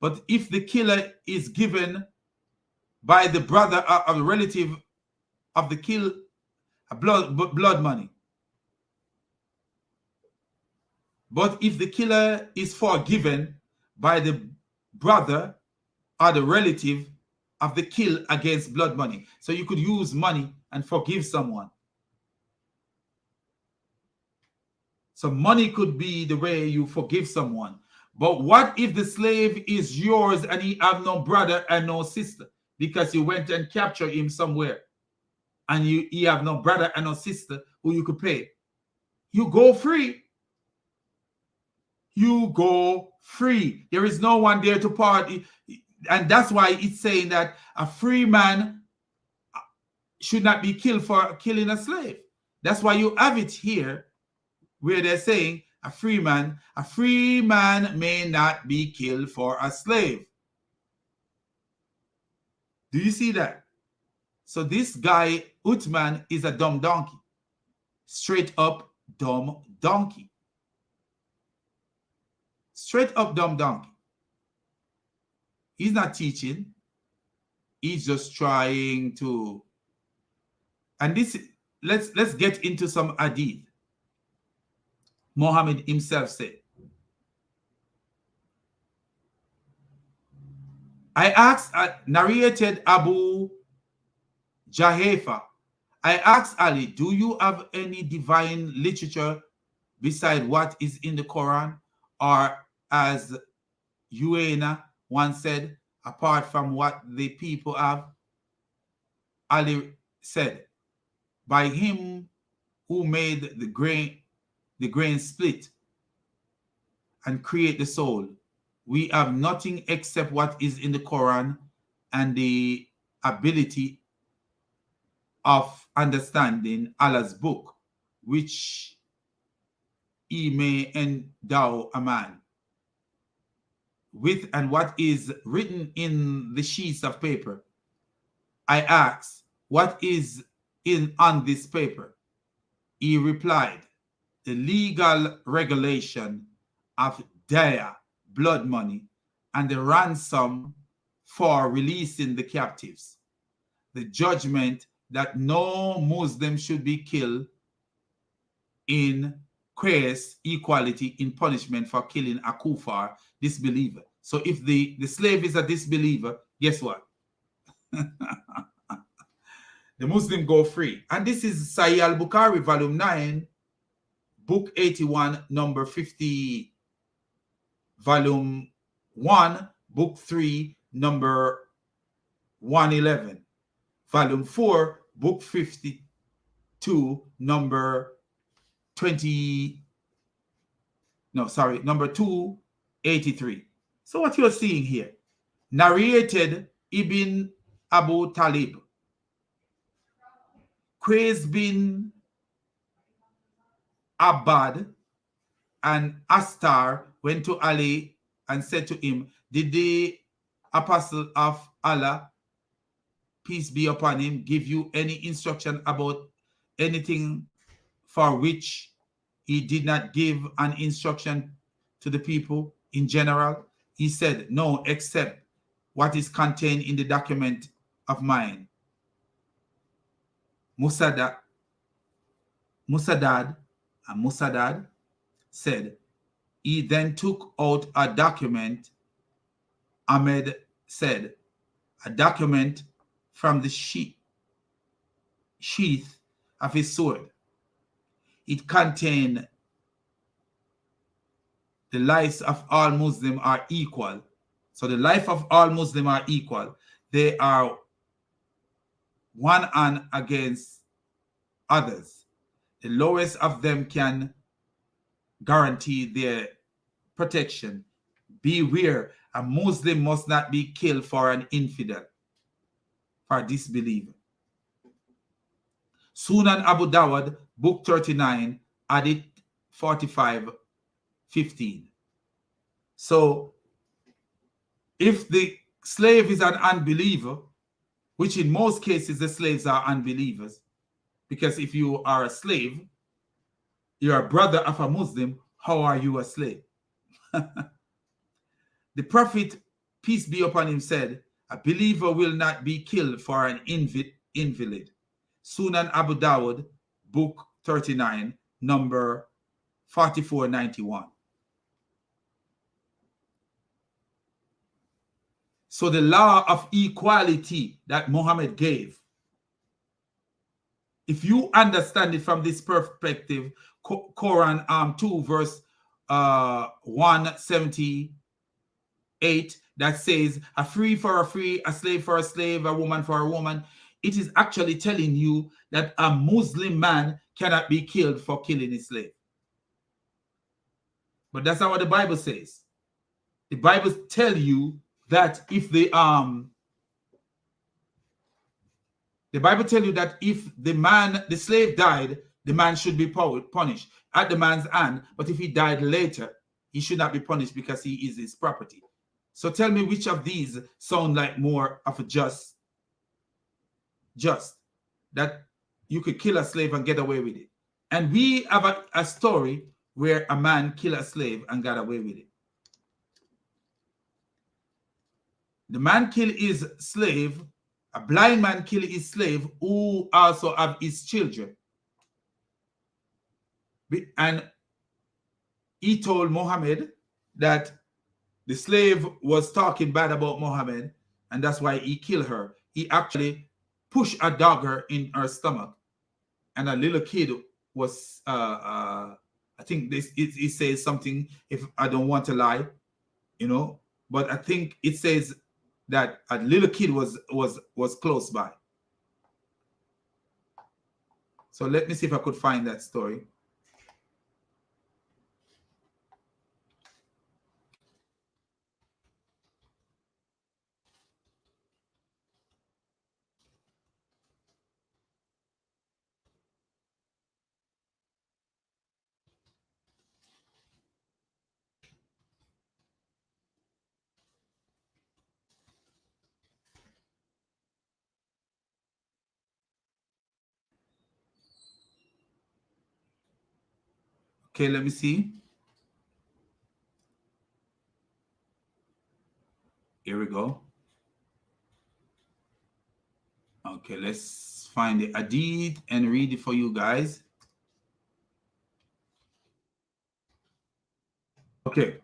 But if the killer is given by the brother of the relative of the kill, blood money. But if the killer is forgiven by the brother or the relative of the kill against blood money. So you could use money and forgive someone. So money could be the way you forgive someone. But what if the slave is yours and he have no brother and no sister because you went and captured him somewhere and he have no brother and no sister who you could pay? You go free. You go free. There is no one there to party. And that's why it's saying that a free man should not be killed for killing a slave. That's why you have it here where they're saying a free man may not be killed for a slave. Do you see that? So this guy, Uthman, is a dumb donkey. Straight up dumb donkey. Straight up dumb donkey. He's not teaching. He's just trying to. And this, let's get into some hadith. Muhammad himself said, narrated Abu Jahefa, I asked Ali, do you have any divine literature beside what is in the Quran? Or as Uena once said, apart from what the people have? Ali said, by him who made the grain split and create the soul, we have nothing except what is in the Quran and the ability of understanding Allah's book, which he may endow a man with, and what is written in the sheets of paper. I asked, what is on this paper? He replied, the legal regulation of daya, blood money, and the ransom for releasing the captives. The judgment that no Muslim should be killed in quest equality in punishment for killing a kufar, disbeliever. So if the slave is a disbeliever, guess what? The Muslim go free. And this is Sahih al-Bukhari, volume 9, book 81, number 50, volume 1, book 3, number 111, volume 4, book 52, number 283. So what you're seeing here, narrated Ibn Abu Talib, Qais bin Abbad and Astar went to Ali and said to him, did the apostle of Allah, peace be upon him, give you any instruction about anything for which he did not give an instruction to the people in general? He said, no, except what is contained in the document of mine. Musaddad said, he then took out a document. Ahmed said, a document from the sheath of his sword. It contained the lives of all Muslims are equal. So the life of all Muslims are equal. They are one and against others. The lowest of them can guarantee their protection. Beware, a Muslim must not be killed for an infidel, for a disbeliever. Sunan Abu Dawud, book 39, hadith 45:15. So if the slave is an unbeliever, which in most cases the slaves are unbelievers, because if you are a slave, you're a brother of a Muslim, how are you a slave? The Prophet, peace be upon him, said, A believer will not be killed for an invalid. Sunan Abu Dawud, book 39, number 4491. So the law of equality that Muhammad gave, if you understand it from this perspective, Quran 2 verse 178, that says a free for a free, a slave for a slave, a woman for a woman, it is actually telling you that a Muslim man cannot be killed for killing a slave. But that's not what the Bible says. The Bible tells you that if the Bible tells you that if the slave died, the man should be punished at the man's hand. But if he died later, he should not be punished because he is his property. So tell me which of these sound like more of a just, that you could kill a slave and get away with it. And we have a story where a man killed a slave and got away with it. The man killed his slave, a blind man killed his slave who also have his children. And he told Muhammad that the slave was talking bad about Muhammad, and that's why he killed her. He actually pushed a dagger in her stomach, and a little kid was, I think it says something, if I don't want to lie, you know, but I think it says that a little kid was close by. So let me see if I could find that story. Okay, let me see. Here we go. Okay, let's find the hadith and read it for you guys. Okay.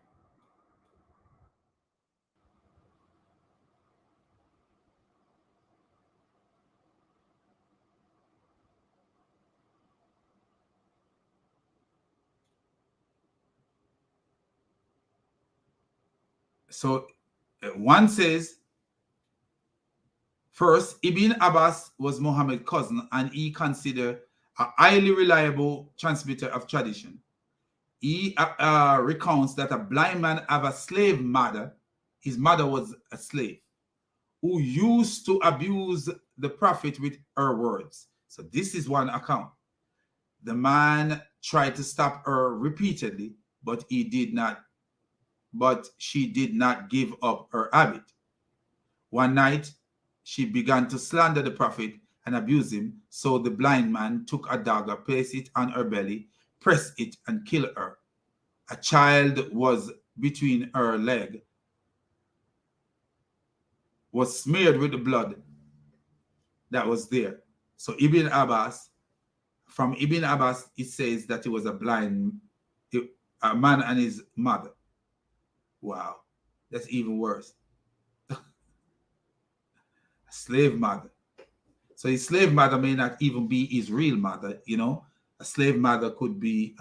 So one says, first, Ibn Abbas was Muhammad's cousin, and he considered a highly reliable transmitter of tradition. He recounts that a blind man had a slave mother. His mother was a slave who used to abuse the prophet with her words. So this is one account. The man tried to stop her repeatedly, but she did not give up her habit. One night, she began to slander the prophet and abuse him. So the blind man took a dagger, placed it on her belly, pressed it, and killed her. A child was between her leg, was smeared with the blood that was there. So from Ibn Abbas, it says that he was a man and his mother. Wow, that's even worse. A slave mother. So his slave mother may not even be his real mother, you know. A slave mother could be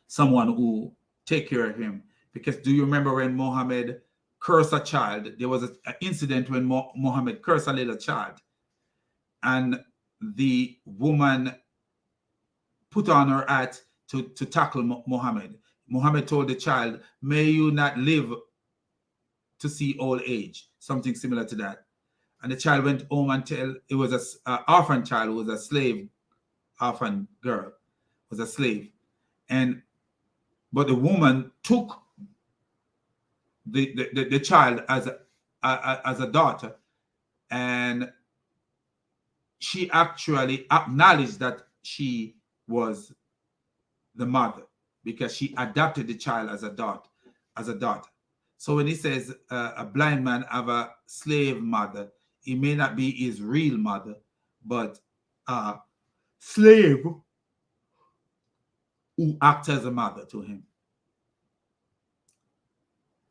someone who take care of him. Because do you remember when Muhammad cursed a child? There was an incident when Muhammad cursed a little child, and the woman put on her hat to tackle Muhammad. Muhammad told the child, "May you not live to see old age," something similar to that. And the child went home and it was an orphan child, was a slave, orphan girl, was a slave. But the woman took the child as a daughter, and she actually acknowledged that she was the mother because she adopted the child as a daughter. So when he says a blind man have a slave mother, it may not be his real mother, but a slave who acts as a mother to him.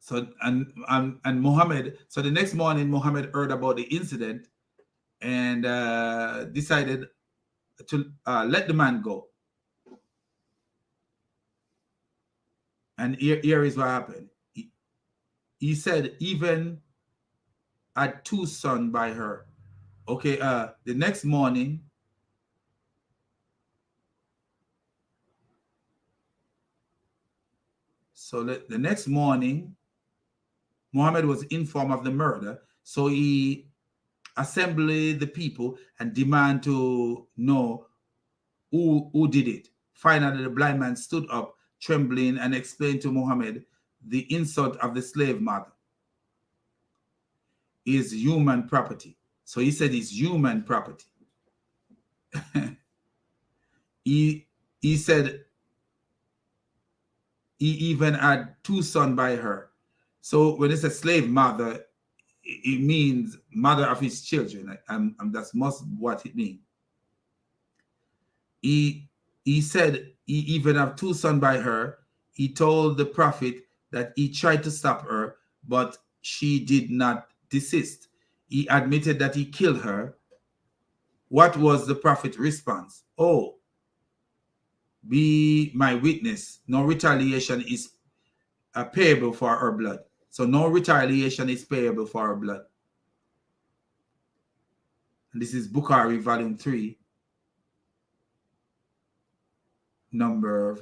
So and Muhammad, so the next morning Muhammad heard about the incident and decided to let the man go. And here is what happened. He said even had 2 sons by her. Okay, the next morning, so the next morning, Muhammad was informed of the murder, so he assembled the people and demand to know who did it. Finally, the blind man stood up, trembling, and explained to Muhammad the insult of the slave mother is human property. So he said it's human property. he said he even had 2 sons by her. So when it's a slave mother, it means mother of his children, and that's most what it means. He said he even have 2 sons by her. He told the prophet that he tried to stop her, but she did not desist. He admitted that he killed her. What was the prophet's response? Oh, be my witness. No retaliation is payable for her blood. So no retaliation is payable for her blood. And this is Bukhari, volume 3, number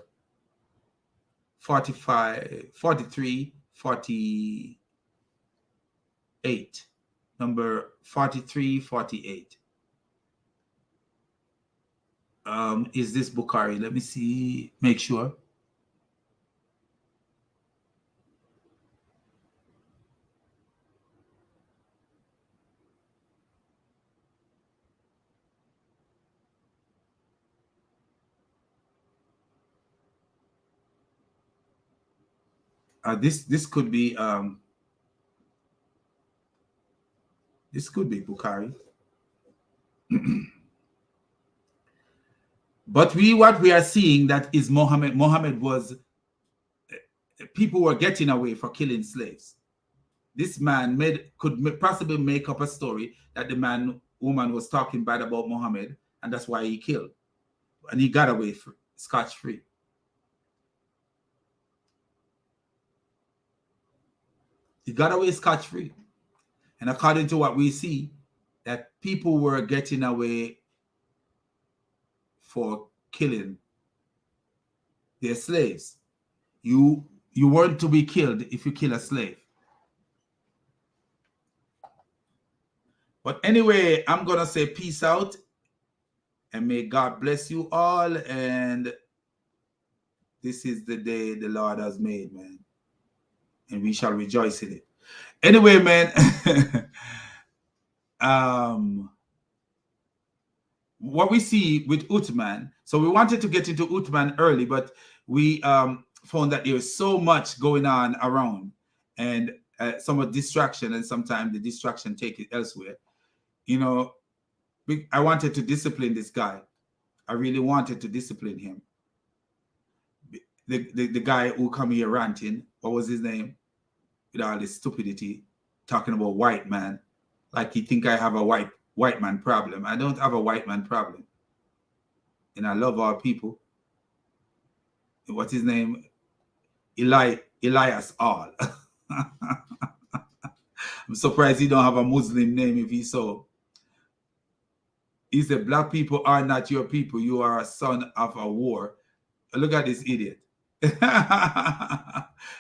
43, 48. Number 43, 48. Is this Bukhari? Let me see, make sure. This could be Bukhari. But what we are seeing that is Muhammad was, people were getting away for killing slaves. This man could possibly make up a story that the woman was talking bad about Muhammad, and that's why he killed. And he got away scotch-free. He got away scotch-free. And according to what we see, that people were getting away for killing their slaves. You weren't to be killed if you kill a slave. But anyway, I'm going to say peace out. And may God bless you all. And this is the day the Lord has made, man. And we shall rejoice in it. Anyway, man. What we see with Uthman, so we wanted to get into Uthman early, but we found that there was so much going on around and some distraction, and sometimes the distraction take it elsewhere. You know, I wanted to discipline this guy. I really wanted to discipline him. The guy who come here ranting, what was his name? With all this stupidity, talking about white man, like he think I have a white man problem. I don't have a white man problem. And I love our people. What's his name? Elias All. I'm surprised he don't have a Muslim name if he's so. He said, black people are not your people. You are a son of a war. Look at this idiot.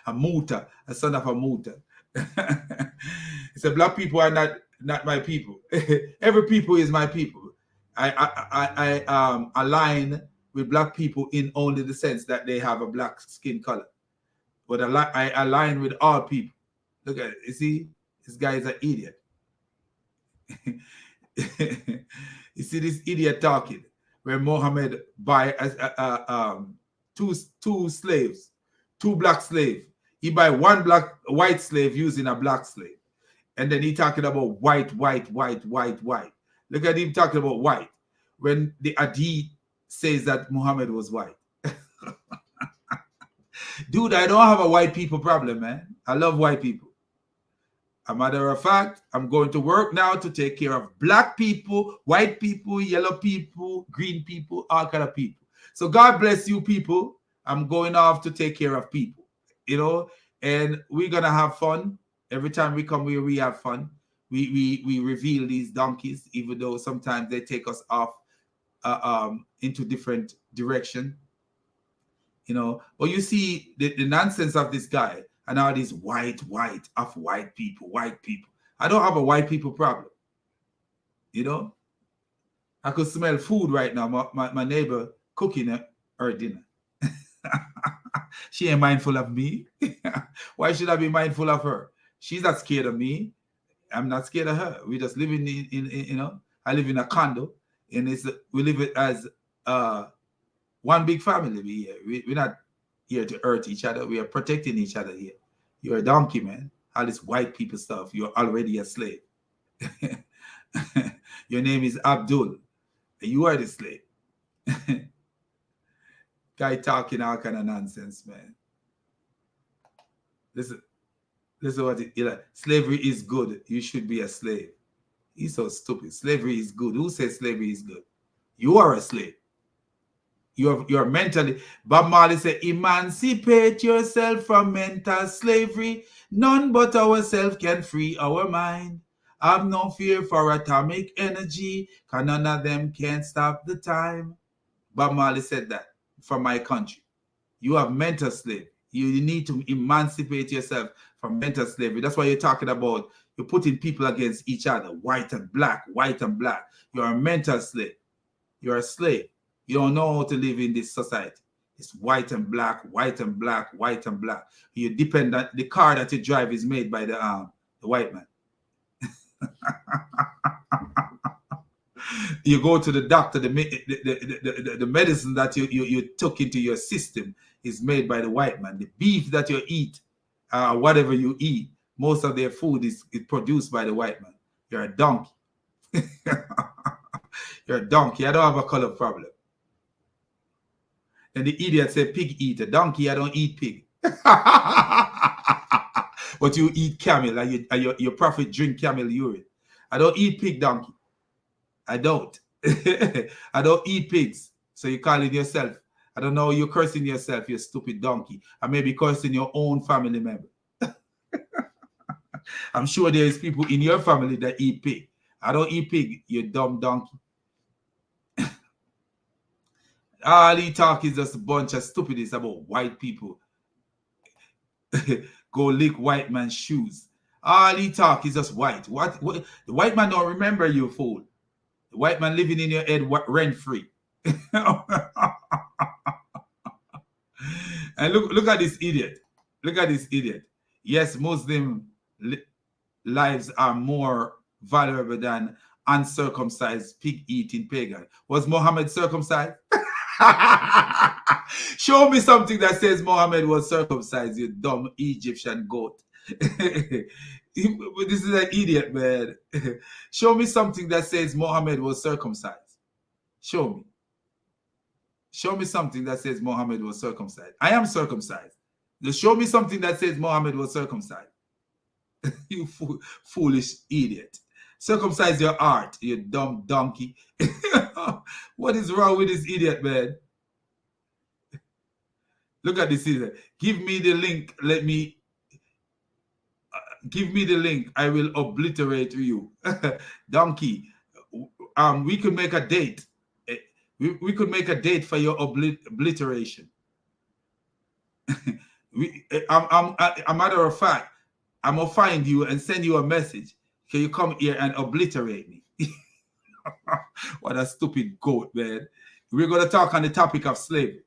A muta, a son of a muta. He said, black people are not my people. Every people is my people. I align with black people in only the sense that they have a black skin color. But I align with all people. Look at it. You see, this guy is an idiot. You see this idiot talking where Muhammad buy two slaves, 2 black slaves. He buy one white slave using a black slave. And then he talking about white. Look at him talking about white. When the Hadith says that Muhammad was white. Dude, I don't have a white people problem, man. I love white people. As a matter of fact, I'm going to work now to take care of black people, white people, yellow people, green people, all kind of people. So God bless you people. I'm going off to take care of people, you know, and we're going to have fun. Every time we come here, we have fun. We reveal these donkeys, even though sometimes they take us off into different direction, you know. But you see the nonsense of this guy and all these white people. I don't have a white people problem, you know. I could smell food right now. My neighbor cooking her dinner. She ain't mindful of me. Why should I be mindful of her? She's not scared of me. I'm not scared of her. We just live in you know, I live in a condo, and we live it as one big family. We're not here to hurt each other. We are protecting each other here. You're a donkey, man. All this white people stuff. You're already a slave. Your name is Abdul. And you are the slave. Guy talking all kind of nonsense, man. Listen what slavery is good. You should be a slave. He's so stupid. Slavery is good. Who says slavery is good? You are a slave. You're mentally. Bob Marley said, emancipate yourself from mental slavery. None but ourselves can free our mind. Have no fear for atomic energy, because none of them can stop the time. Bob Marley said that from my country. You have mental slavery. You need to emancipate yourself from mental slavery. That's why you're talking about, you're putting people against each other, white and black. You're a mental slave. You're a slave. You don't know how to live in this society. It's white and black. You depend on the car that you drive is made by the white man. You go to the doctor, the medicine that you took into your system is made by the white man. The beef that you eat, whatever you eat, most of their food is produced by the white man. You're a donkey. You're a donkey. I don't have a color problem. And the idiot said pig eater. Donkey, I don't eat pig. But you eat camel, and your prophet drink camel urine. I don't eat pig, donkey. I don't. I don't eat pigs. So you call it yourself. I don't know, you're cursing yourself, you stupid donkey. I may be cursing your own family member. I'm sure there is people in your family that eat pig. I don't eat pig, you dumb donkey. All he talk is just a bunch of stupidness about white people. Go lick white man's shoes. All he talk is just white. What? The white man don't remember you, fool. The white man living in your head rent-free. And look at this idiot. Look at this idiot. Yes, Muslim lives are more valuable than uncircumcised pig-eating pagan. Was Muhammad circumcised? Show me something that says Muhammad was circumcised, you dumb Egyptian goat. This is an idiot, man. Show me something that says Muhammad was circumcised. Show me. Show me something that says Muhammad was circumcised. I am circumcised. Just show me something that says Muhammad was circumcised. You foolish idiot. Circumcise your heart, you dumb donkey. What is wrong with this idiot, man? Look at this idiot. Give me the link. Give me the link. I will obliterate you. Donkey. We could make a date. We could make a date for your obliteration. A matter of fact, I'm going to find you and send you a message. Can you come here and obliterate me? What a stupid goat, man. We're going to talk on the topic of slavery.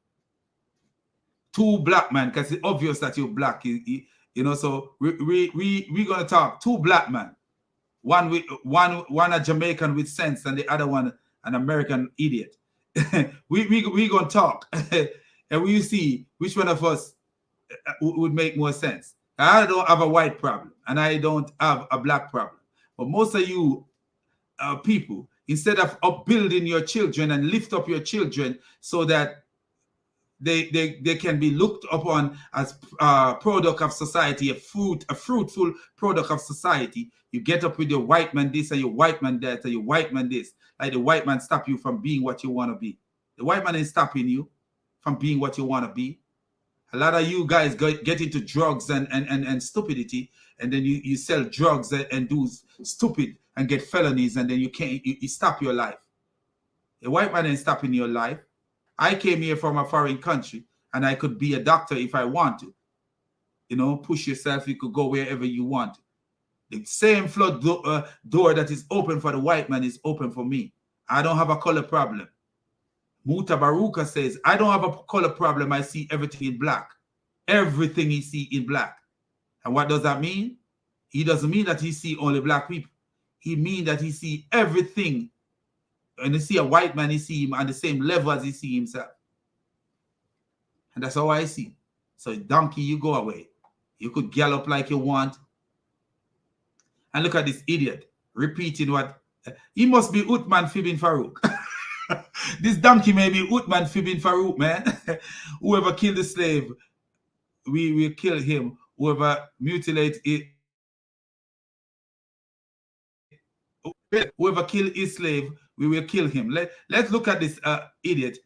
Two black men, because it's obvious that you're black, you know, so we're going to talk. Two black men. One a Jamaican with sense and the other one an American idiot. we going to talk. And we see which one of us would make more sense. I don't have a white problem and I don't have a black problem. But most of you people, instead of upbuilding your children and lift up your children so that they can be looked upon as a product of society, a fruitful product of society, you get up with your white man this and your white man that and your white man this. Like the white man stop you from being what you want to be. The white man is stopping you from being what you want to be. A lot of you guys get into drugs and stupidity, and then you sell drugs and do stupid and get felonies, and then you stop your life. The white man ain't stopping your life. I came here from a foreign country, and I could be a doctor if I want to. You know, push yourself, you could go wherever you want. The same flood door that is open for the white man is open for me. I don't have a color problem. Muta Baruka says, I don't have a color problem. I see everything in black. Everything he see in black. And what does that mean? He doesn't mean that he see only black people. He means that he see everything. And you see a white man, he see him on the same level as he see himself. And that's how I see. So donkey, you go away. You could gallop like you want. And look at this idiot repeating what he must be Uthman Fibin Farouk. This donkey may be Uthman Fibin Farouk, man. Whoever killed the slave, we will kill him. Whoever mutilate it, whoever killed his slave, we will kill him. Let's look at this idiot.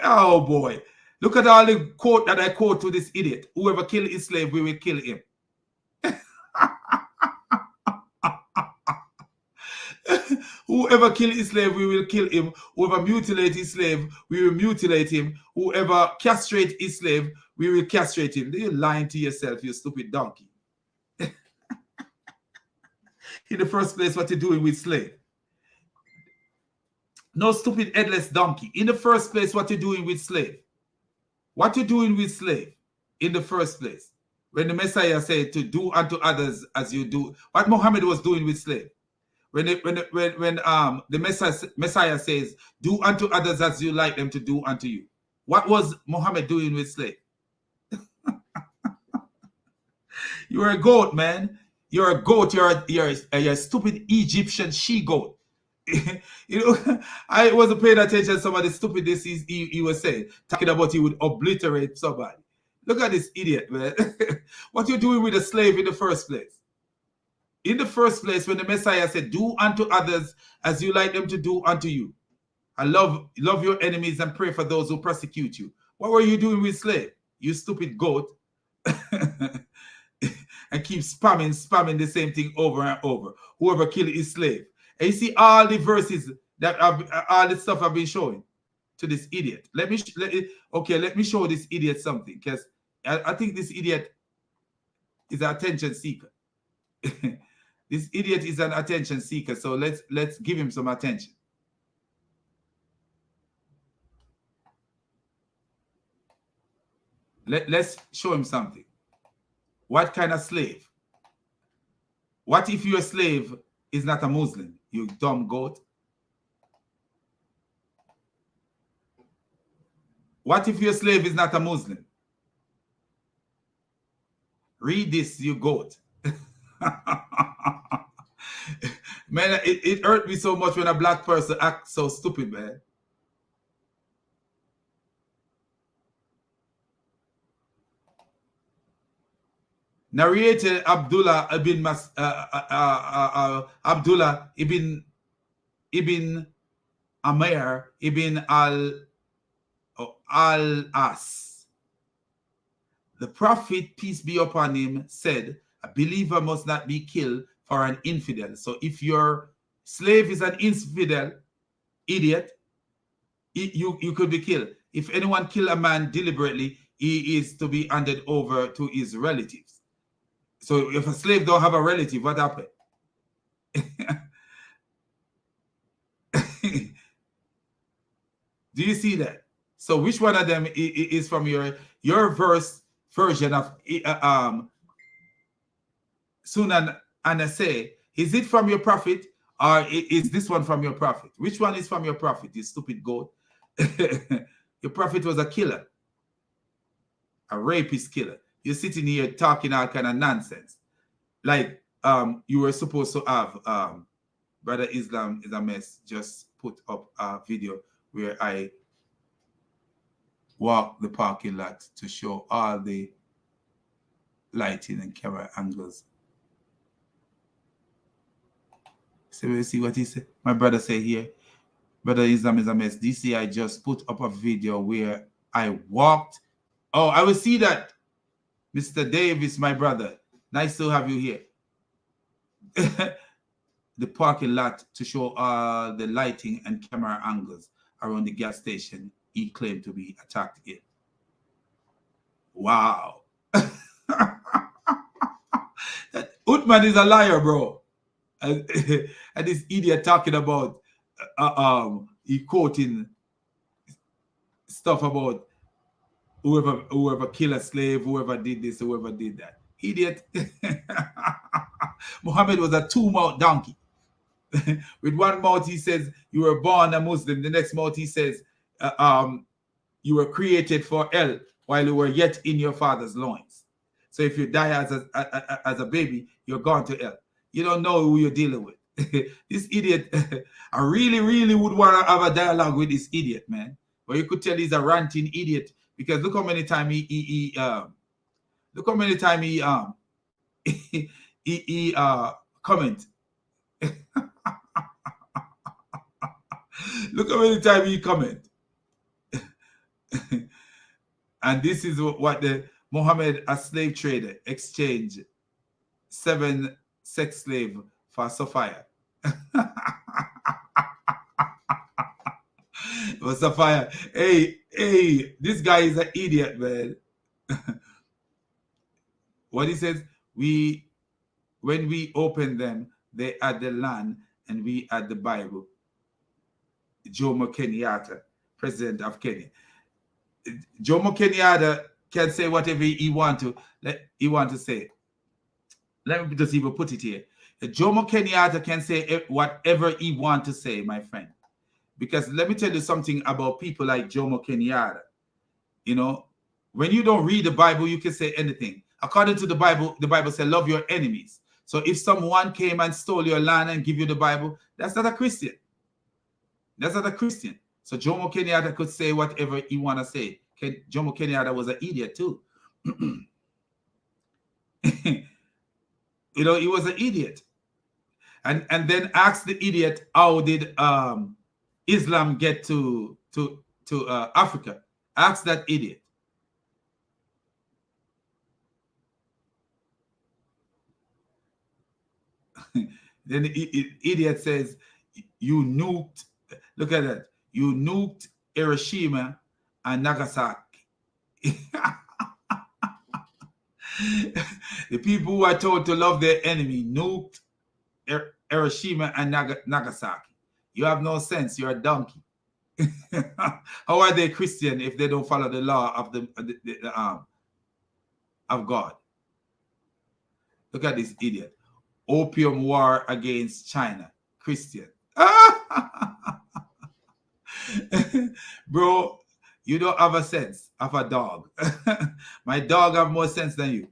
Oh boy. Look at all the quote that I quote to this idiot. Whoever killed his slave, we will kill him. Whoever kill his slave, we will kill him. Whoever mutilate his slave, we will mutilate him. Whoever castrate his slave, we will castrate him. You're lying to yourself, you stupid donkey. In the first place, what you're doing with slave? No, stupid headless donkey. In the first place, what you're doing with slave? What you're doing with slave in the first place? When the Messiah said to do unto others as you do, what Muhammad was doing with slave? When the Messiah says, do unto others as you like them to do unto you. What was Muhammad doing with slave? You're a goat, man. You're a goat. You're a stupid Egyptian she-goat. You know, I wasn't paying attention to some of the stupidness he was saying, talking about he would obliterate somebody. Look at this idiot, man. What you're doing with a slave in the first place? In the first place, when the Messiah said, do unto others as you like them to do unto you. I love your enemies and pray for those who persecute you. What were you doing with slave? You stupid goat. And keep spamming the same thing over and over. Whoever killed his slave. And you see all the verses that all the stuff I've been showing to this idiot. Let me show this idiot something, because I think this idiot is an attention seeker. This idiot is an attention seeker, so let's give him some attention. Let's show him something. What kind of slave? What if your slave is not a Muslim, you dumb goat? What if your slave is not a Muslim? Read this, you goat. Man, it hurt me so much when a black person acts so stupid, man. Narrated Abdullah ibn Amir ibn al-As. The Prophet, peace be upon him, said, a believer must not be killed for an infidel. So if your slave is an infidel, idiot, you could be killed. If anyone kill a man deliberately, he is to be handed over to his relatives. So if a slave don't have a relative, what happened? Do you see that? So which one of them is from your version of Sunan Anaseh? Is it from your prophet, or is this one from your prophet? Which one is from your prophet, you stupid goat? Your prophet was a killer. a rapist killer. You're sitting here talking all kind of nonsense. Like you were supposed to have Brother Islam is a mess just put up a video where I walk the parking lot to show all the lighting and camera angles. So we see what he said. My brother said here, Brother Islam is a mess. DC, I just put up a video where I walked. Oh, I will see that. Mr. Davis, my brother. Nice to have you here. The parking lot to show the lighting and camera angles around the gas station he claimed to be attacked in. Wow. Uthman is a liar, bro. And this idiot talking about he quoting stuff about whoever killed a slave, whoever did this, whoever did that. Idiot. Muhammad was a two-mouth donkey. With one mouth he says you were born a Muslim, the next mouth he says you were created for hell while you were yet in your father's loins. So if you die as a baby, you're gone to hell. You don't know who you're dealing with. This idiot, I really would want to have a dialogue with this idiot, man. But you could tell he's a ranting idiot because look how many times he comment. Look how many times he comment. And this is what the Muhammad, a slave trader, exchanged 7 sex slaves for Sophia. But Sophia, hey, this guy is an idiot, man. What he says, when we open them, they had the land and we had the Bible. Jomo Kenyatta, president of Kenya. Jomo Kenyatta can say whatever he want to say. Let me just even put it here. Jomo Kenyatta can say whatever he want to say, my friend. Because let me tell you something about people like Jomo Kenyatta. You know, when you don't read the Bible, you can say anything. According to the Bible says, love your enemies. So if someone came and stole your land and give you the Bible, that's not a Christian. That's not a Christian. So Jomo Kenyatta could say whatever he want to say. Jomo Kenyatta was an idiot too. You know, he was an idiot. And then ask the idiot, how did Islam get to Africa? Ask that idiot. Then the idiot says, you nuked, look at that, you nuked Hiroshima and Nagasaki. The people who are told to love their enemy nuked Hiroshima and Nagasaki. You have no sense. You're a donkey. How are they Christian if they don't follow the law of of God? Look at this idiot. Opium war against China. Christian. Bro, you don't have a sense of a dog. My dog have more sense than you.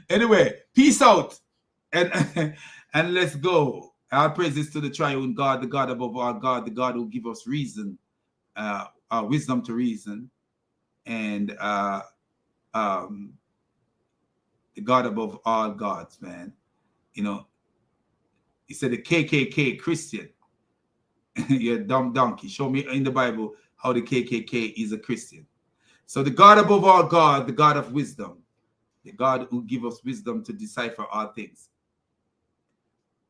Anyway, peace out. And let's go. Our praises to the triune God, the God above all God, the God who gives us reason, wisdom to reason, and the God above all gods, man. You know, he said the KKK Christian. You're a dumb donkey. Show me in the Bible how the KKK is a Christian. So the God above all God, the God of wisdom, the God who gives us wisdom to decipher all things.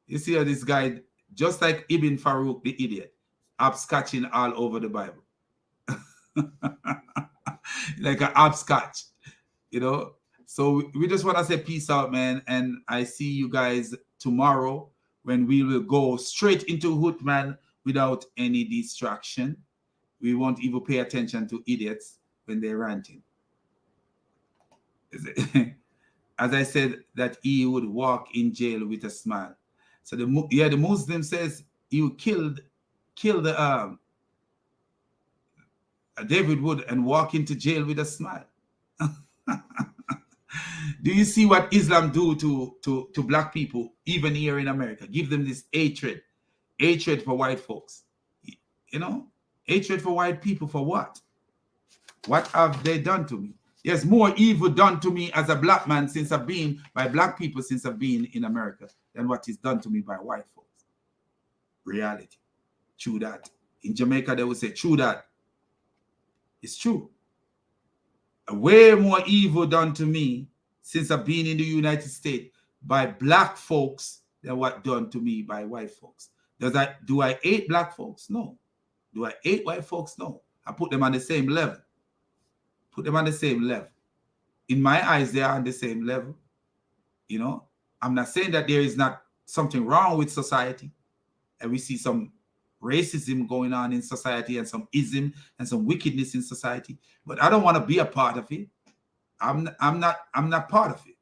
You see how this guy, just like Ibn Farouk, the idiot, hopscotching all over the Bible. Like an hopscotch, you know. So we just want to say peace out, man. And I see you guys tomorrow when we will go straight into Uthman without any distraction. We won't even pay attention to idiots when they're ranting. As I said, that he would walk in jail with a smile. So the Muslim says you killed the David would, and walk into jail with a smile. Do you see what Islam do to black people, even here in America? Give them this hatred for white folks. You know, hatred for white people for what? What have they done to me? There's more evil done to me as a black man since I've been by black people since I've been in America than what is done to me by white folks. Reality. True that. In Jamaica, they would say, true that. It's true. Way more evil done to me since I've been in the United States by black folks than what done to me by white folks. Do I hate black folks? No. Do I hate white folks? No. I put them on the same level. Put them on the same level. In my eyes, they are on the same level. You know, I'm not saying that there is not something wrong with society, and we see some racism going on in society and some ism and some wickedness in society, but I don't want to be a part of it. I'm not part of it.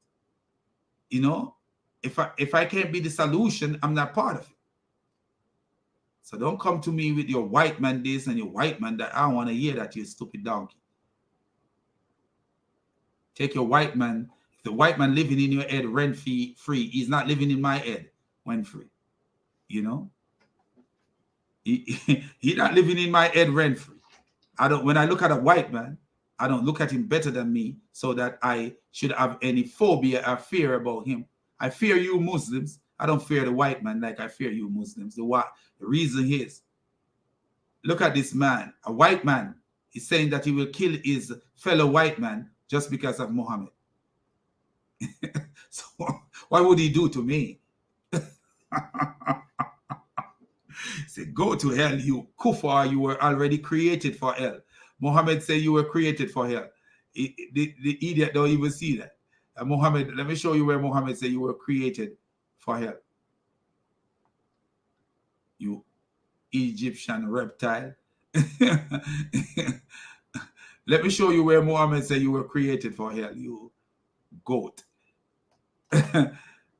You know, if I can't be the solution, I'm not part of it. So don't come to me with your white man this and your white man that. I don't want to hear that, you stupid donkey. Take your white man. If the white man living in your head rent free, he's not living in my head when free. You know? He's not living in my head rent free. When I look at a white man, I don't look at him better than me so that I should have any phobia or fear about him. I fear you Muslims. I don't fear the white man like I fear you Muslims. The reason is, look at this man. A white man is saying that he will kill his fellow white man just because of Muhammad. So what would he do to me? Say, go to hell, you kuffar, you were already created for hell. Muhammad said you were created for hell. The idiot don't even see that. Muhammad, let me show you where Muhammad said you were created for hell. You Egyptian reptile. Let me show you where Muhammad said you were created for hell, you goat.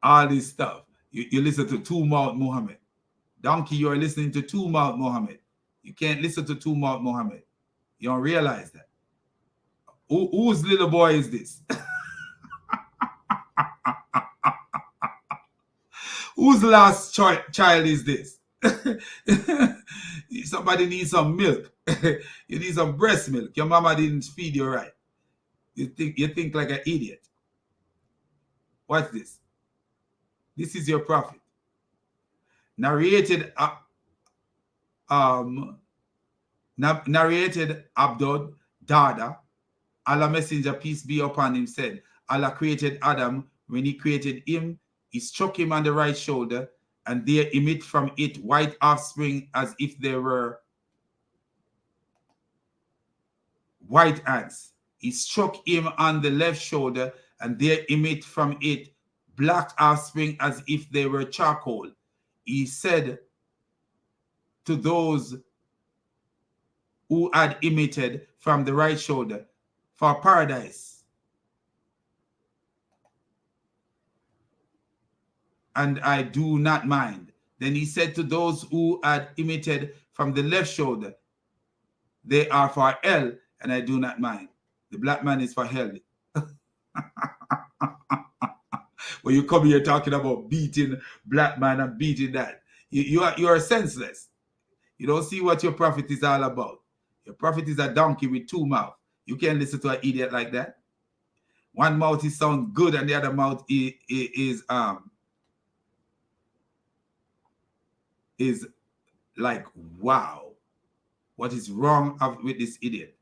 All this stuff. You listen to two-mouth Muhammad. Donkey, you're listening to two-mouth Muhammad. You can't listen to two-mouth Muhammad. You don't realize that. Whose little boy is this? Whose last child is this? Somebody needs some milk. You need some breast milk. Your mama didn't feed you right. You think like an idiot. What's this? This is your prophet. Narrated Abdul Dada, Allah Messenger, peace be upon him, said, Allah created Adam. When he created him, he struck him on the right shoulder, and there emit from it white offspring as if they were white ants. He struck him on the left shoulder, and there emit from it black offspring as if they were charcoal. He said to those who had emitted from the right shoulder, for paradise. And I do not mind. Then he said to those who had emitted from the left shoulder, they are for hell, and I do not mind. The black man is for hell. When you come here talking about beating black man and beating that, you are senseless. You don't see what your prophet is all about. Your prophet is a donkey with two mouths. You can't listen to an idiot like that. One mouth is sound good and the other mouth is like, wow, what is wrong with this idiot?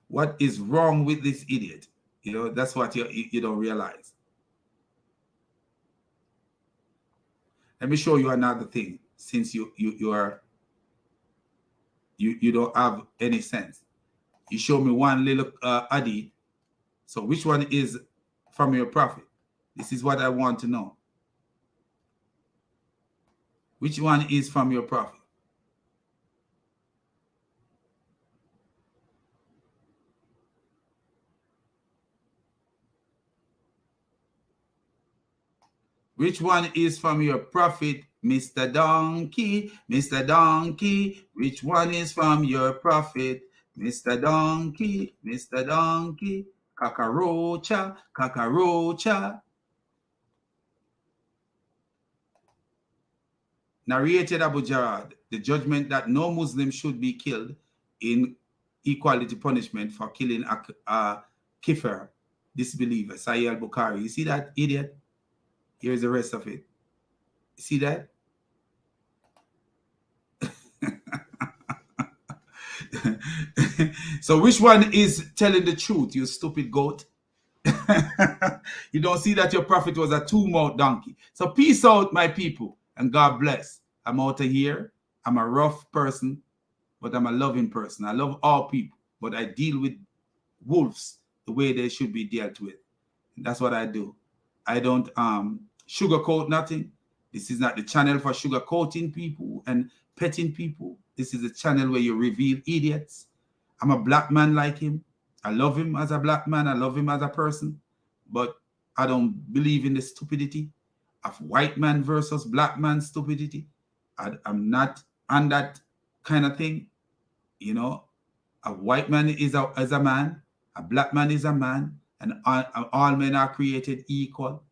What is wrong with this idiot? You know, that's what you don't realize. Let me show you another thing, since you don't have any sense. You show me one little hadith. So which one is from your prophet? This is what I want to know. Which one is from your prophet? Which one is from your prophet, Mr. Donkey? Mr. Donkey, which one is from your prophet, Mr. Donkey? Mr. Donkey, Kakarocha, Kakarocha. Narrated Abu Jarad, the judgment that no Muslim should be killed in equality punishment for killing a kafir, disbeliever, Sahih al-Bukhari. You see that, idiot? Here's the rest of it. See that? So which one is telling the truth, you stupid goat? You don't see that your prophet was a two-mouthed donkey. So peace out, my people, and God bless. I'm out of here. I'm a rough person, but I'm a loving person. I love all people, but I deal with wolves the way they should be dealt with. And that's what I do. I don't sugarcoat nothing. This is not the channel for sugarcoating people and petting people. This is a channel where you reveal idiots. I'm a black man like him. I love him as a black man. I love him as a person. But I don't believe in the stupidity of white man versus black man stupidity. I'm not on that kind of thing. You know, a white man is a man. A black man is a man. And all men are created equal.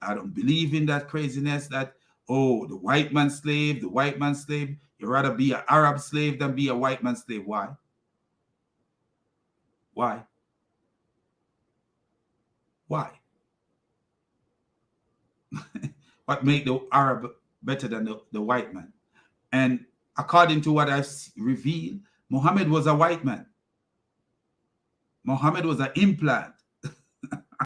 I don't believe in that craziness that, oh, the white man slave, the white man slave. You'd rather be an Arab slave than be a white man slave. Why? Why? Why? What make the Arab better than the white man? And according to what I've revealed, Muhammad was a white man. Muhammad was an implant.